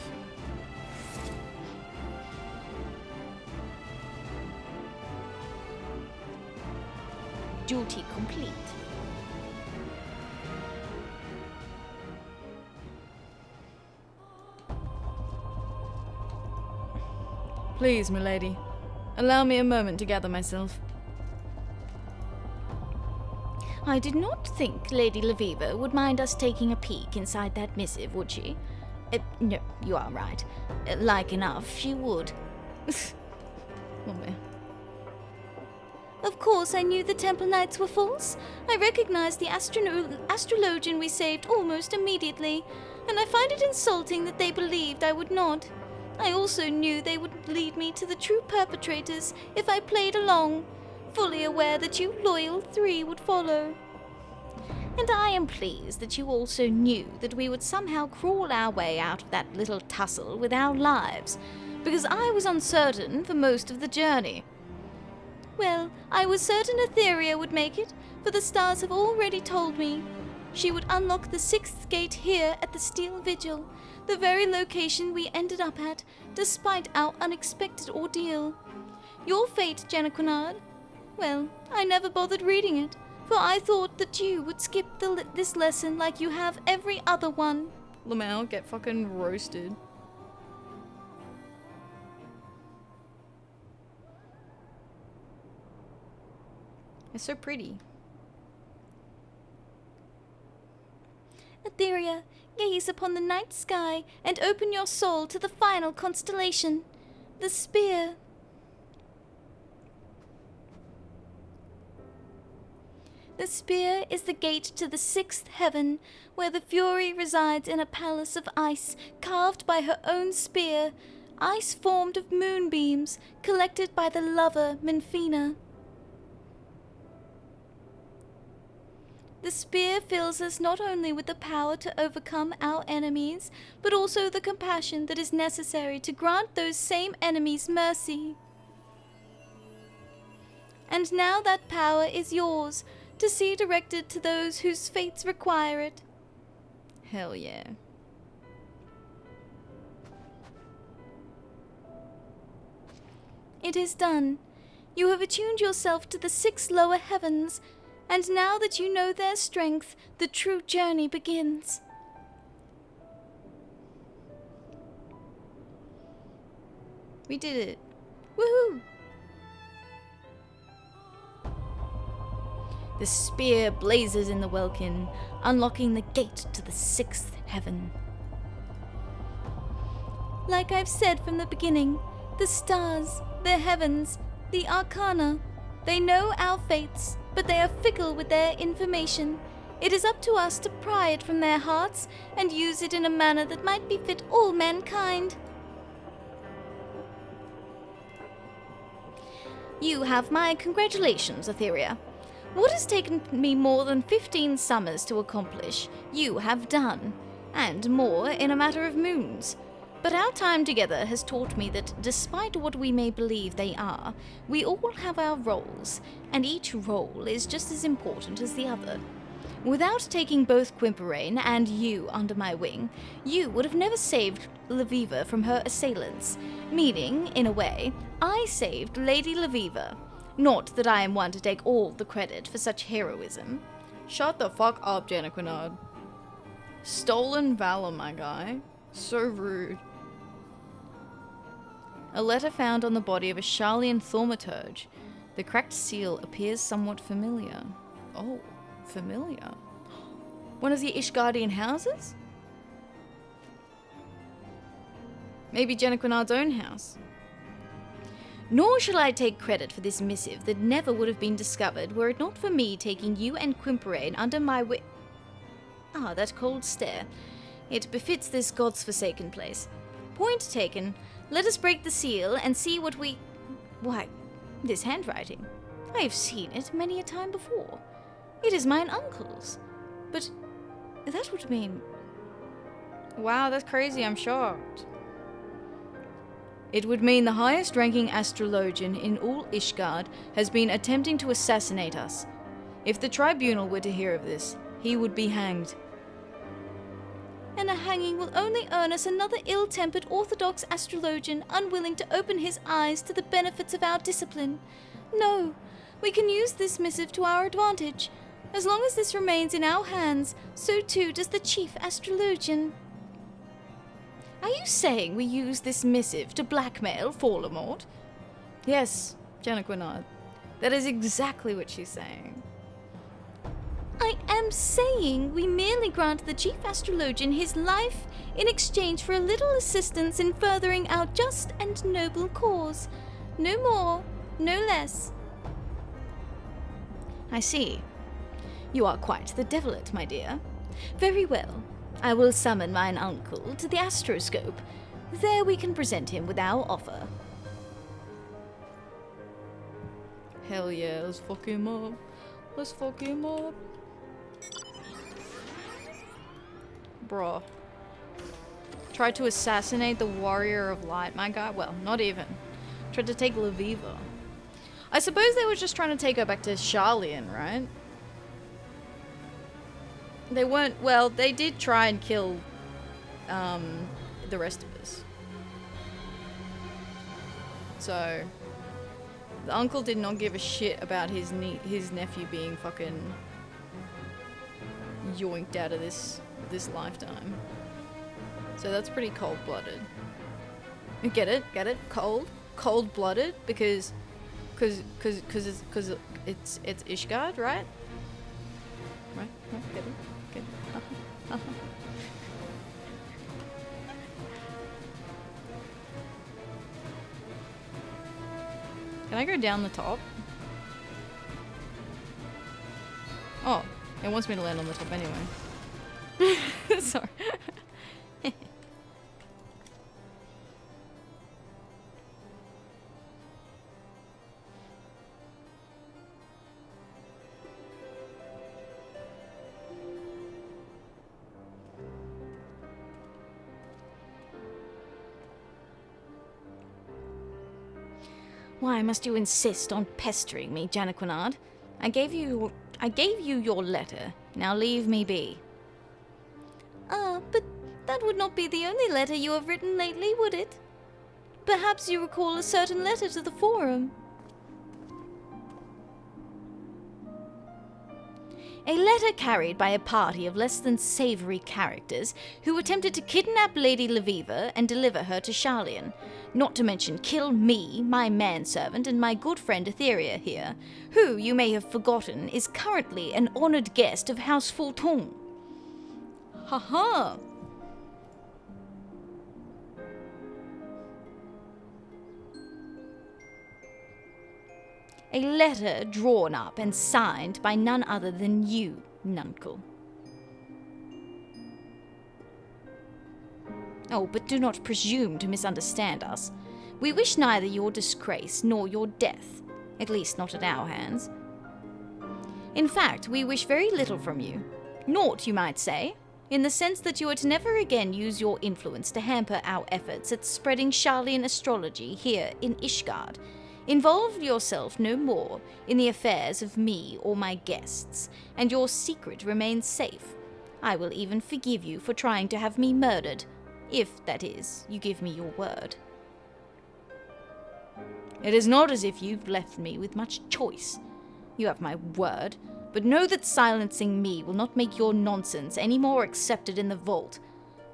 Duty complete. Please, milady. Allow me a moment to gather myself. I did not think Lady Laviva would mind us taking a peek inside that missive, would she? No, you are right. Like enough, she would. Oh man. Of course, I knew the Temple Knights were false. I recognized the astrologian we saved almost immediately, and I find it insulting that they believed I would not. I also knew they would lead me to the true perpetrators if I played along, fully aware that you loyal three would follow. And I am pleased that you also knew that we would somehow crawl our way out of that little tussle with our lives, because I was uncertain for most of the journey. Well, I was certain Atheria would make it, for the stars have already told me. She would unlock the 6th gate here at the Steel Vigil, the very location we ended up at, despite our unexpected ordeal. Your fate, Janequinard? Well, I never bothered reading it, for I thought that you would skip this lesson like you have every other one. Lamau, get fucking roasted. It's so pretty. Atheria, gaze upon the night sky and open your soul to the final constellation, the spear. The spear is the gate to the 6th heaven, where the Fury resides in a palace of ice carved by her own spear, ice formed of moonbeams collected by the lover Menfina. The spear fills us not only with the power to overcome our enemies, but also the compassion that is necessary to grant those same enemies mercy. And now that power is yours, to see directed to those whose fates require it. Hell yeah. It is done. You have attuned yourself to the 6 lower heavens, and now that you know their strength, the true journey begins. We did it. Woohoo! The spear blazes in the welkin, unlocking the gate to the 6th heaven. Like I've said from the beginning, the stars, the heavens, the arcana, they know our fates, but they are fickle with their information. It is up to us to pry it from their hearts and use it in a manner that might befit all mankind. You have my congratulations, Atheria. What has taken me more than 15 summers to accomplish, you have done, and more in a matter of moons. But our time together has taught me that despite what we may believe they are, we all have our roles, and each role is just as important as the other. Without taking both Quimperane and you under my wing, you would have never saved Laviva from her assailants, meaning, in a way, I saved Lady Laviva. Not that I am one to take all the credit for such heroism. Shut the fuck up, Janequinard. Stolen valor, my guy. So rude. A letter found on the body of a Sharlayan thaumaturge. The cracked seal appears somewhat familiar. Oh, familiar. One of the Ishgardian houses? Maybe Janequinard's own house. Nor shall I take credit for this missive that never would have been discovered were it not for me taking you and Quimperane under my wing. Ah, that cold stare. It befits this god's forsaken place. Point taken. Let us break the seal and see what we... Why, this handwriting. I have seen it many a time before. It is mine uncle's. But that would mean... Wow, that's crazy, I'm shocked. It would mean the highest-ranking astrologian in all Ishgard has been attempting to assassinate us. If the tribunal were to hear of this, he would be hanged. And a hanging will only earn us another ill-tempered orthodox astrologian unwilling to open his eyes to the benefits of our discipline. No, we can use this missive to our advantage. As long as this remains in our hands, so too does the chief astrologian. Are you saying we use this missive to blackmail Fallamort? Yes, Janaquinard. That is exactly what she's saying. I am saying we merely grant the chief astrologian his life in exchange for a little assistance in furthering our just and noble cause. No more, no less. I see. You are quite the devilet, my dear. Very well. I will summon mine uncle to the astroscope. There we can present him with our offer. Hell yeah, let's fuck him up. Let's fuck him up. Bruh. Tried to assassinate the Warrior of Light, my guy. Well, not even. Tried to take Laviva. I suppose they were just trying to take her back to Sharlayan, right? They weren't... Well, they did try and kill the rest of us. So... The uncle did not give a shit about his nephew being fucking... yoinked out of this lifetime. So that's pretty cold-blooded. Get it? Get it? Cold-blooded? Because it's Ishgard, right? Right? Get it? Get it? Can I go down the top? Oh, it wants me to land on the top anyway. Sorry. Why must you insist on pestering me, Janaquinard? I gave you your letter. Now leave me be. But that would not be the only letter you have written lately, would it? Perhaps you recall a certain letter to the forum. A letter carried by a party of less than savoury characters who attempted to kidnap Lady Laviva and deliver her to Sharlayan, not to mention kill me, my manservant, and my good friend Atheria here, who, you may have forgotten, is currently an honoured guest of House Fulton. Ha-ha! A letter drawn up and signed by none other than you, Nuncle. Oh, but do not presume to misunderstand us. We wish neither your disgrace nor your death, at least not at our hands. In fact, we wish very little from you. Naught, you might say, in the sense that you are to never again use your influence to hamper our efforts at spreading Sharlayan astrology here in Ishgard. Involve yourself no more in the affairs of me or my guests, and your secret remains safe. I will even forgive you for trying to have me murdered, if, that is, you give me your word. It is not as if you've left me with much choice. You have my word, but know that silencing me will not make your nonsense any more accepted in the vault.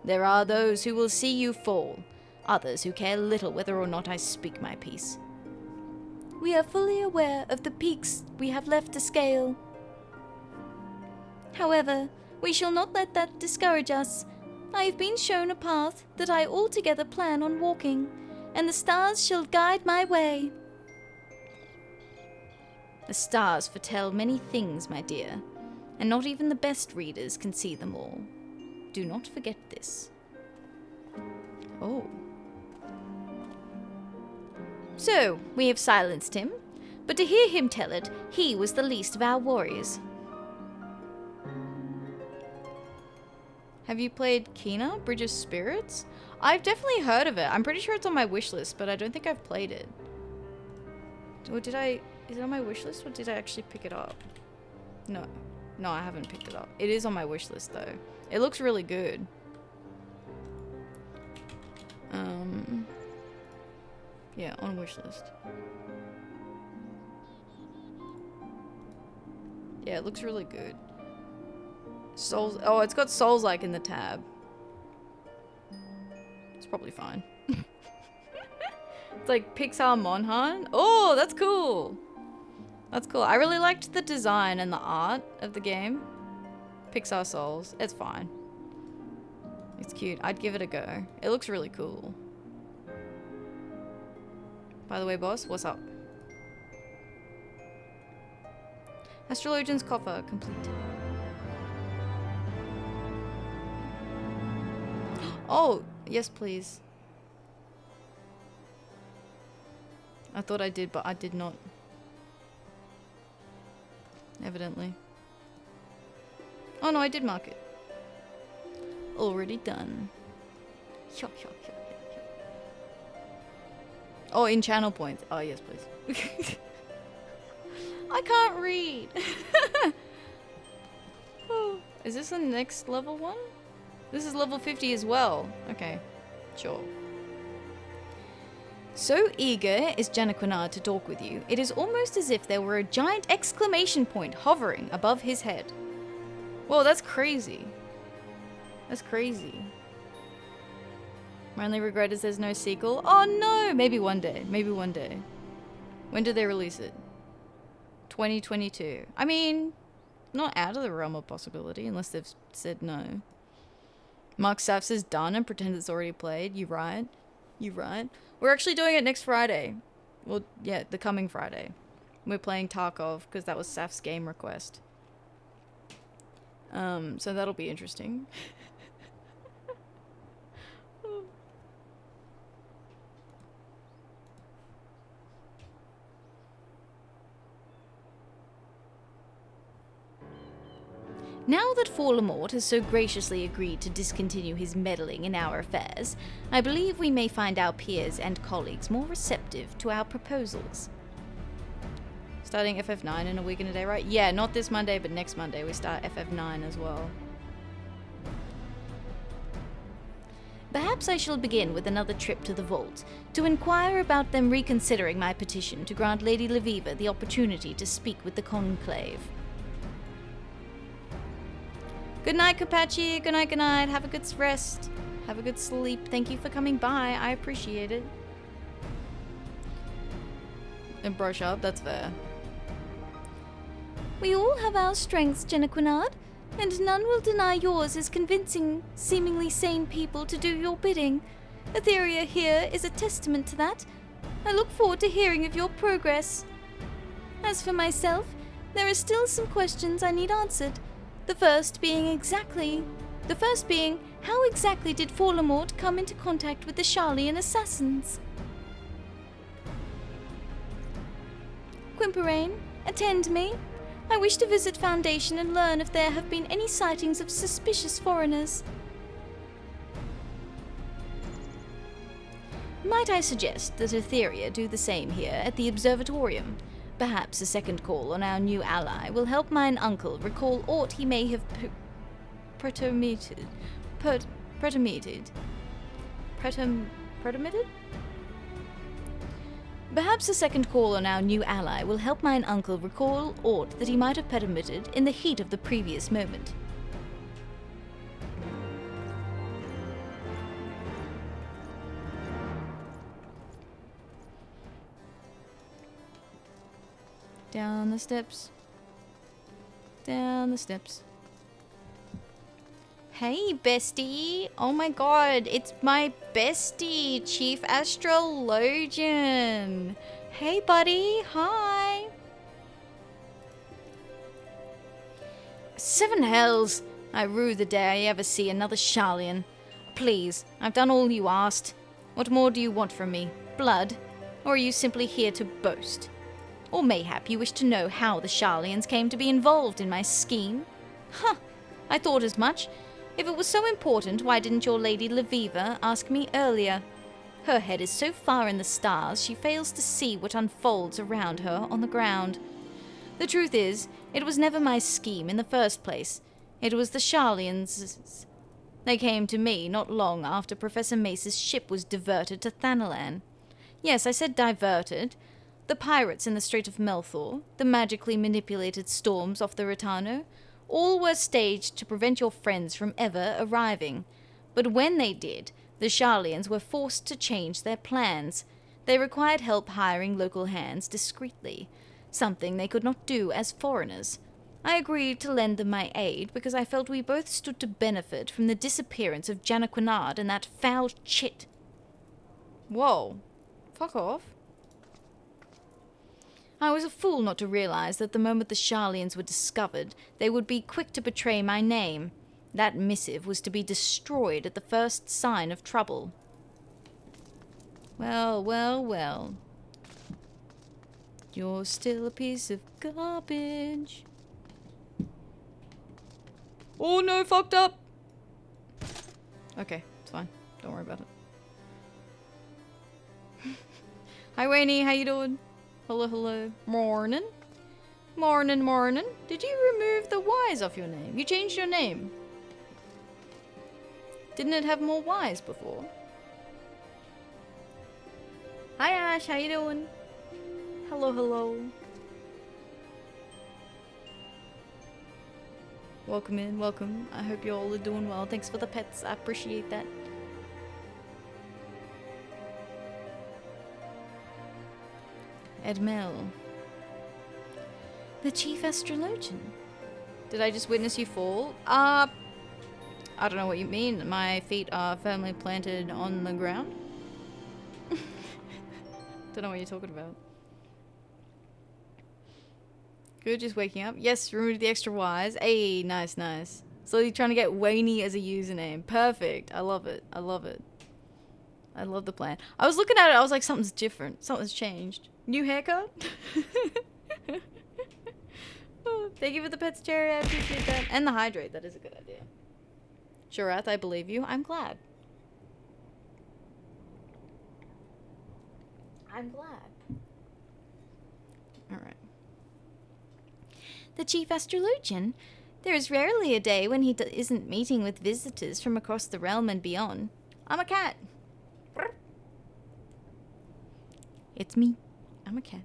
There are those who will see you fall, others who care little whether or not I speak my piece. We are fully aware of the peaks we have left to scale. However, we shall not let that discourage us. I have been shown a path that I altogether plan on walking, and the stars shall guide my way. The stars foretell many things, my dear, and not even the best readers can see them all. Do not forget this. Oh, So, we have silenced him, but to hear him tell it, he was the least of our warriors. Have you played Kena, Bridge of Spirits? I've definitely heard of it. I'm pretty sure it's on my wish list, but I don't think I've played it. Or did I... Is it on my wish list, or did I actually pick it up? No. No, I haven't picked it up. It is on my wish list, though. It looks really good. Yeah, on wish list. Yeah, it looks really good. Souls... Oh, it's got Souls-like in the tab. It's probably fine. It's like Pixar Monhan. Oh, that's cool. That's cool. I really liked the design and the art of the game. Pixar Souls. It's fine. It's cute. I'd give it a go. It looks really cool. By the way, boss, what's up? Astrologian's coffer complete. Oh, yes, please. I thought I did, but I did not. Evidently. Oh no, I did mark it. Already done. Oh, in channel points. Oh, yes, please. I can't read. Oh, is this the next level one? This is level 50 as well. Okay, sure. So eager is Janaquinard to talk with you, it is almost as if there were a giant exclamation point hovering above his head. Whoa, that's crazy. That's crazy. My only regret is there's no sequel. Oh no! Maybe one day. Maybe one day. When did they release it? 2022. I mean, not out of the realm of possibility, unless they've said no. Mark Saff says done and pretend it's already played. You right. You right. We're actually doing it next Friday. Well, yeah, the coming Friday. We're playing Tarkov, because that was Saf's game request. So that'll be interesting. Now that Fallamort has so graciously agreed to discontinue his meddling in our affairs, I believe we may find our peers and colleagues more receptive to our proposals. Starting FF9 in a week and a day, right? Yeah, not this Monday, but next Monday we start FF9 as well. Perhaps I shall begin with another trip to the vault, to inquire about them reconsidering my petition to grant Lady Leviva the opportunity to speak with the Conclave. Good night, Kapachi. Good night, good night. Have a good rest. Have a good sleep. Thank you for coming by. I appreciate it. And brush up, that's fair. We all have our strengths, Janaquinard, and none will deny yours as convincing seemingly sane people to do your bidding. Atheria here is a testament to that. I look forward to hearing of your progress. As for myself, there are still some questions I need answered. The first being, how exactly did Fallamort come into contact with the Sharlayan assassins? Quimperain, attend me. I wish to visit Foundation and learn if there have been any sightings of suspicious foreigners. Might I suggest that Atheria do the same here at the Observatorium? Perhaps a second call on our new ally will help mine uncle recall aught he may have pretermitted? Perhaps a second call on our new ally will help mine uncle recall aught that he might have permitted in the heat of the previous moment. Down the steps. Down the steps. Hey, bestie. Oh my god, it's my bestie, Chief Astrologian. Hey, buddy. Hi. Seven hells. I rue the day I ever see another Sharlayan. Please, I've done all you asked. What more do you want from me? Blood? Or are you simply here to boast? Or mayhap you wish to know how the Sharlayans came to be involved in my scheme? Huh, I thought as much. If it was so important, why didn't your lady Laviva ask me earlier? Her head is so far in the stars, she fails to see what unfolds around her on the ground. The truth is, it was never my scheme in the first place. It was the Sharlayans'. They came to me not long after Professor Mace's ship was diverted to Thanalan. Yes, I said diverted. The pirates in the Strait of Melthor, the magically manipulated storms off the Ritano, all were staged to prevent your friends from ever arriving. But when they did, the Sharlayans were forced to change their plans. They required help hiring local hands discreetly, something they could not do as foreigners. I agreed to lend them my aid because I felt we both stood to benefit from the disappearance of Janaquinard and that foul chit. Whoa. Fuck off. I was a fool not to realize that the moment the Sharlayans were discovered, they would be quick to betray my name. That missive was to be destroyed at the first sign of trouble. Well, well, well. You're still a piece of garbage. Oh no, fucked up! Okay, it's fine. Don't worry about it. Hi Wayne, how you doing? Hello, hello. Morning. Morning, morning. Did you remove the Y's off your name? You changed your name. Didn't it have more Y's before? Hi Ash, how you doing? Hello, hello. Welcome in, welcome. I hope you all are doing well. Thanks for the pets, I appreciate that. Edmel. The chief astrologian. Did I just witness you fall? I don't know what you mean. My feet are firmly planted on the ground. Don't know what you're talking about. Good, just waking up. Yes, removed the extra Y's. Hey, nice, nice. So you're trying to get Wayne as a username. Perfect. I love it. I love it. I love the plan. I was looking at it, I was like, something's different. Something's changed. New haircut? Oh, thank you for the pets, Cherry. I appreciate that. And the hydrate. That is a good idea. Shurath, I believe you. I'm glad. I'm glad. Alright. The chief astrologian? There is rarely a day when he isn't meeting with visitors from across the realm and beyond. I'm a cat. It's me. I'm a cat.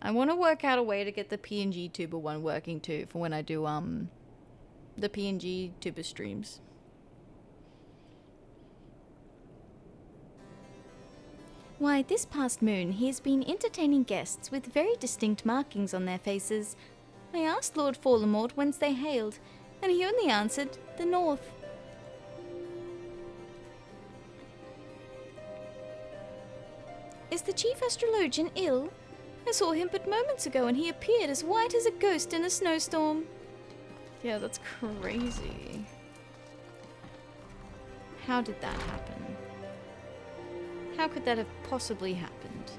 I want to work out a way to get the PNG tuber one working too for when I do the PNG tuber streams. Why, this past moon he has been entertaining guests with very distinct markings on their faces. I asked Lord Fallamort whence they hailed, and he only answered, the north. Is the chief astrologian ill? I saw him but moments ago and he appeared as white as a ghost in a snowstorm. Yeah, that's crazy. How did that happen? How could that have possibly happened?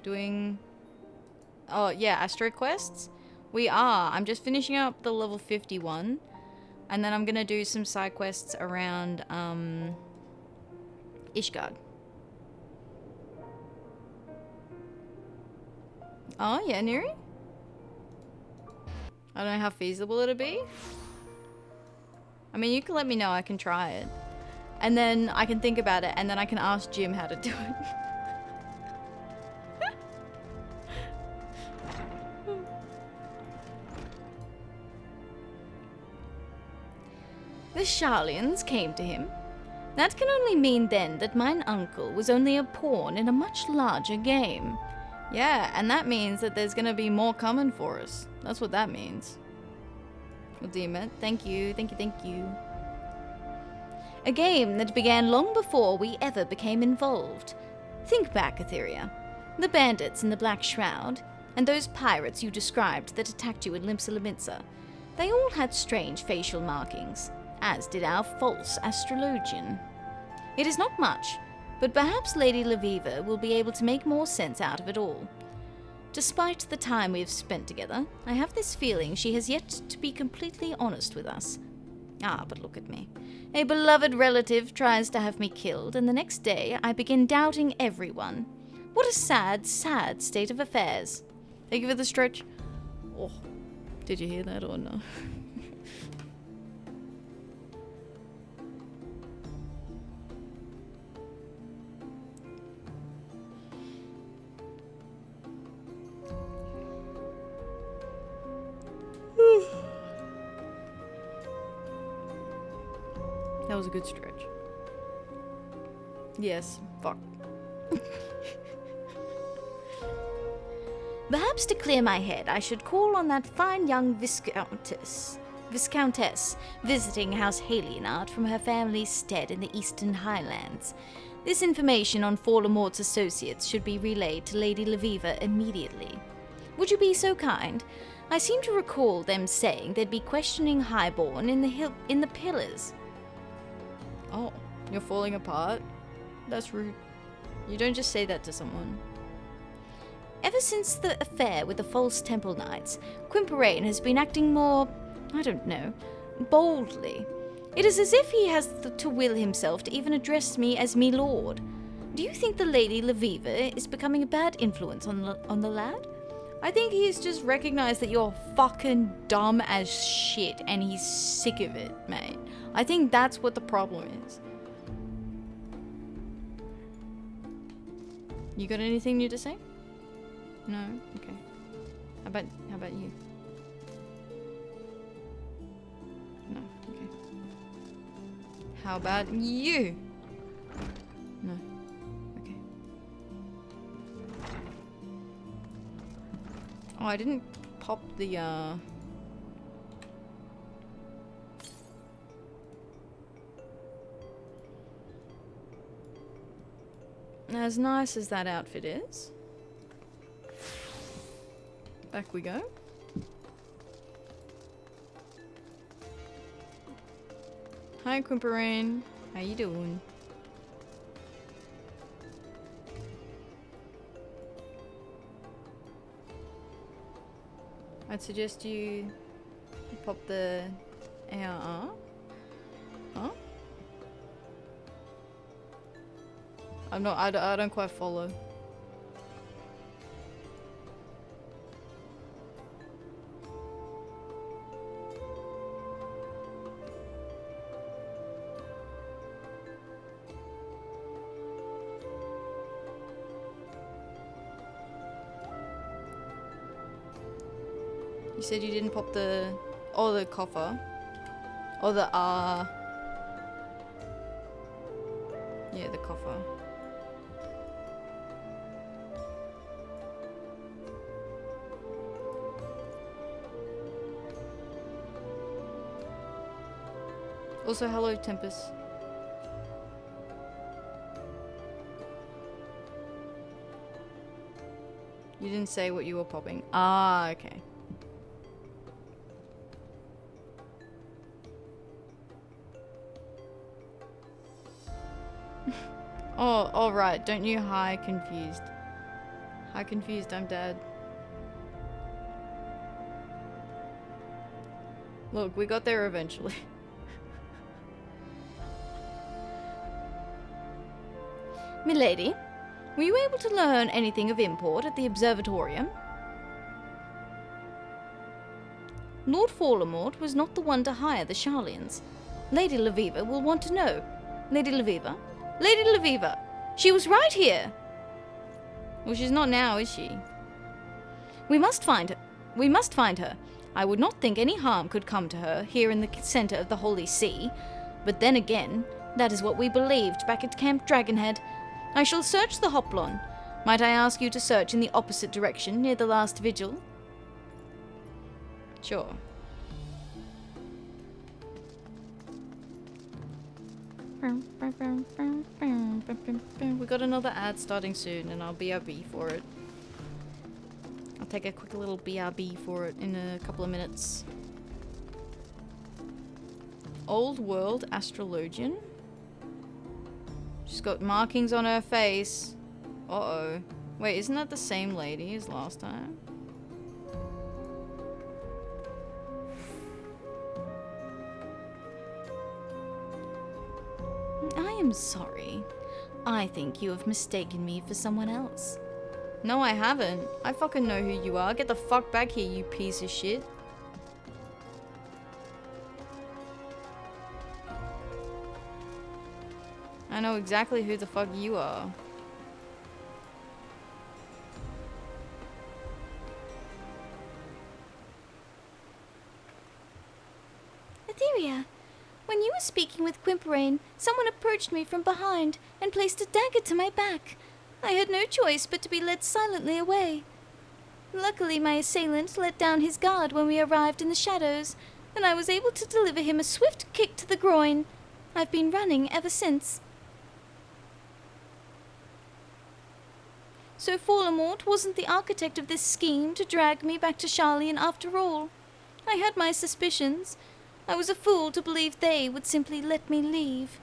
Doing... Oh, yeah, Astro Quests? We are. I'm just finishing up the level 51. And then I'm gonna do some side quests around, Ishgard. Oh, yeah, Neri? I don't know how feasible it'll be. I mean, you can let me know, I can try it. And then I can think about it, and then I can ask Jim how to do it. The Sharlayans came to him. That can only mean then that mine uncle was only a pawn in a much larger game. Yeah, and that means that there's gonna be more coming for us. That's what that means. Well, dear it. Thank you, thank you, thank you. A game that began long before we ever became involved. Think back, Atheria. The bandits in the Black Shroud, and those pirates you described that attacked you in Limsa, they all had strange facial markings, as did our false astrologian. It is not much, but perhaps Lady Laviva will be able to make more sense out of it all. Despite the time we have spent together, I have this feeling she has yet to be completely honest with us. Ah, but look at me. A beloved relative tries to have me killed, and the next day I begin doubting everyone. What a sad, sad state of affairs. Thank you for the stretch. Oh, did you hear that or no? That was a good stretch. Yes, fuck. Perhaps to clear my head, I should call on that fine young Viscountess visiting House Halienard from her family's stead in the Eastern Highlands. This information on Fallamort's associates should be relayed to Lady Laviva immediately. Would you be so kind? I seem to recall them saying they'd be questioning Highborn in the pillars. Oh, you're falling apart? That's rude. You don't just say that to someone. Ever since the affair with the false temple knights, Quimperane has been acting more, I don't know, boldly. It is as if he has to will himself to even address me as me lord. Do you think the Lady Laviva is becoming a bad influence on the lad? I think he's just recognized that you're fucking dumb as shit and he's sick of it, mate. I think that's what the problem is. You got anything new to say? No? Okay. How about you? No, okay. How about you? No. Okay. Oh, I didn't pop the as nice as that outfit is. Back we go. Hi, Quimperane. How you doing? I'd suggest you pop the ARR. Huh? I don't quite follow. You said you didn't pop the coffer. Or the yeah, the coffer. Also, hello, Tempest. You didn't say what you were popping. Ah, okay. Oh, alright. Don't you hi confused. Hi confused, I'm dead. Look, we got there eventually. Milady, were you able to learn anything of import at the observatorium? Lord Fallamort was not the one to hire the Sharlayans. Lady Laviva will want to know. Lady Laviva? Lady Laviva! She was right here! Well, she's not now, is she? We must find her. We must find her. I would not think any harm could come to her here in the center of the Holy See. But then again, that is what we believed back at Camp Dragonhead. I shall search the Hoplon. Might I ask you to search in the opposite direction near the last vigil? Sure. We got another ad starting soon, and I'll BRB for it. I'll take a quick little BRB for it in a couple of minutes. Old World Astrologian. She's got markings on her face. Uh-oh. Wait, isn't that the same lady as last time? I am sorry. I think you have mistaken me for someone else. No, I haven't. I fucking know who you are. Get the fuck back here, you piece of shit. I know exactly who the fuck you are. Atheria, when you were speaking with Quimperane, someone approached me from behind and placed a dagger to my back. I had no choice but to be led silently away. Luckily, my assailant let down his guard when we arrived in the shadows, and I was able to deliver him a swift kick to the groin. I've been running ever since. So Fallamort wasn't the architect of this scheme to drag me back to Sharlayan after all. I had my suspicions. I was a fool to believe they would simply let me leave.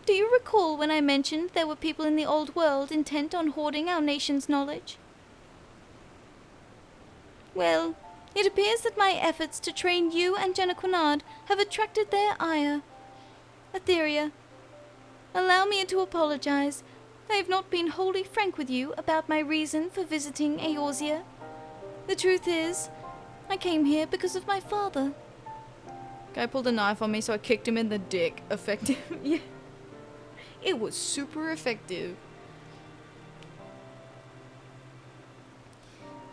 Do you recall when I mentioned there were people in the old world intent on hoarding our nation's knowledge? Well, it appears that my efforts to train you and Jenna Quinard have attracted their ire. Atheria, allow me to apologize. I have not been wholly frank with you about my reason for visiting Eorzea. The truth is, I came here because of my father. Guy pulled a knife on me, so I kicked him in the dick. Effective. Yeah. It was super effective.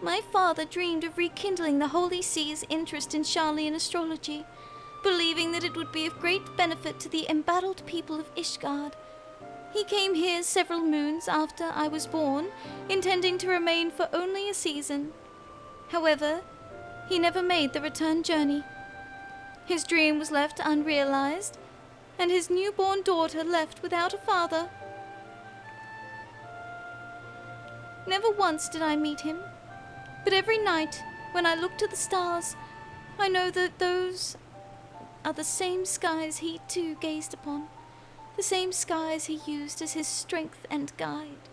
My father dreamed of rekindling the Holy See's interest in Sharlayan astrology, believing that it would be of great benefit to the embattled people of Ishgard. He came here several moons after I was born, intending to remain for only a season. However, he never made the return journey. His dream was left unrealized, and his newborn daughter left without a father. Never once did I meet him, but every night, when I look to the stars, I know that those are the same skies he too gazed upon. The same skies he used as his strength and guide.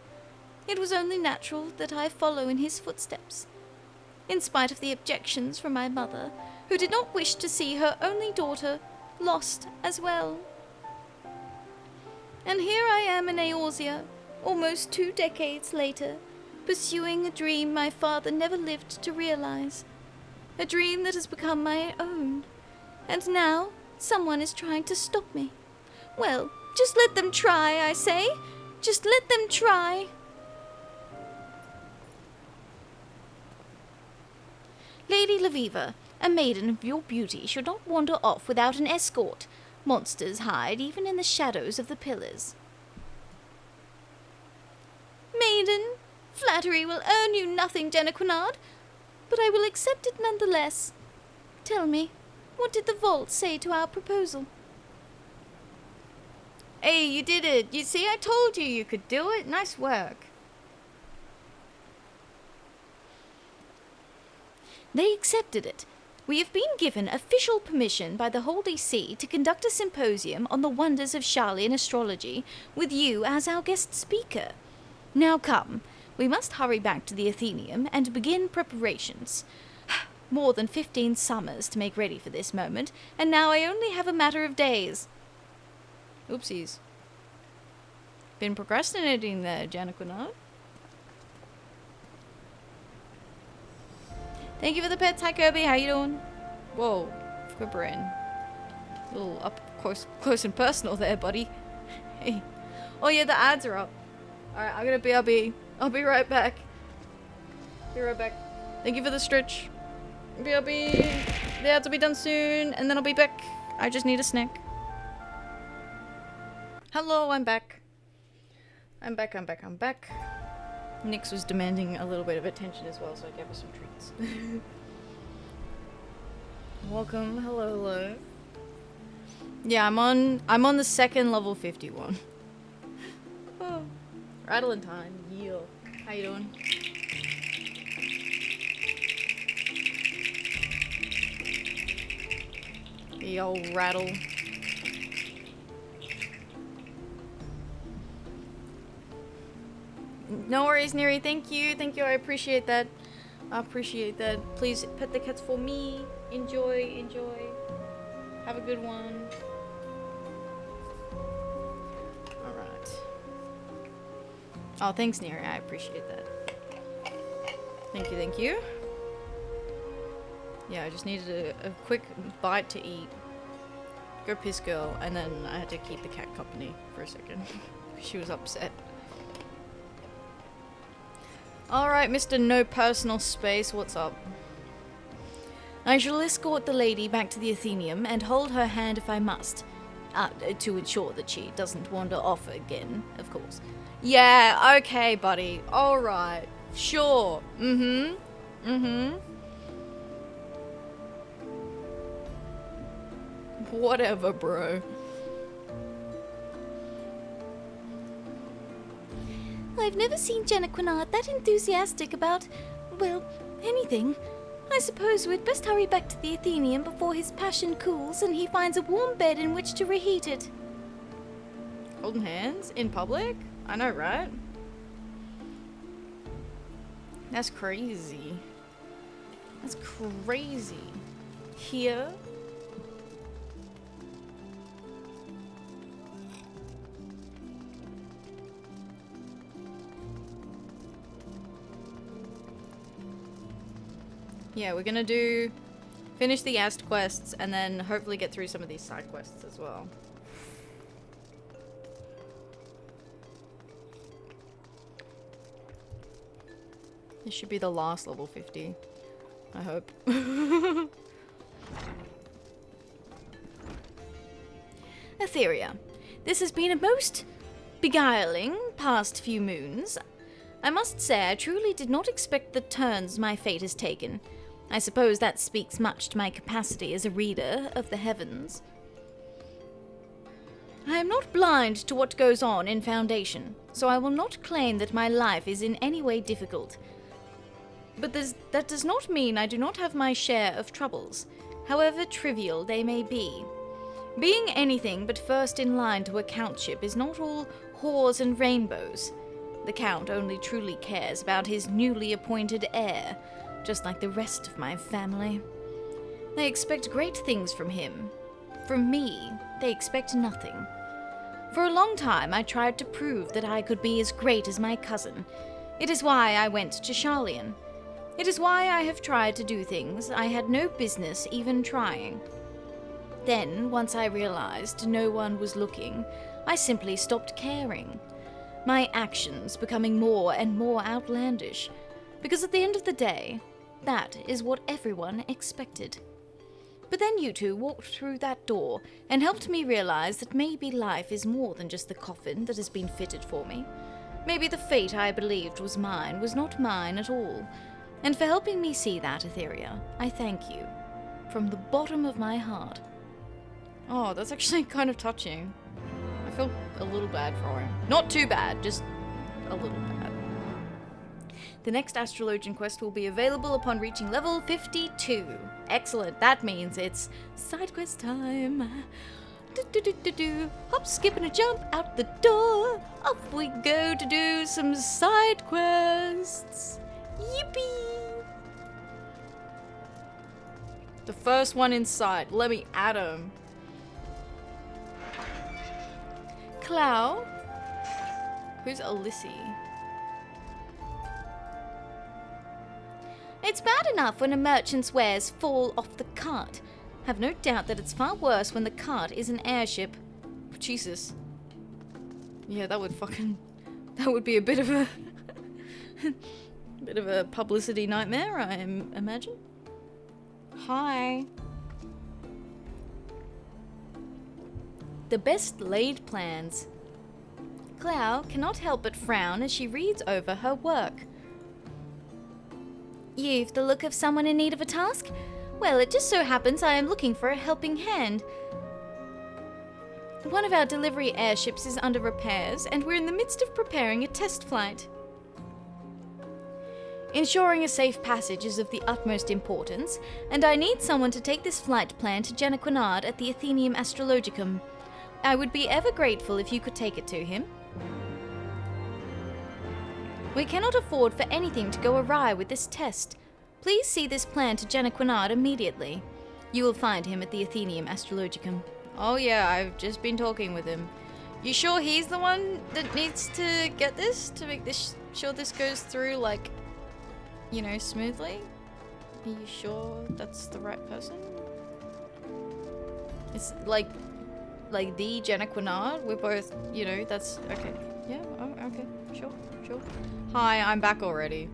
It was only natural that I follow in his footsteps, in spite of the objections from my mother, who did not wish to see her only daughter lost as well. And here I am in Eorzea, almost 2 decades later, pursuing a dream my father never lived to realize. A dream that has become my own. And now, someone is trying to stop me. Well, just let them try, I say. Just let them try. Lady Laviva, a maiden of your beauty should not wander off without an escort. Monsters hide even in the shadows of the pillars. Maiden, flattery will earn you nothing, Jenna Quinard, but I will accept it nonetheless. Tell me, what did the vault say to our proposal? Hey, you did it! You see, I told you you could do it! Nice work! They accepted it. We have been given official permission by the Holy See to conduct a symposium on the wonders of Sharlayan astrology, with you as our guest speaker. Now come, we must hurry back to the Athenaeum and begin preparations. More than 15 summers to make ready for this moment, and now I only have a matter of days. Oopsies. Been procrastinating there, Janaquinard. Thank you for the pets. Hi, Kirby. How you doing? Whoa. Quibberin. A little up close and personal there, buddy. Hey. Oh, yeah, the ads are up. Alright, I'm gonna BRB. I'll be right back. Be right back. Thank you for the stretch. BRB. The ads will be done soon, and then I'll be back. I just need a snack. Hello, I'm back. I'm back. Nyx was demanding a little bit of attention as well, so I gave her some treats. Welcome. Hello. Yeah, I'm on the second level 51. Oh. Rattling time. Yo. How you doing? The old rattle. No worries, Neri. Thank you. Thank you. I appreciate that. I appreciate that. Please pet the cats for me. Enjoy. Enjoy. Have a good one. Alright. Oh, thanks, Neri. I appreciate that. Thank you. Thank you. Yeah, I just needed a quick bite to eat. Go piss girl. And then I had to keep the cat company for a second. She was upset. Alright, Mr. No Personal Space, what's up? I shall escort the lady back to the Athenaeum and hold her hand if I must. To ensure that she doesn't wander off again, of course. Yeah, okay, buddy. Alright. Sure. Whatever, bro. I've never seen Jenna that enthusiastic about, well, anything. I suppose we'd best hurry back to the Athenaeum before his passion cools and he finds a warm bed in which to reheat it. Holding hands? In public? I know, right? That's crazy. That's crazy. Here? Yeah, we're gonna finish the Ast quests and then hopefully get through some of these side quests as well. This should be the last level 50. I hope. Atheria, this has been a most beguiling past few moons. I must say I truly did not expect the turns my fate has taken. I suppose that speaks much to my capacity as a reader of the heavens. I am not blind to what goes on in Foundation, so I will not claim that my life is in any way difficult. But that does not mean I do not have my share of troubles, however trivial they may be. Being anything but first in line to a countship is not all whores and rainbows. The Count only truly cares about his newly appointed heir, just like the rest of my family. They expect great things from him. From me, they expect nothing. For a long time, I tried to prove that I could be as great as my cousin. It is why I went to Sharlayan. It is why I have tried to do things I had no business even trying. Then, once I realized no one was looking, I simply stopped caring. My actions becoming more and more outlandish, because at the end of the day, that is what everyone expected. But then you two walked through that door and helped me realize that maybe life is more than just the coffin that has been fitted for me. Maybe the fate I believed was mine was not mine at all. And for helping me see that, Atheria, I thank you. From the bottom of my heart. Oh, that's actually kind of touching. I feel a little bad for him. Not too bad, just a little bad. The next Astrologian quest will be available upon reaching level 52. Excellent, that means it's side quest time. Hop, skip, and a jump out the door. Off we go to do some side quests. Yippee! The first one in sight. Let me at him. Clow? Who's Alyssy? It's bad enough when a merchant's wares fall off the cart. Have no doubt that it's far worse when the cart is an airship. Jesus. Yeah, that would be a bit of a bit of a publicity nightmare, I imagine. Hi. The best laid plans. Clow cannot help but frown as she reads over her work. You've the look of someone in need of a task? Well, it just so happens I am looking for a helping hand. One of our delivery airships is under repairs, and we're in the midst of preparing a test flight. Ensuring a safe passage is of the utmost importance, and I need someone to take this flight plan to Genequinard at the Athenaeum Astrologicum. I would be ever grateful if you could take it to him. We cannot afford for anything to go awry with this test. Please see this plan to Genequinard immediately. You will find him at the Athenaeum Astrologicum. Oh yeah, I've just been talking with him. You sure he's the one that needs to get this? To make this sure this goes through, like, you know, smoothly? Are you sure that's the right person? It's like the Genequinard? We're both, you know, that's, okay. Yeah, oh, okay, sure. Hi, I'm back already.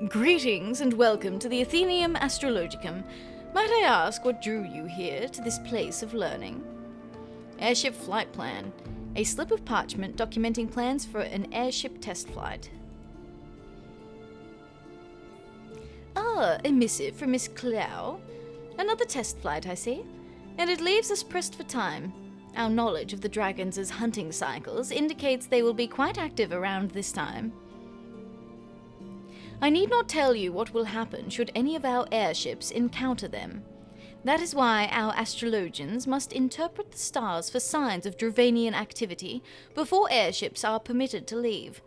Greetings and welcome to the Athenaeum Astrologicum. Might I ask what drew you here to this place of learning? Airship flight plan. A slip of parchment documenting plans for an airship test flight. Ah, a missive from Miss Clow. Another test flight, I see. And it leaves us pressed for time. Our knowledge of the dragons' hunting cycles indicates they will be quite active around this time. I need not tell you what will happen should any of our airships encounter them. That is why our astrologians must interpret the stars for signs of Dravanian activity before airships are permitted to leave.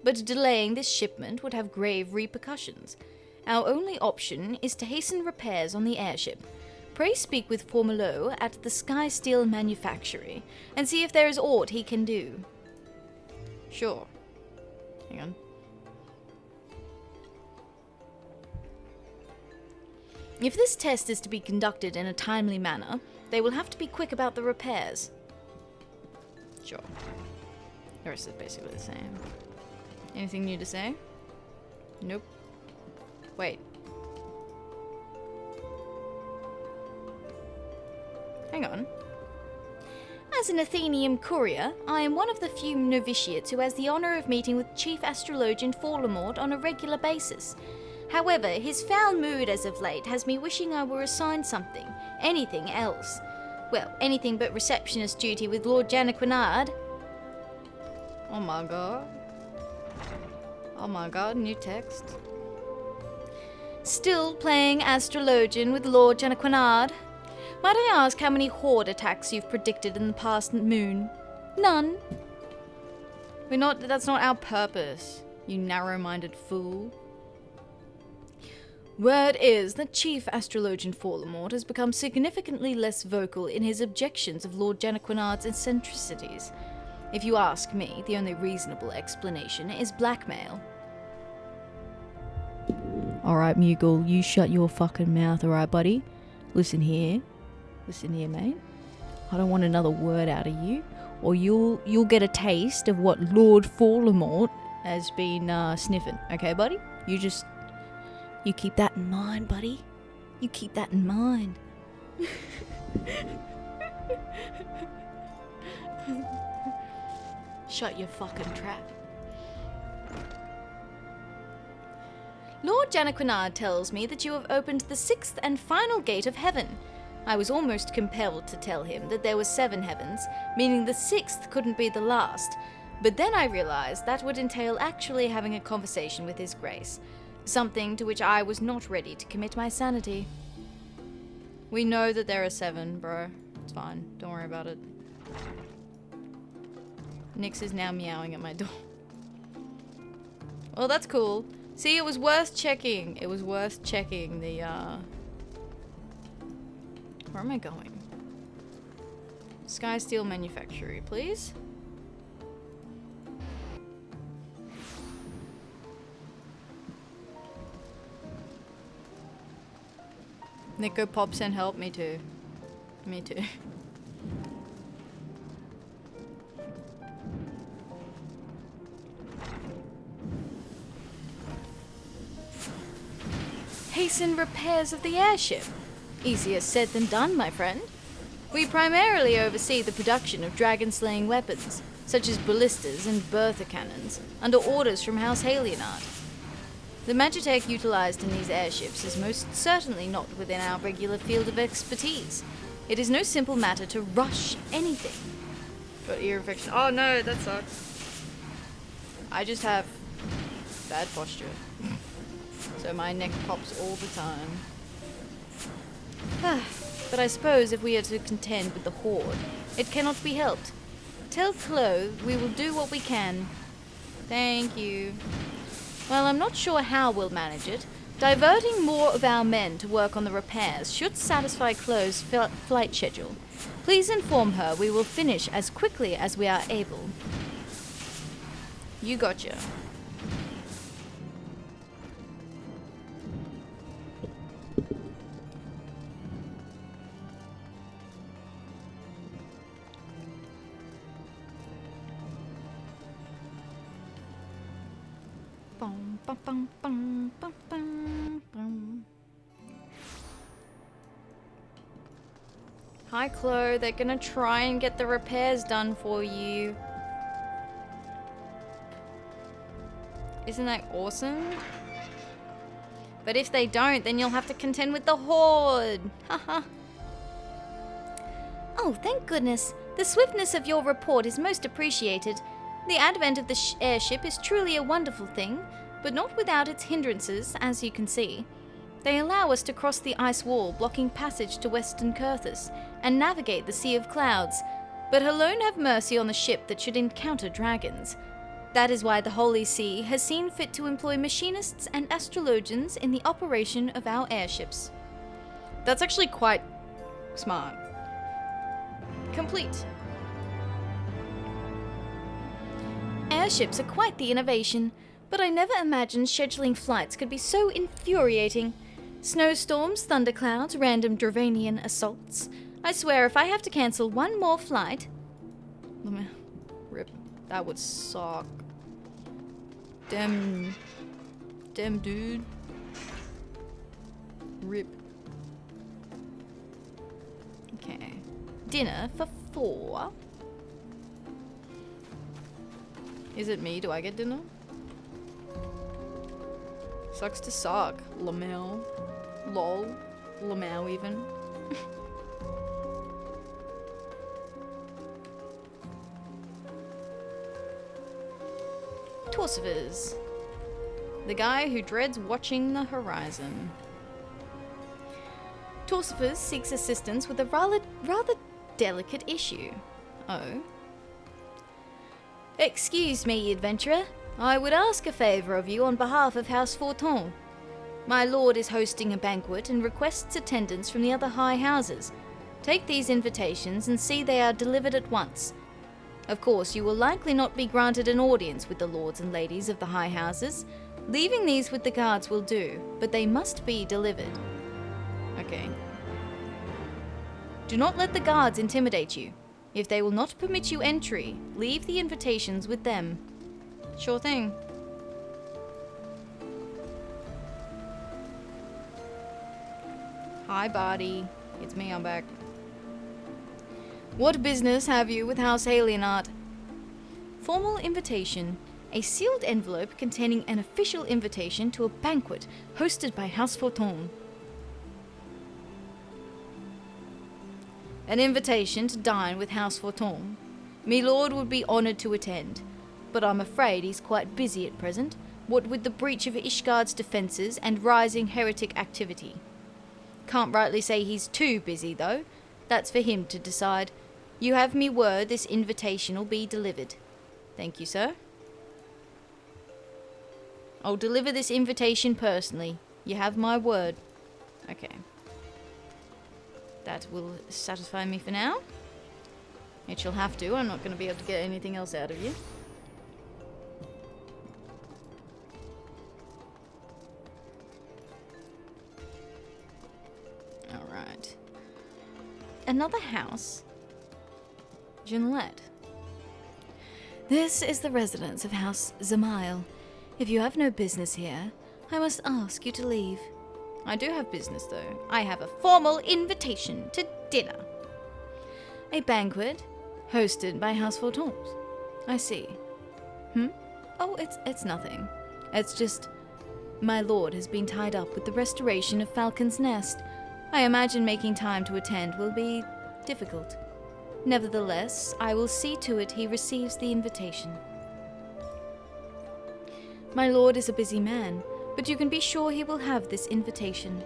But delaying this shipment would have grave repercussions. Our only option is to hasten repairs on the airship. Pray speak with Formolo at the Sky Steel Manufactory and see if there is aught he can do. Sure. Hang on. If this test is to be conducted in a timely manner, they will have to be quick about the repairs. Sure. The rest is basically the same. Anything new to say? Nope. Wait. Hang on. As an Athenaeum courier, I am one of the few novitiates who has the honor of meeting with Chief Astrologian Fallamort on a regular basis. However, his foul mood as of late has me wishing I were assigned something, anything else. Well, anything but receptionist duty with Lord Genequinard. Oh my god. Oh my god, new text. Still playing Astrologian with Lord Genequinard. Might I ask how many horde attacks you've predicted in the past moon? None. That's not our purpose, you narrow-minded fool. Word is that Chief Astrologian Fallamort has become significantly less vocal in his objections of Lord Genequinard's eccentricities. If you ask me, the only reasonable explanation is blackmail. Alright, Mughal, you shut your fucking mouth, alright, buddy? Listen here, mate. I don't want another word out of you, or you'll get a taste of what Lord Fallamort has been sniffing, okay, buddy? You keep that in mind, buddy. You keep that in mind. Shut your fucking trap. Lord Genequinard tells me that you have opened the 6th and final gate of heaven. I was almost compelled to tell him that there were 7 heavens, meaning the 6th couldn't be the last. But then I realized that would entail actually having a conversation with His Grace. Something to which I was not ready to commit my sanity. We know that there are 7, bro. It's fine. Don't worry about it. Nyx is now meowing at my door. Well, that's cool. See, it was worth checking. It was worth checking the, Where am I going? Sky Steel Manufactory, please. Nico pops and help me too. Me too. Hasten repairs of the airship. Easier said than done, my friend. We primarily oversee the production of dragon-slaying weapons, such as ballistas and Bertha cannons, under orders from House Halienart. The magitech utilized in these airships is most certainly not within our regular field of expertise. It is no simple matter to rush anything. Got ear infection. Oh no, that sucks. I just have bad posture. So my neck pops all the time. But I suppose if we are to contend with the Horde, it cannot be helped. Tell Chloe we will do what we can. Thank you. Well, I'm not sure how we'll manage it. Diverting more of our men to work on the repairs should satisfy Chloe's flight schedule. Please inform her we will finish as quickly as we are able. You gotcha. Bum, bum, bum, bum, bum, bum, bum. Hi, Chloe. They're gonna try and get the repairs done for you. Isn't that awesome? But if they don't, then you'll have to contend with the Horde. Haha. Oh, thank goodness. The swiftness of your report is most appreciated. The advent of the airship is truly a wonderful thing, but not without its hindrances, as you can see. They allow us to cross the ice wall, blocking passage to Western Kurthus, and navigate the Sea of Clouds, but alone have mercy on the ship that should encounter dragons. That is why the Holy See has seen fit to employ machinists and astrologians in the operation of our airships. That's actually quite smart. Complete. Airships are quite the innovation, but I never imagined scheduling flights could be so infuriating. Snowstorms, thunderclouds, random Dravanian assaults. I swear if I have to cancel one more flight... Rip. That would suck. Damn dude. Rip. Okay. Dinner for 4. Is it me? Do I get dinner? Sucks to suck. Lamau. Lol. Lamau even. Torsivers. The guy who dreads watching the horizon. Torsivers seeks assistance with a rather delicate issue. Oh. Excuse me, adventurer. I would ask a favour of you on behalf of House Forton. My lord is hosting a banquet and requests attendance from the other high houses. Take these invitations and see they are delivered at once. Of course, you will likely not be granted an audience with the lords and ladies of the high houses. Leaving these with the guards will do, but they must be delivered. Okay. Do not let the guards intimidate you. If they will not permit you entry, leave the invitations with them. Sure thing. Hi, Barty. It's me, I'm back. What business have you with House Alienart? Formal invitation. A sealed envelope containing an official invitation to a banquet hosted by House Forton. An invitation to dine with House Forton. Me lord would be honoured to attend, but I'm afraid he's quite busy at present, what with the breach of Ishgard's defences and rising heretic activity. Can't rightly say he's too busy, though. That's for him to decide. You have me word this invitation'll be delivered. Thank you, sir. I'll deliver this invitation personally. You have my word. Okay. That will satisfy me for now. It shall have to. I'm not going to be able to get anything else out of you. Alright. Another house? Ginlette. This is the residence of House Zamail. If you have no business here, I must ask you to leave. I do have business, though. I have a formal invitation to dinner. A banquet hosted by House Fortons. I see. Oh, it's nothing. It's just My lord has been tied up with the restoration of Falcon's Nest. I imagine making time to attend will be difficult. Nevertheless, I will see to it he receives the invitation. My lord is a busy man, but you can be sure he will have this invitation.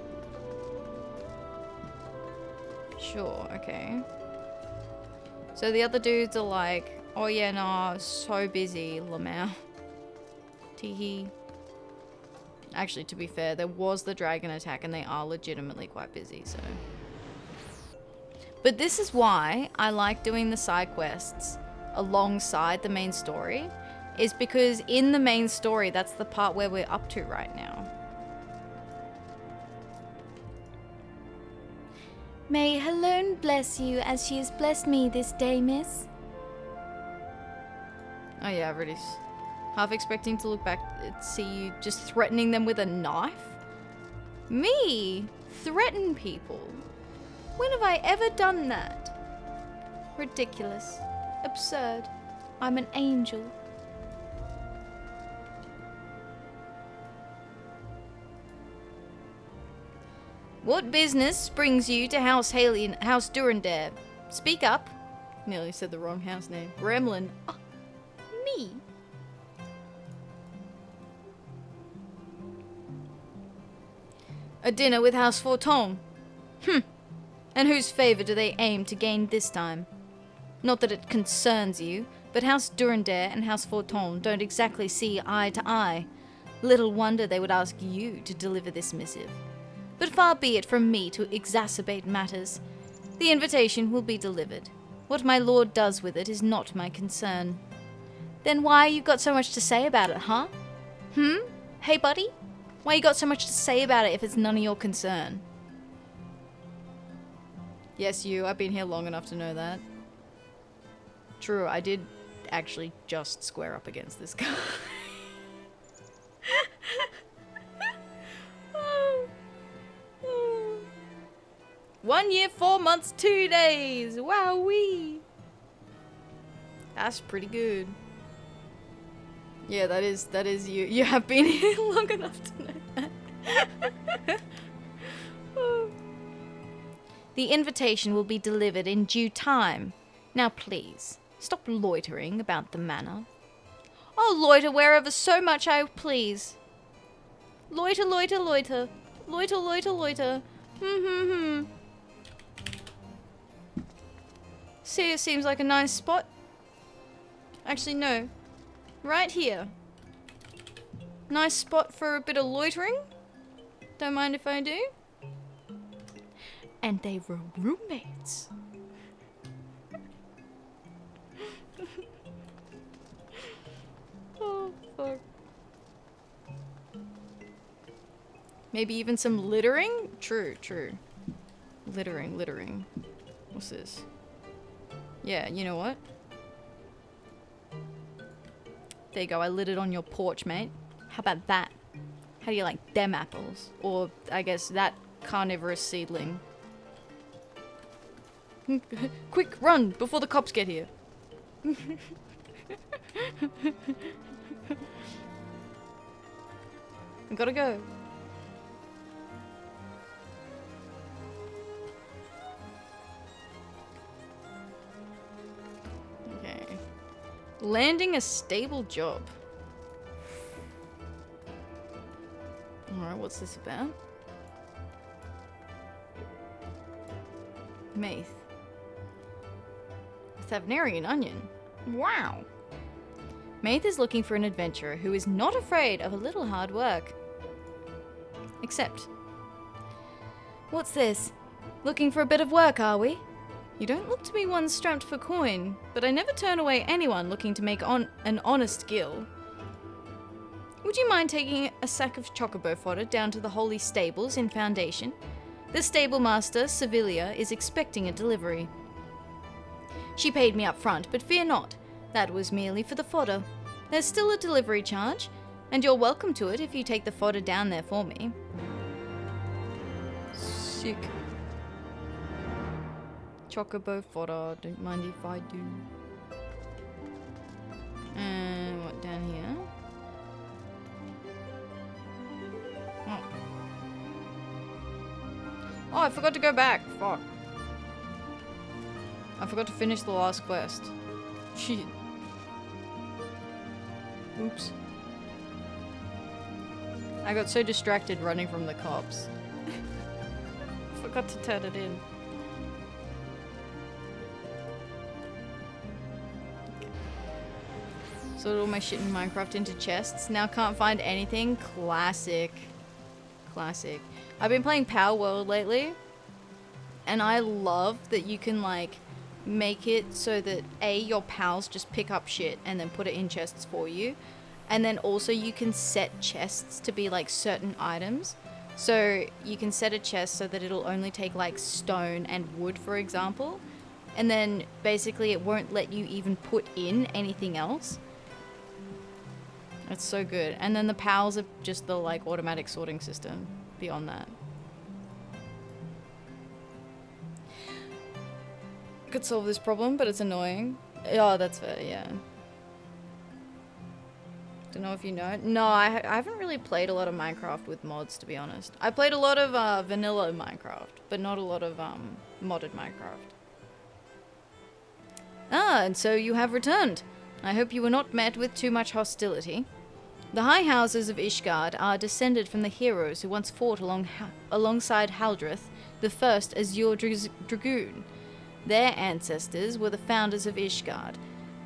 Sure, okay. So the other dudes are like, oh yeah, nah, so busy, Lamau. Teehee. Actually, to be fair, there was the dragon attack and they are legitimately quite busy, so. But this is why I like doing the side quests alongside the main story, is because in the main story, that's the part where we're up to right now. May Helene bless you as she has blessed me this day, miss. Oh yeah, I've already half expecting to look back and see you just threatening them with a knife. Me? Threaten people? When have I ever done that? Ridiculous. Absurd. I'm an angel. What business brings you to House Durandare? Speak up. Nearly said the wrong house name. Gremlin. Oh, me? A dinner with House Forton. And whose favor do they aim to gain this time? Not that it concerns you, but House Durandare and House Forton don't exactly see eye to eye. Little wonder they would ask you to deliver this missive. But far be it from me to exacerbate matters. The invitation will be delivered. What my lord does with it is not my concern. Then why you got so much to say about it, huh? Hey, buddy? Why you got so much to say about it if it's none of your concern? Yes, you. I've been here long enough to know that. True, I did actually just square up against this guy. 1 year, 4 months, 2 days. Wowee. That's pretty good. Yeah, that is you. You have been here long enough to know that. The invitation will be delivered in due time. Now please, stop loitering about the manor. I'll loiter wherever so much I please. Loiter, loiter, loiter. Loiter, loiter, loiter. See, it seems like a nice spot. Actually, no. Right here. Nice spot for a bit of loitering. Don't mind if I do. And they were roommates. Oh, fuck. Maybe even some littering? True, true. Littering. What's this? Yeah, you know what? There you go, I lit it on your porch, mate. How about that? How do you like them apples? Or, I guess, that carnivorous seedling. Quick, run, before the cops get here. I gotta go. Okay. Landing a stable job. Alright, what's this about? Maith. Thavnarian onion. Wow. Maith is looking for an adventurer who is not afraid of a little hard work. Except... What's this? Looking for a bit of work, are we? You don't look to be one strapped for coin, but I never turn away anyone looking to make an honest gill. Would you mind taking a sack of chocobo fodder down to the Holy Stables in Foundation? The stable master, Sevilla, is expecting a delivery. She paid me up front, but fear not. That was merely for the fodder. There's still a delivery charge, and you're welcome to it if you take the fodder down there for me. Sick. Chocobo fodder, don't mind if I do. And what down here? Oh, I forgot to go back. Fuck. I forgot to finish the last quest. Shit. Oops. I got so distracted running from the cops. Forgot to turn it in. Sorted all my shit in Minecraft into chests. Now can't find anything. Classic. Classic. I've been playing Power World lately. And I love that you can like make it so that your pals just pick up shit and then put it in chests for you. And then also you can set chests to be like certain items. So you can set a chest so that it'll only take like stone and wood, for example. And then basically it won't let you even put in anything else. It's so good. And then the pals are just the like automatic sorting system beyond that. Could solve this problem, but it's annoying. Oh, that's fair, yeah. Don't know if you know. No, I haven't really played a lot of Minecraft with mods, to be honest. I played a lot of vanilla Minecraft, but not a lot of modded Minecraft. Ah, and so you have returned. I hope you were not met with too much hostility. The high houses of Ishgard are descended from the heroes who once fought alongside Haldreth, the first Azure Dragoon. Their ancestors were the founders of Ishgard,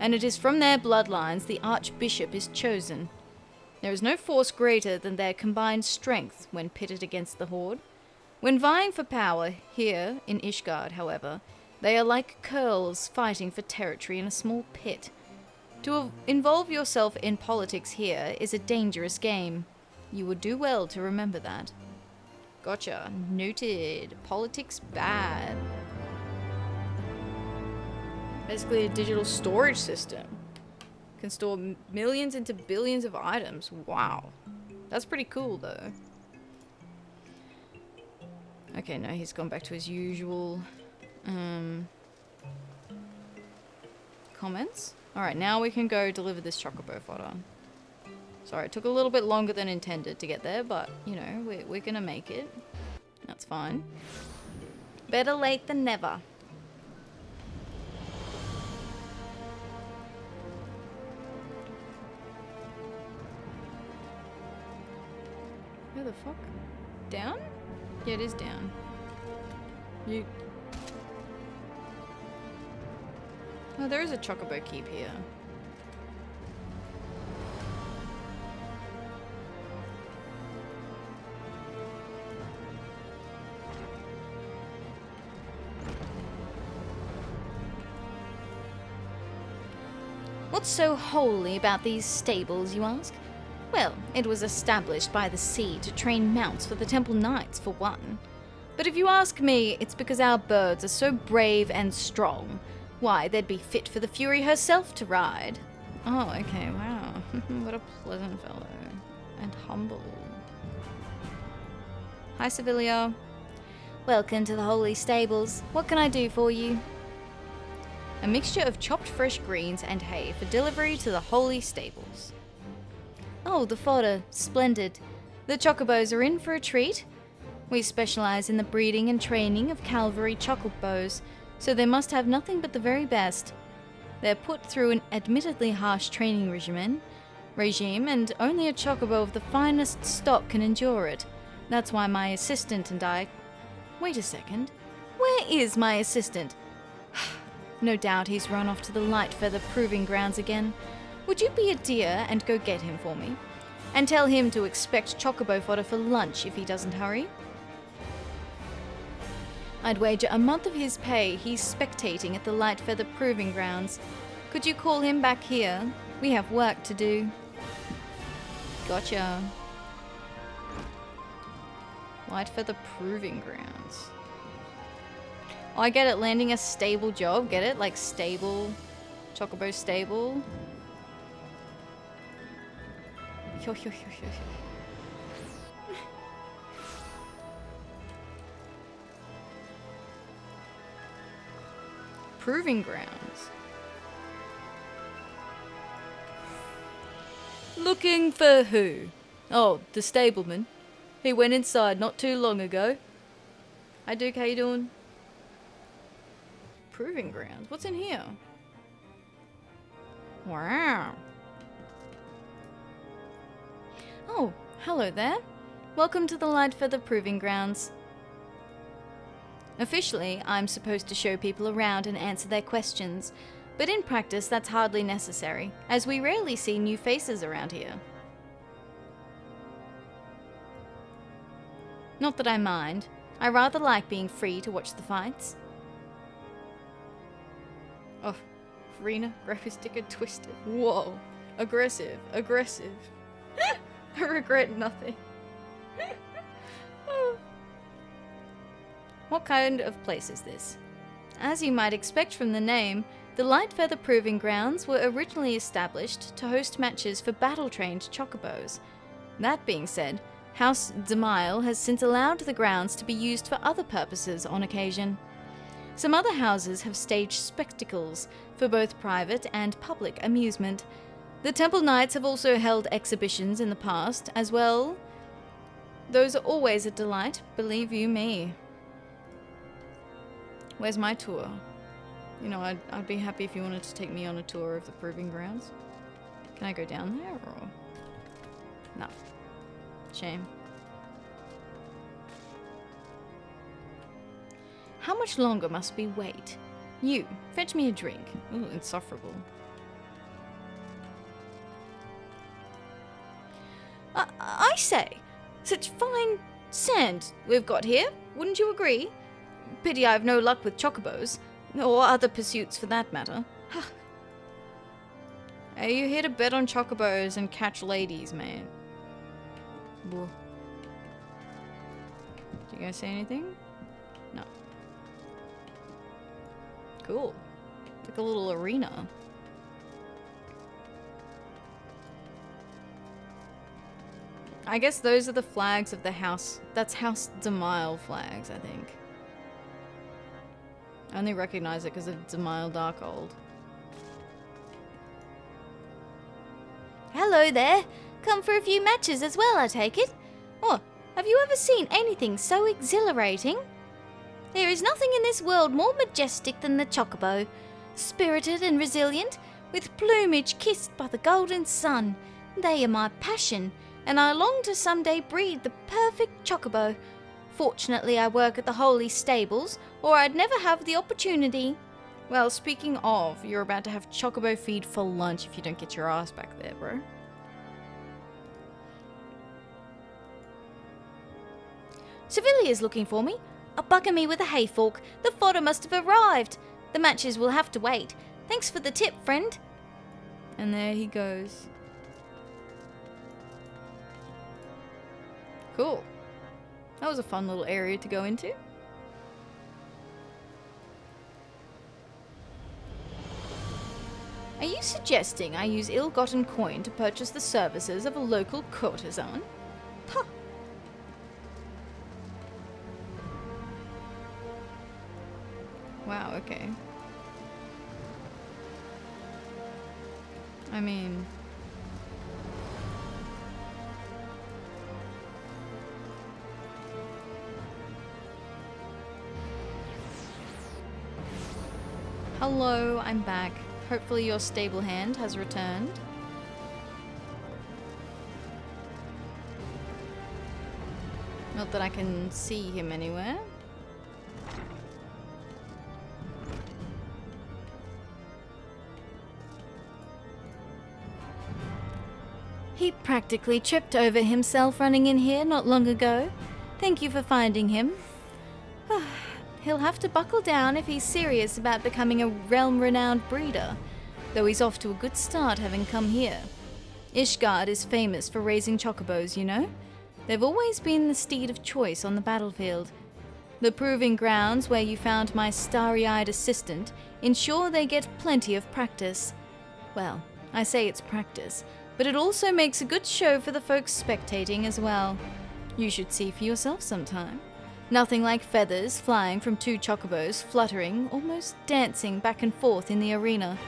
and it is from their bloodlines the Archbishop is chosen. There is no force greater than their combined strength when pitted against the Horde. When vying for power here in Ishgard, however, they are like curls fighting for territory in a small pit. To involve yourself in politics here is a dangerous game. You would do well to remember that. Gotcha. Noted. Politics bad. Basically a digital storage system. Can store millions into billions of items. Wow. That's pretty cool though. Okay, no, he's gone back to his usual comments. Alright, now we can go deliver this chocobo fodder. Sorry, it took a little bit longer than intended to get there, but, you know, we're gonna make it. That's fine. Better late than never. Where the fuck? Down? Yeah, it is down. You... Oh, there is a chocobo keep here. What's so holy about these stables, you ask? Well, it was established by the sea to train mounts for the Temple Knights, for one. But if you ask me, it's because our birds are so brave and strong. Why, they'd be fit for the Fury herself to ride. Oh, okay, wow. What a pleasant fellow. And humble. Hi, Sevilla. Welcome to the Holy Stables. What can I do for you? A mixture of chopped fresh greens and hay for delivery to the Holy Stables. Oh, the fodder. Splendid. The chocobos are in for a treat. We specialize in the breeding and training of cavalry chocobos, so they must have nothing but the very best. They're put through an admittedly harsh training regime, and only a chocobo of the finest stock can endure it. That's why my assistant and I... Wait a second. Where is my assistant? No doubt he's run off to the light feather proving grounds again. Would you be a dear and go get him for me? And tell him to expect chocobo fodder for lunch if he doesn't hurry? I'd wager a month of his pay he's spectating at the light feather proving grounds. Could you call him back here? We have work to do. Gotcha. Light feather proving grounds. Oh, I get it. Landing a stable job. Get it? Like stable. Chocobo stable. Proving grounds. Looking for who? Oh, the stableman. He went inside not too long ago. Hi Duke, how you doing? Proving grounds. What's in here? Wow. Oh, hello there. Welcome to the Lightfeather Proving Grounds. Officially, I'm supposed to show people around and answer their questions, but in practice that's hardly necessary, as we rarely see new faces around here. Not that I mind. I rather like being free to watch the fights. Oh, Farina, grab his sticker twisted. Whoa. Aggressive. Aggressive. I regret nothing. Oh. What kind of place is this? As you might expect from the name, the Lightfeather Proving Grounds were originally established to host matches for battle-trained chocobos. That being said, House Demile has since allowed the grounds to be used for other purposes on occasion. Some other houses have staged spectacles for both private and public amusement. The Temple Knights have also held exhibitions in the past as well. Those are always a delight, believe you me. Where's my tour? You know, I'd be happy if you wanted to take me on a tour of the Proving Grounds. Can I go down there or? No. Shame. How much longer must we wait? You, fetch me a drink. Ooh, insufferable. I say, such fine sand we've got here, wouldn't you agree? Pity I've no luck with chocobos, or other pursuits for that matter. Are you here to bet on chocobos and catch ladies, man? Blah. Do you guys say anything? No. Cool. Like a little arena. I guess those are the flags of the house. That's House Demile flags, I think. I only recognize it because of Demile Darkhold. Hello there. Come for a few matches as well, I take it. Oh, have you ever seen anything so exhilarating? There is nothing in this world more majestic than the chocobo. Spirited and resilient, with plumage kissed by the golden sun. They are my passion, and I long to someday breed the perfect chocobo. Fortunately, I work at the Holy Stables, or I'd never have the opportunity. Well, speaking of, you're about to have chocobo feed for lunch if you don't get your ass back there, bro. Sevilia's looking for me. A bugger me with a hay fork. The fodder must have arrived. The matches will have to wait. Thanks for the tip, friend. And there he goes. Cool. That was a fun little area to go into. Are you suggesting I use ill-gotten coin to purchase the services of a local courtesan? Huh. Wow, okay. I mean... Hello, I'm back. Hopefully your stable hand has returned. Not that I can see him anywhere. He practically tripped over himself running in here not long ago. Thank you for finding him. He'll have to buckle down if he's serious about becoming a realm-renowned breeder, though he's off to a good start having come here. Ishgard is famous for raising chocobos, you know? They've always been the steed of choice on the battlefield. The proving grounds where you found my starry-eyed assistant ensure they get plenty of practice. Well, I say it's practice, but it also makes a good show for the folks spectating as well. You should see for yourself sometime. Nothing like feathers flying from two chocobos fluttering, almost dancing back and forth in the arena.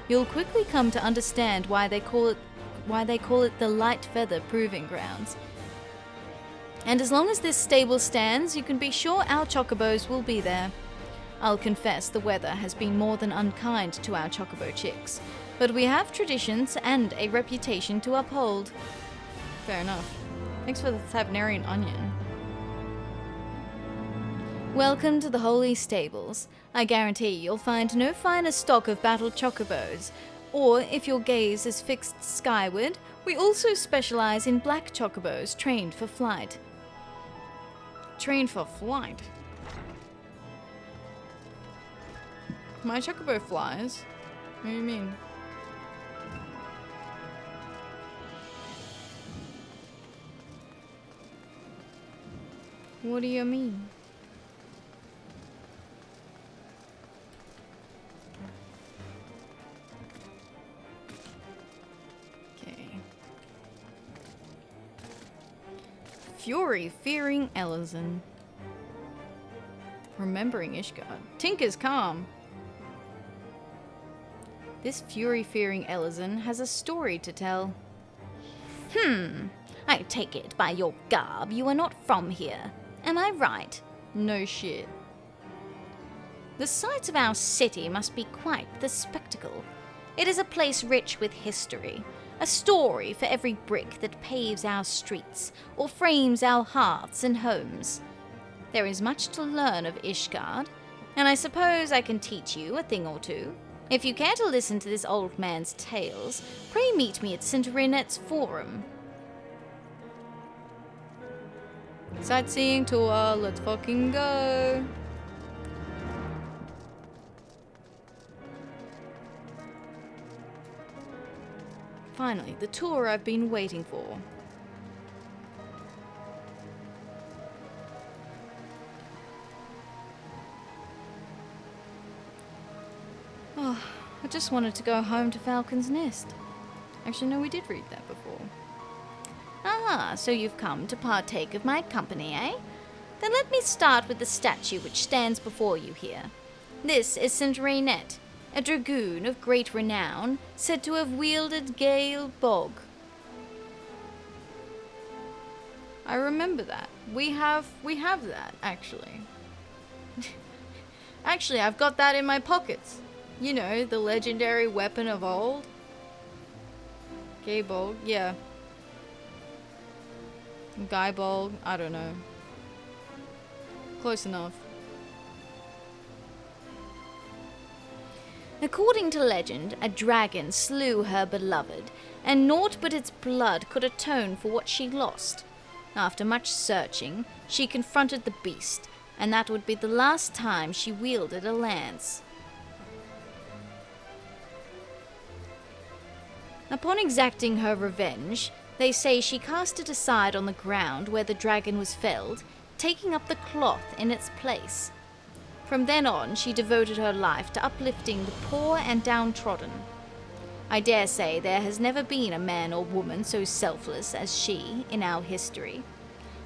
You'll quickly come to understand why they call it the Light Feather Proving Grounds. And as long as this stable stands, you can be sure our chocobos will be there. I'll confess the weather has been more than unkind to our chocobo chicks, but we have traditions and a reputation to uphold. Fair enough. Thanks for the Thavnarian onion. Welcome to the Holy Stables. I guarantee you'll find no finer stock of battled chocobos, or if your gaze is fixed skyward, we also specialize in black chocobos trained for flight. Trained for flight? My chocobo flies? What do you mean? What do you mean? Okay. Fury fearing Ellison. Remembering Ishgard. Tinker's calm. This fury-fearing Ellison has a story to tell. I take it by your garb you are not from here. Am I right? No shit. The sights of our city must be quite the spectacle. It is a place rich with history, a story for every brick that paves our streets or frames our hearths and homes. There is much to learn of Ishgard, and I suppose I can teach you a thing or two. If you care to listen to this old man's tales, pray meet me at Cinderenet's Forum. Sightseeing tour, let's fucking go. Finally, the tour I've been waiting for. Oh, I just wanted to go home to Falcon's Nest. Actually, no, we did read that before. Ah, so you've come to partake of my company, eh? Then let me start with the statue which stands before you here. This is Cinderenet, a dragoon of great renown, said to have wielded Gale Bog. I remember that. We have that, actually. Actually, I've got that in my pockets. You know, the legendary weapon of old. Gaybolg, yeah. Guybolg, I don't know. Close enough. According to legend, a dragon slew her beloved, and naught but its blood could atone for what she lost. After much searching, she confronted the beast, and that would be the last time she wielded a lance. Upon exacting her revenge, they say she cast it aside on the ground where the dragon was felled, taking up the cloth in its place. From then on, she devoted her life to uplifting the poor and downtrodden. I dare say there has never been a man or woman so selfless as she in our history.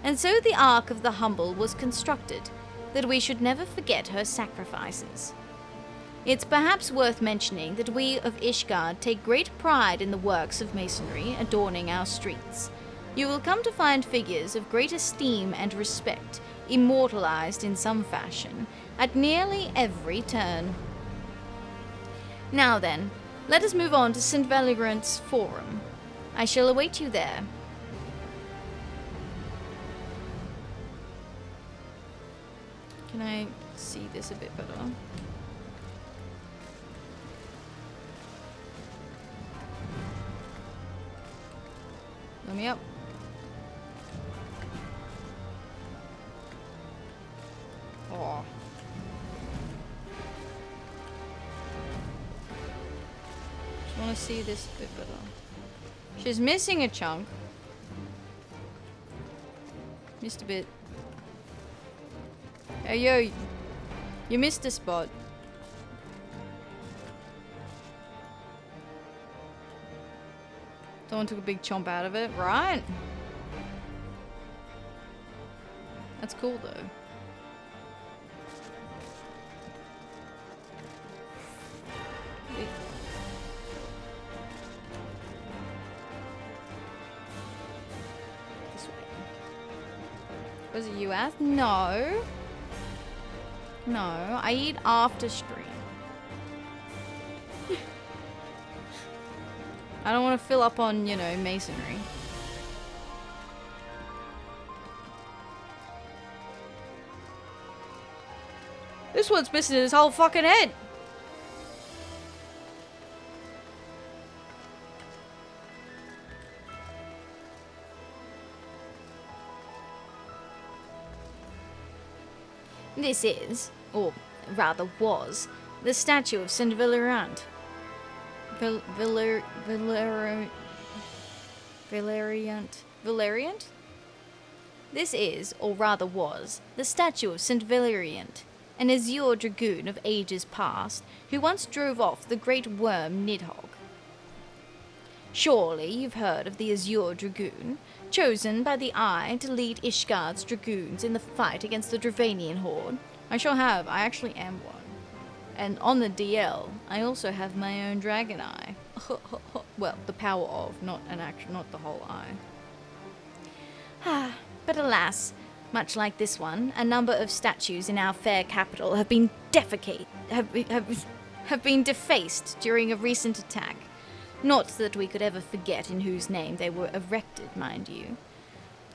And so the Ark of the Humble was constructed, that we should never forget her sacrifices. It's perhaps worth mentioning that we of Ishgard take great pride in the works of masonry adorning our streets. You will come to find figures of great esteem and respect, immortalized in some fashion, at nearly every turn. Now then, let us move on to St. Valorant's Forum. I shall await you there. Can I see this a bit better? Let me up. Oh. Just want to see this a bit better. She's missing a chunk. Missed a bit. Hey yo, you missed a spot. Someone took a big chomp out of it, right? That's cool though. This way. Was it you asked? No. No, I eat after stream. I don't want to fill up on, you know, masonry. This one's missing his whole fucking head. This is, or rather was, the statue of Saint Valeriant. Valeriant? This is, or rather was, the statue of Saint Valeriant, an azure dragoon of ages past, who once drove off the great worm Nidhogg. Surely you've heard of the azure dragoon, chosen by the Eye to lead Ishgard's dragoons in the fight against the Dravanian horde. I sure have, I actually am one. And on the DL, I also have my own dragon eye. Well, the power of, not the whole eye. But alas, much like this one, a number of statues in our fair capital have been defaced during a recent attack. Not that we could ever forget in whose name they were erected, mind you.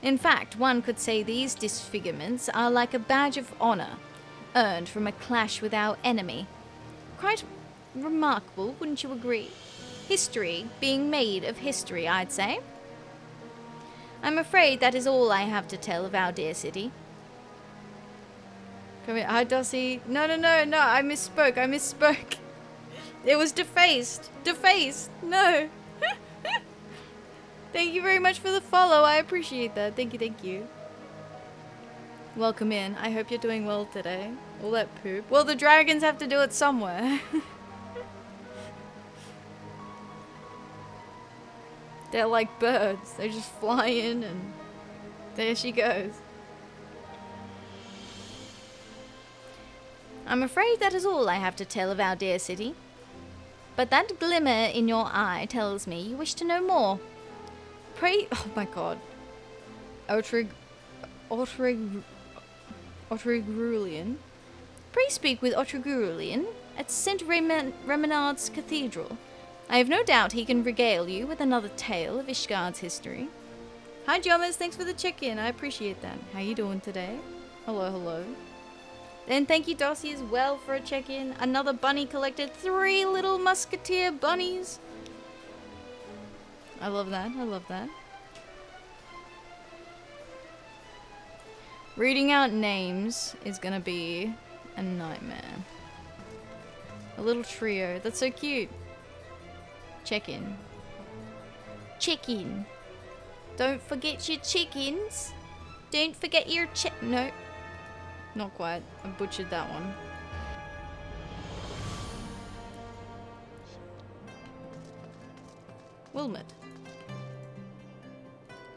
In fact, one could say these disfigurements are like a badge of honor, earned from a clash with our enemy. Quite remarkable, wouldn't you agree? History being made of history, I'd say. I'm afraid that is all I have to tell of our dear city. Come here, hi Dossie. No, I misspoke. It was defaced. No. Thank you very much for the follow. I appreciate that. Thank you. Welcome in. I hope you're doing well today. All that poop. Well, the dragons have to do it somewhere. They're like birds. They just fly in and there she goes. I'm afraid that is all I have to tell of our dear city. But that glimmer in your eye tells me you wish to know more. Pray... Oh my god. Otrigrulian. Pray speak with Otrigrulian at St. Remenard's Cathedral. I have no doubt he can regale you with another tale of Ishgard's history. Hi Jomas, thanks for the check-in. I appreciate that. How you doing today? Hello. And thank you, Dossie, as well for a check-in. Another bunny collected. 3 little musketeer bunnies. I love that. Reading out names is gonna be a nightmare. A little trio. That's so cute. Check-in. Chicken. Don't forget your chickens. Don't forget your No. Not quite. I butchered that one. Wilmot.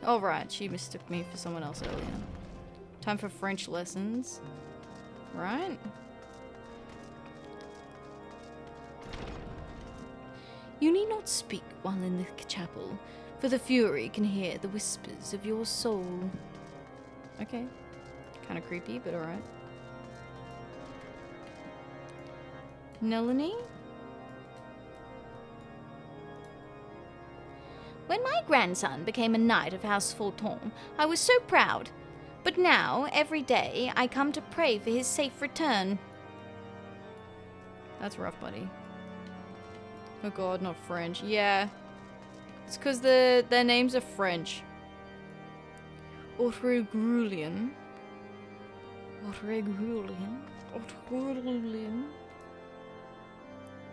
Oh right, she mistook me for someone else earlier. Time for French lessons. Right? You need not speak while in the chapel, for the Fury can hear the whispers of your soul. Okay. Kind of creepy, but alright. Nelanie? When my grandson became a knight of House Fulton, I was so proud. But now, every day, I come to pray for his safe return. That's rough, buddy. Oh god, not French. Yeah. It's because their names are French. Otrigrulian.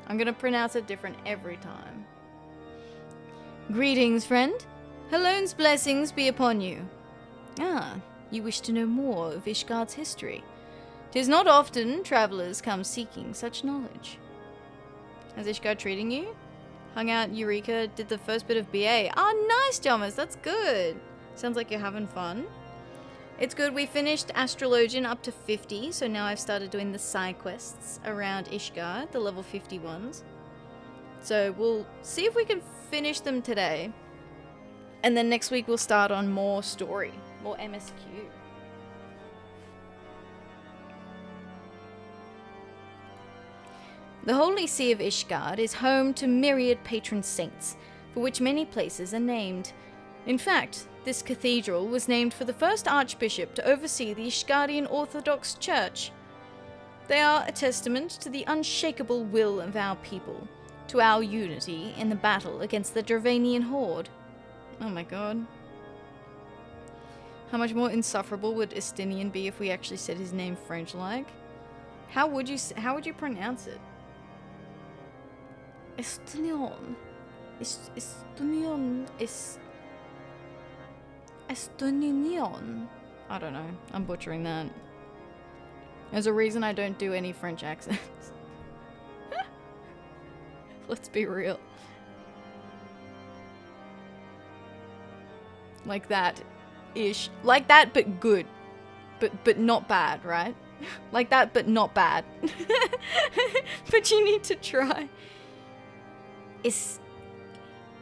I'm gonna pronounce it different every time. Greetings, friend. Hello's blessings be upon you. Ah, you wish to know more of Ishgard's history. 'Tis not often travelers come seeking such knowledge. How's Ishgard treating you? Hung out Eureka, did the first bit of BA. Oh, nice, Jomas, that's good. Sounds like you're having fun. It's good, we finished Astrologian up to 50, so now I've started doing the side quests around Ishgard, the level 50 ones. So we'll see if we can finish them today. And then next week we'll start on more story, more MSQ. The Holy See of Ishgard is home to myriad patron saints, for which many places are named. In fact, this cathedral was named for the first archbishop to oversee the Ishgardian Orthodox Church. They are a testament to the unshakable will of our people, to our unity in the battle against the Dravanian horde. Oh my god. How much more insufferable would Estinian be if we actually said his name French-like? How would you pronounce it? Estonian. Estonian. I don't know. I'm butchering that. There's a reason I don't do any French accents. Let's be real. Like that ish. Like that but good. But not bad, right? Like that but not bad. But you need to try.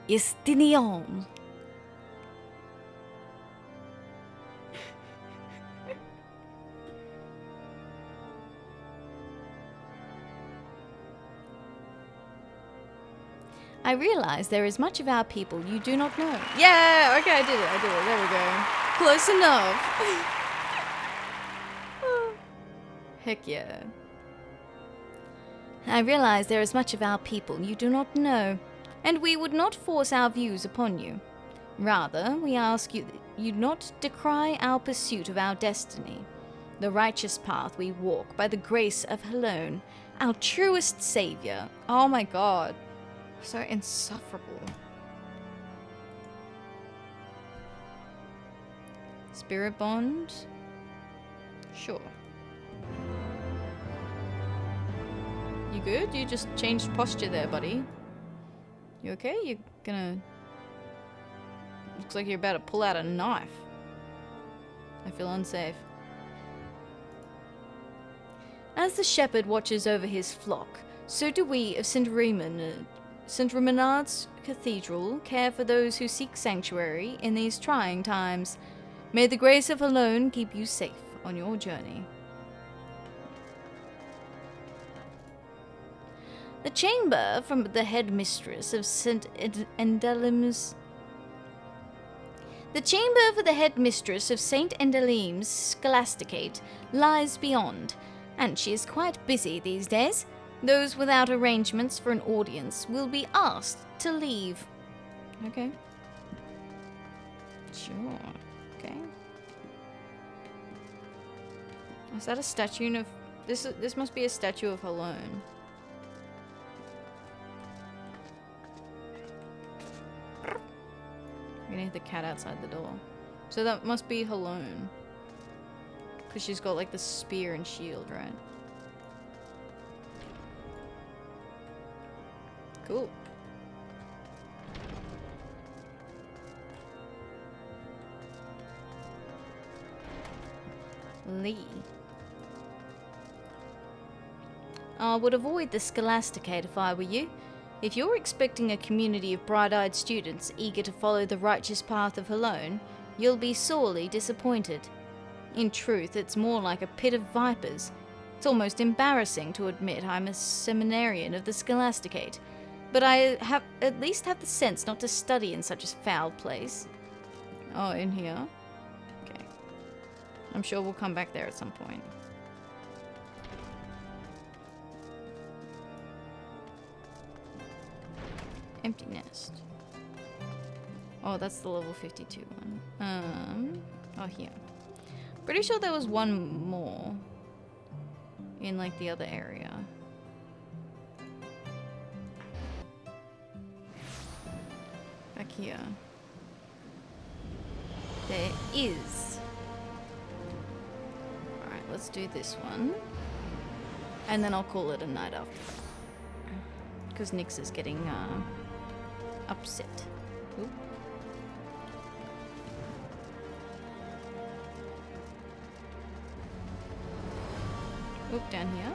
Estinian. I realize there is much of our people you do not know. Yeah, okay, I did it. There we go. Close enough. Heck yeah. I realize there is much of our people you do not know, and we would not force our views upon you. Rather, we ask you not decry our pursuit of our destiny, the righteous path we walk by the grace of Helone, our truest savior. Oh my god. So insufferable. Spirit bond? Sure. You good? You just changed posture there, buddy. You okay? You're gonna... Looks like you're about to pull out a knife. I feel unsafe. As the shepherd watches over his flock, so do we of St. Remenard's Cathedral care for those who seek sanctuary in these trying times. May the grace of Helone keep you safe on your journey. The chamber from the headmistress of St. Endelim's... The chamber for the headmistress of St. Endelim's Scholasticate lies beyond, and she is quite busy these days. Those without arrangements for an audience will be asked to leave. Okay. Sure. Okay. Is that a statue of... This must be a statue of Helone. I'm gonna hit the cat outside the door. So that must be Helone. Because she's got like the spear and shield, right? Cool. Lee. I would avoid the Scholasticate if I were you. If you're expecting a community of bright-eyed students eager to follow the righteous path of Helone, you'll be sorely disappointed. In truth, it's more like a pit of vipers. It's almost embarrassing to admit I'm a seminarian of the Scholasticate, but I at least have the sense not to study in such a foul place. Oh, in here? Okay. I'm sure we'll come back there at some point. Empty nest. Oh, that's the level 52 one. Oh, here. Pretty sure there was one more in, like, the other area. Back here. There is. Alright, let's do this one. And then I'll call it a night after that. Because Nyx is getting, upset. Oop. Oop, down here.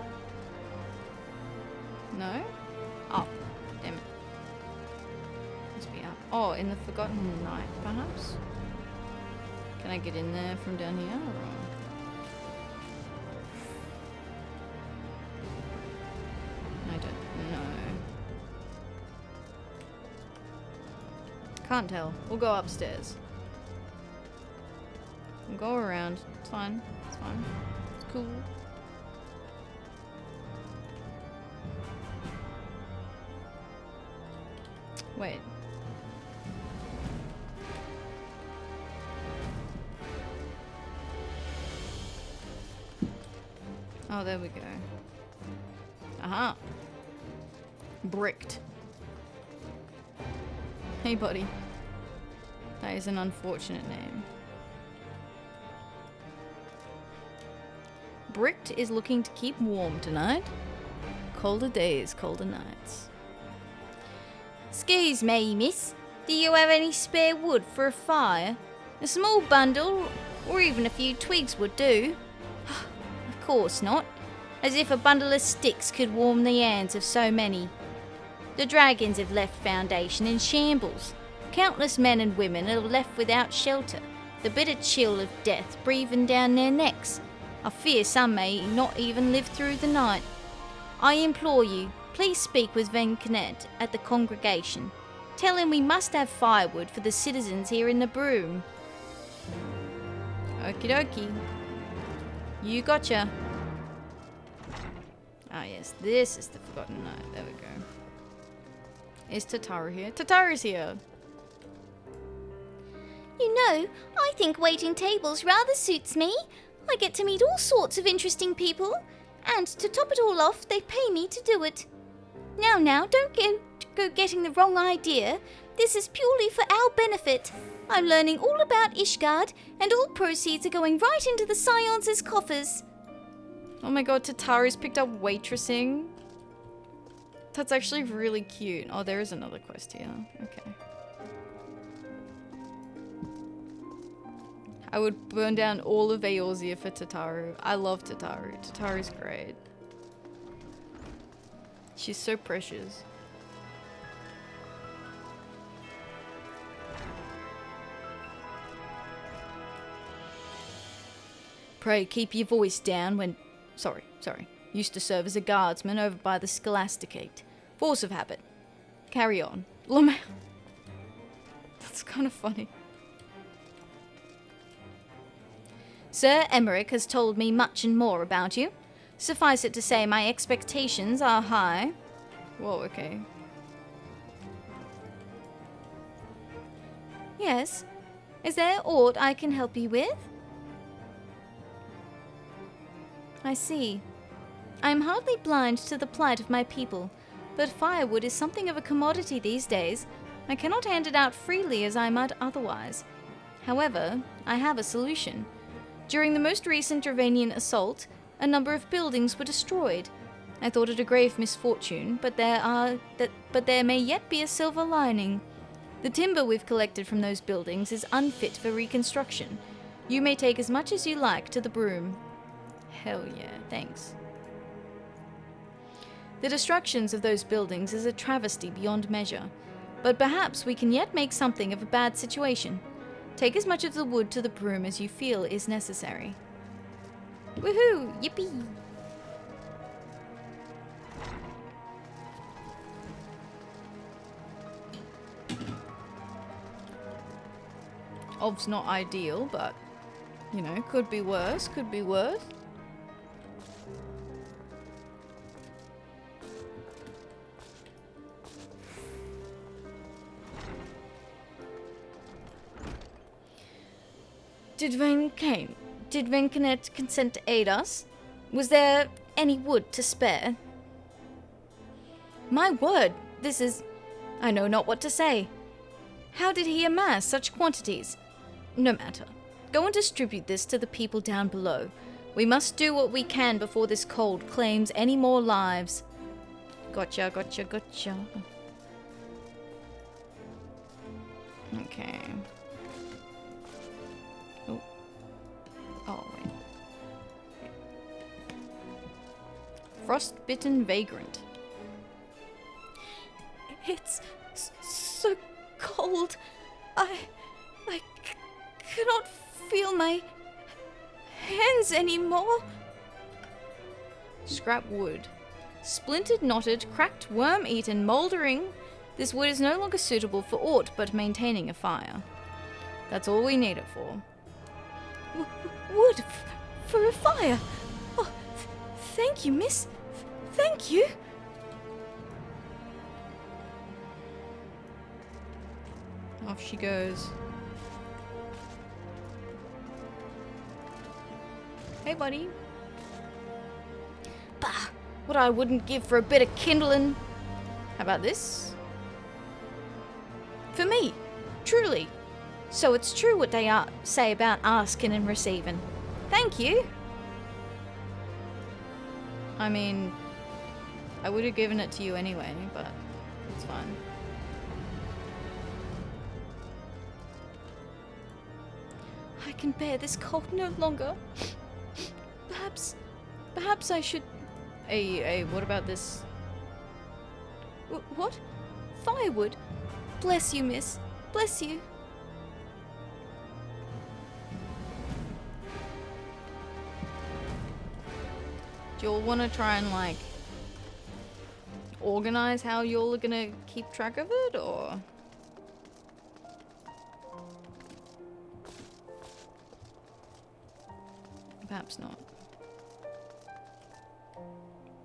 No? Up. Damn it. Must be up. Oh, in the Forgotten Night, perhaps? Can I get in there from down here? Or... I don't. Can't tell. We'll go upstairs. We'll go around. It's fine. It's fine. It's cool. Wait. Oh, there we go. Aha. Bricked. Hey, buddy. That is an unfortunate name. Bricked is looking to keep warm tonight. Colder days, colder nights. Excuse me, miss. Do you have any spare wood for a fire? A small bundle, or even a few twigs would do. Of course not. As if a bundle of sticks could warm the hands of so many. The dragons have left Foundation in shambles. Countless men and women are left without shelter, the bitter chill of death breathing down their necks. I fear some may not even live through the night. I implore you, please speak with Venkanet at the congregation. Tell him we must have firewood for the citizens here in the broom. Okie dokie. You gotcha. Ah yes, this is the Forgotten Night. There we go. Is Tataru here? Tataru's here! You know, I think waiting tables rather suits me. I get to meet all sorts of interesting people. And to top it all off, they pay me to do it. Now, don't go getting the wrong idea. This is purely for our benefit. I'm learning all about Ishgard, and all proceeds are going right into the Scions' coffers. Oh my god, Tataru's picked up waitressing. That's actually really cute. Oh, there is another quest here. Okay. I would burn down all of Eorzea for Tataru. I love Tataru. Tataru's great. She's so precious. Pray keep your voice down when... Sorry. Used to serve as a guardsman over by the Scholasticate. Force of habit. Carry on. Lamau. That's kind of funny. Sir Emmerich has told me much and more about you. Suffice it to say, my expectations are high. Whoa, okay. Yes. Is there aught I can help you with? I see. I am hardly blind to the plight of my people, but firewood is something of a commodity these days. I cannot hand it out freely as I might otherwise. However, I have a solution. During the most recent Dravanian assault, a number of buildings were destroyed. I thought it a grave misfortune, but there may yet be a silver lining. The timber we've collected from those buildings is unfit for reconstruction. You may take as much as you like to the broom. Hell yeah, thanks. The destructions of those buildings is a travesty beyond measure, but perhaps we can yet make something of a bad situation. Take as much of the wood to the broom as you feel is necessary. Woohoo! Yippee! Ob's not ideal, but, you know, could be worse, could be worse. Did Venkanet consent to aid us? Was there any wood to spare? My word, this is... I know not what to say. How did he amass such quantities? No matter. Go and distribute this to the people down below. We must do what we can before this cold claims any more lives. Gotcha. Okay. Oh, wait. Frostbitten Vagrant. It's so cold. I cannot feel my hands anymore. Scrap wood. Splintered, knotted, cracked, worm-eaten, mouldering. This wood is no longer suitable for aught but maintaining a fire. That's all we need it for. Wood for a fire? Oh, thank you, miss. Thank you. Off she goes. Hey, buddy. Bah! What I wouldn't give for a bit of kindling. How about this? For me, truly. So it's true what they say about asking and receiving. Thank you. I mean, I would have given it to you anyway, but it's fine. I can bear this cold no longer. Perhaps I should... Hey, what about this? What? Firewood? Bless you, miss. Bless you. Do you all want to try and, like, organize how you all are gonna keep track of it, or...? Perhaps not.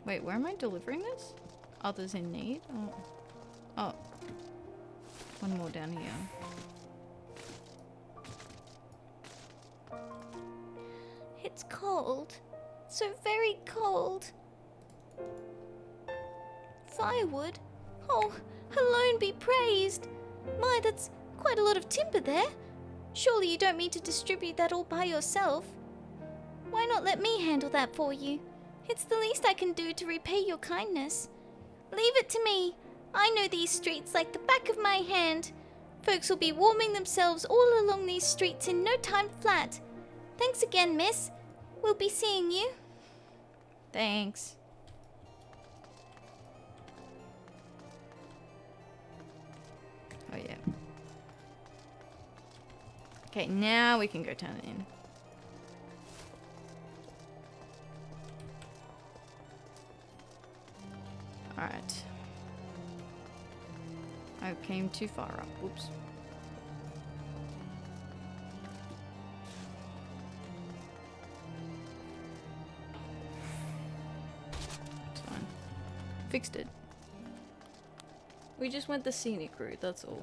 Wait, where am I delivering this? Others in need? Oh. One more down here. It's cold. So very cold. Firewood? Oh, alone be praised. My, that's quite a lot of timber there. Surely you don't mean to distribute that all by yourself. Why not let me handle that for you? It's the least I can do to repay your kindness. Leave it to me. I know these streets like the back of my hand. Folks will be warming themselves all along these streets in no time flat. Thanks again, miss. We'll be seeing you. Thanks. Oh, yeah. Okay, now we can go turn it in. Alright. I came too far up. Whoops. It's fine. Fixed it. We just went the scenic route, that's all.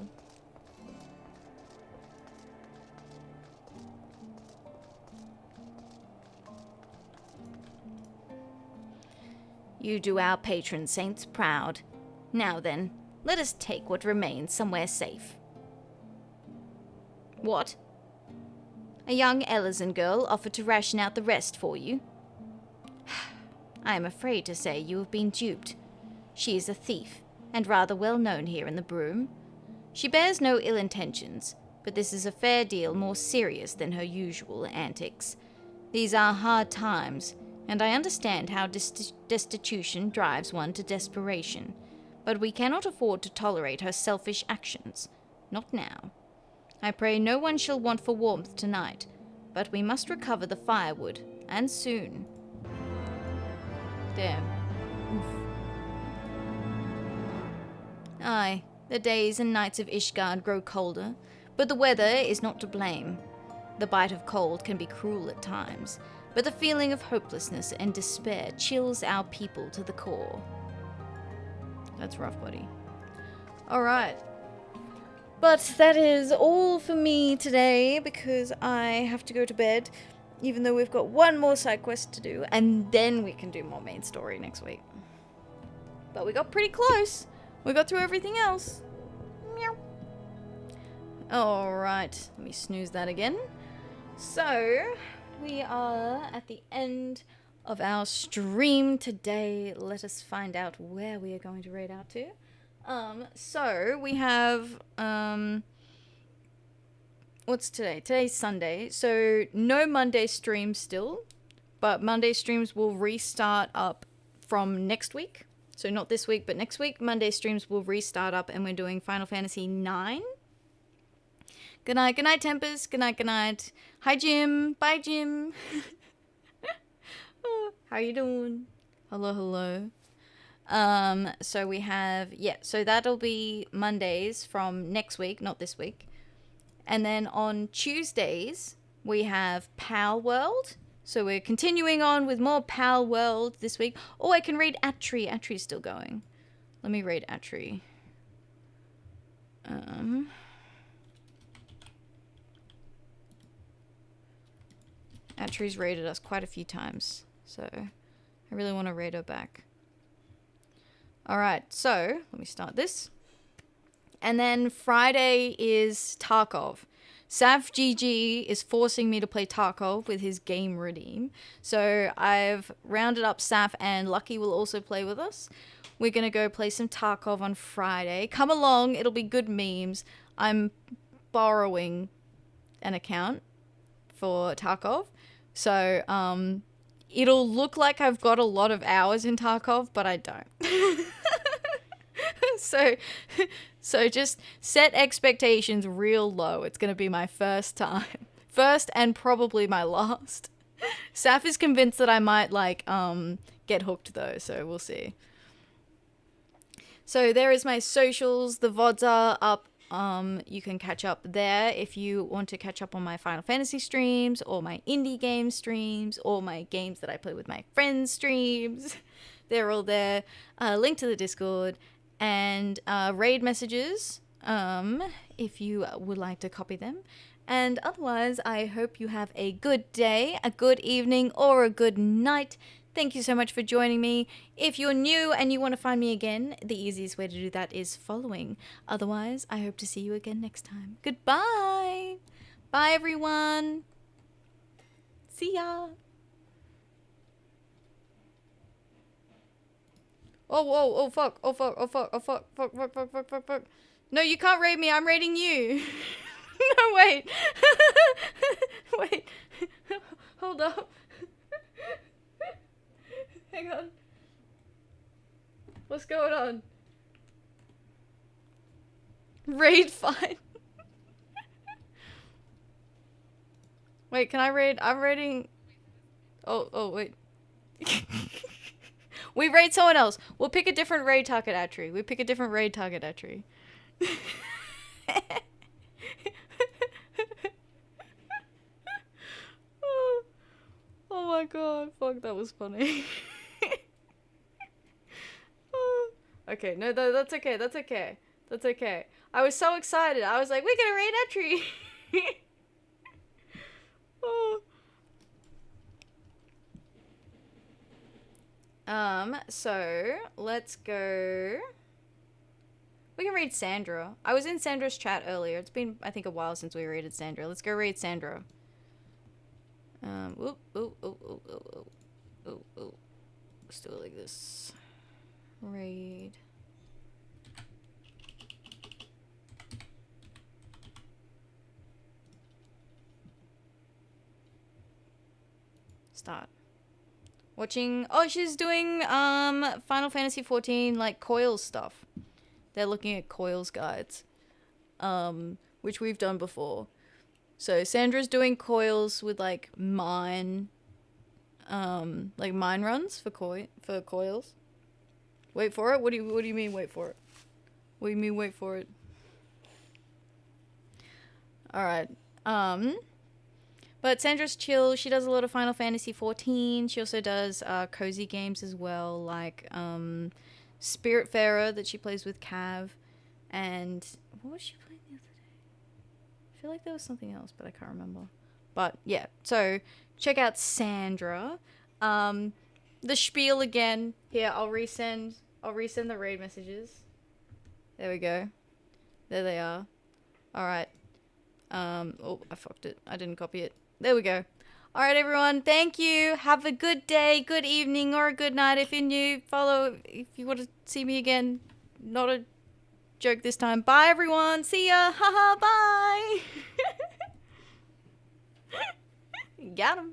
You do our patron saints proud. Now then, let us take what remains somewhere safe. What? A young Ellison girl offered to ration out the rest for you? I am afraid to say you have been duped. She is a thief, and rather well known here in the Broom. She bears no ill intentions, but this is a fair deal more serious than her usual antics. These are hard times, and I understand how destitution drives one to desperation, but we cannot afford to tolerate her selfish actions. Not now. I pray no one shall want for warmth tonight, but we must recover the firewood, and soon. There. Oof. Aye, the days and nights of Ishgard grow colder, but the weather is not to blame. The bite of cold can be cruel at times, but the feeling of hopelessness and despair chills our people to the core. That's rough, buddy. Alright. But that is all for me today, because I have to go to bed, even though we've got one more side quest to do, and then we can do more main story next week. But we got pretty close. We got through everything else. Meow. Alright, let me snooze that again. So, we are at the end of our stream today. Let us find out where we are going to raid out to. So we have, what's today? Today's Sunday. So no Monday streams still, but Monday streams will restart up from next week. So not this week, but next week, Monday streams will restart up, and we're doing Final Fantasy IX. Good night, Tempest. Good night. Hi, Jim. Bye, Jim. How you doing? Hello. So we have, yeah, so that'll be Mondays from next week, not this week. And then on Tuesdays, we have Pal World. So we're continuing on with more Pal World this week. Oh, I can read Atri. Atri's still going. Let me read Atri. Atri's raided us quite a few times. So I really want to raid her back. Alright, so let me start this. And then Friday is Tarkov. Sav GG is forcing me to play Tarkov with his game redeem. So I've rounded up Saf, and Lucky will also play with us. We're going to go play some Tarkov on Friday. Come along, it'll be good memes. I'm borrowing an account for Tarkov. So it'll look like I've got a lot of hours in Tarkov, but I don't. So just set expectations real low. It's going to be my first time. First and probably my last. Saf is convinced that I might get hooked though, so we'll see. So there is my socials. The VODs are up. You can catch up there if you want to catch up on my Final Fantasy streams or my indie game streams or my games that I play with my friends streams. They're all there. Link to the Discord. And raid messages, if you would like to copy them. And otherwise, I hope you have a good day, a good evening, or a good night. Thank you so much for joining me. If you're new and you want to find me again, the easiest way to do that is following. Otherwise, I hope to see you again next time. Goodbye. Bye, everyone. See ya. Oh, fuck. Fuck. No, you can't raid me. I'm raiding you. No, wait. Wait. Hold up. Hang on. What's going on? Raid fight. Wait, can I raid? I'm raiding. Oh, wait. We raid someone else. We'll pick a different raid target Atri. We pick a different raid target Atri. Oh my god. Fuck, that was funny. Okay, no, that's okay. That's okay. That's okay. I was so excited. I was like, we're gonna raid Atri. Oh. So let's go. We can read Sandra. I was in Sandra's chat earlier. It's been, I think, a while since we raided Sandra. Let's go raid Sandra. Ooh. Let's do it like this. Raid. Start. Watching. Oh, she's doing Final Fantasy 14 like coils stuff. They're looking at coils guides, which we've done before. So Sandra's doing coils with like mine runs for coils. Wait for it. What do you mean wait for it? What do you mean wait for it? All right. But Sandra's chill. She does a lot of Final Fantasy 14. She also does cozy games as well, like Spiritfarer that she plays with Cav. And what was she playing the other day? I feel like there was something else, but I can't remember. But yeah, so check out Sandra. The spiel again. Here, I'll resend the raid messages. There we go. There they are. All right. Oh, I fucked it. I didn't copy it. There we go. All right, everyone. Thank you. Have a good day, good evening, or a good night. If you're new, follow if you want to see me again. Not a joke this time. Bye, everyone. See ya. Haha, bye. Got him.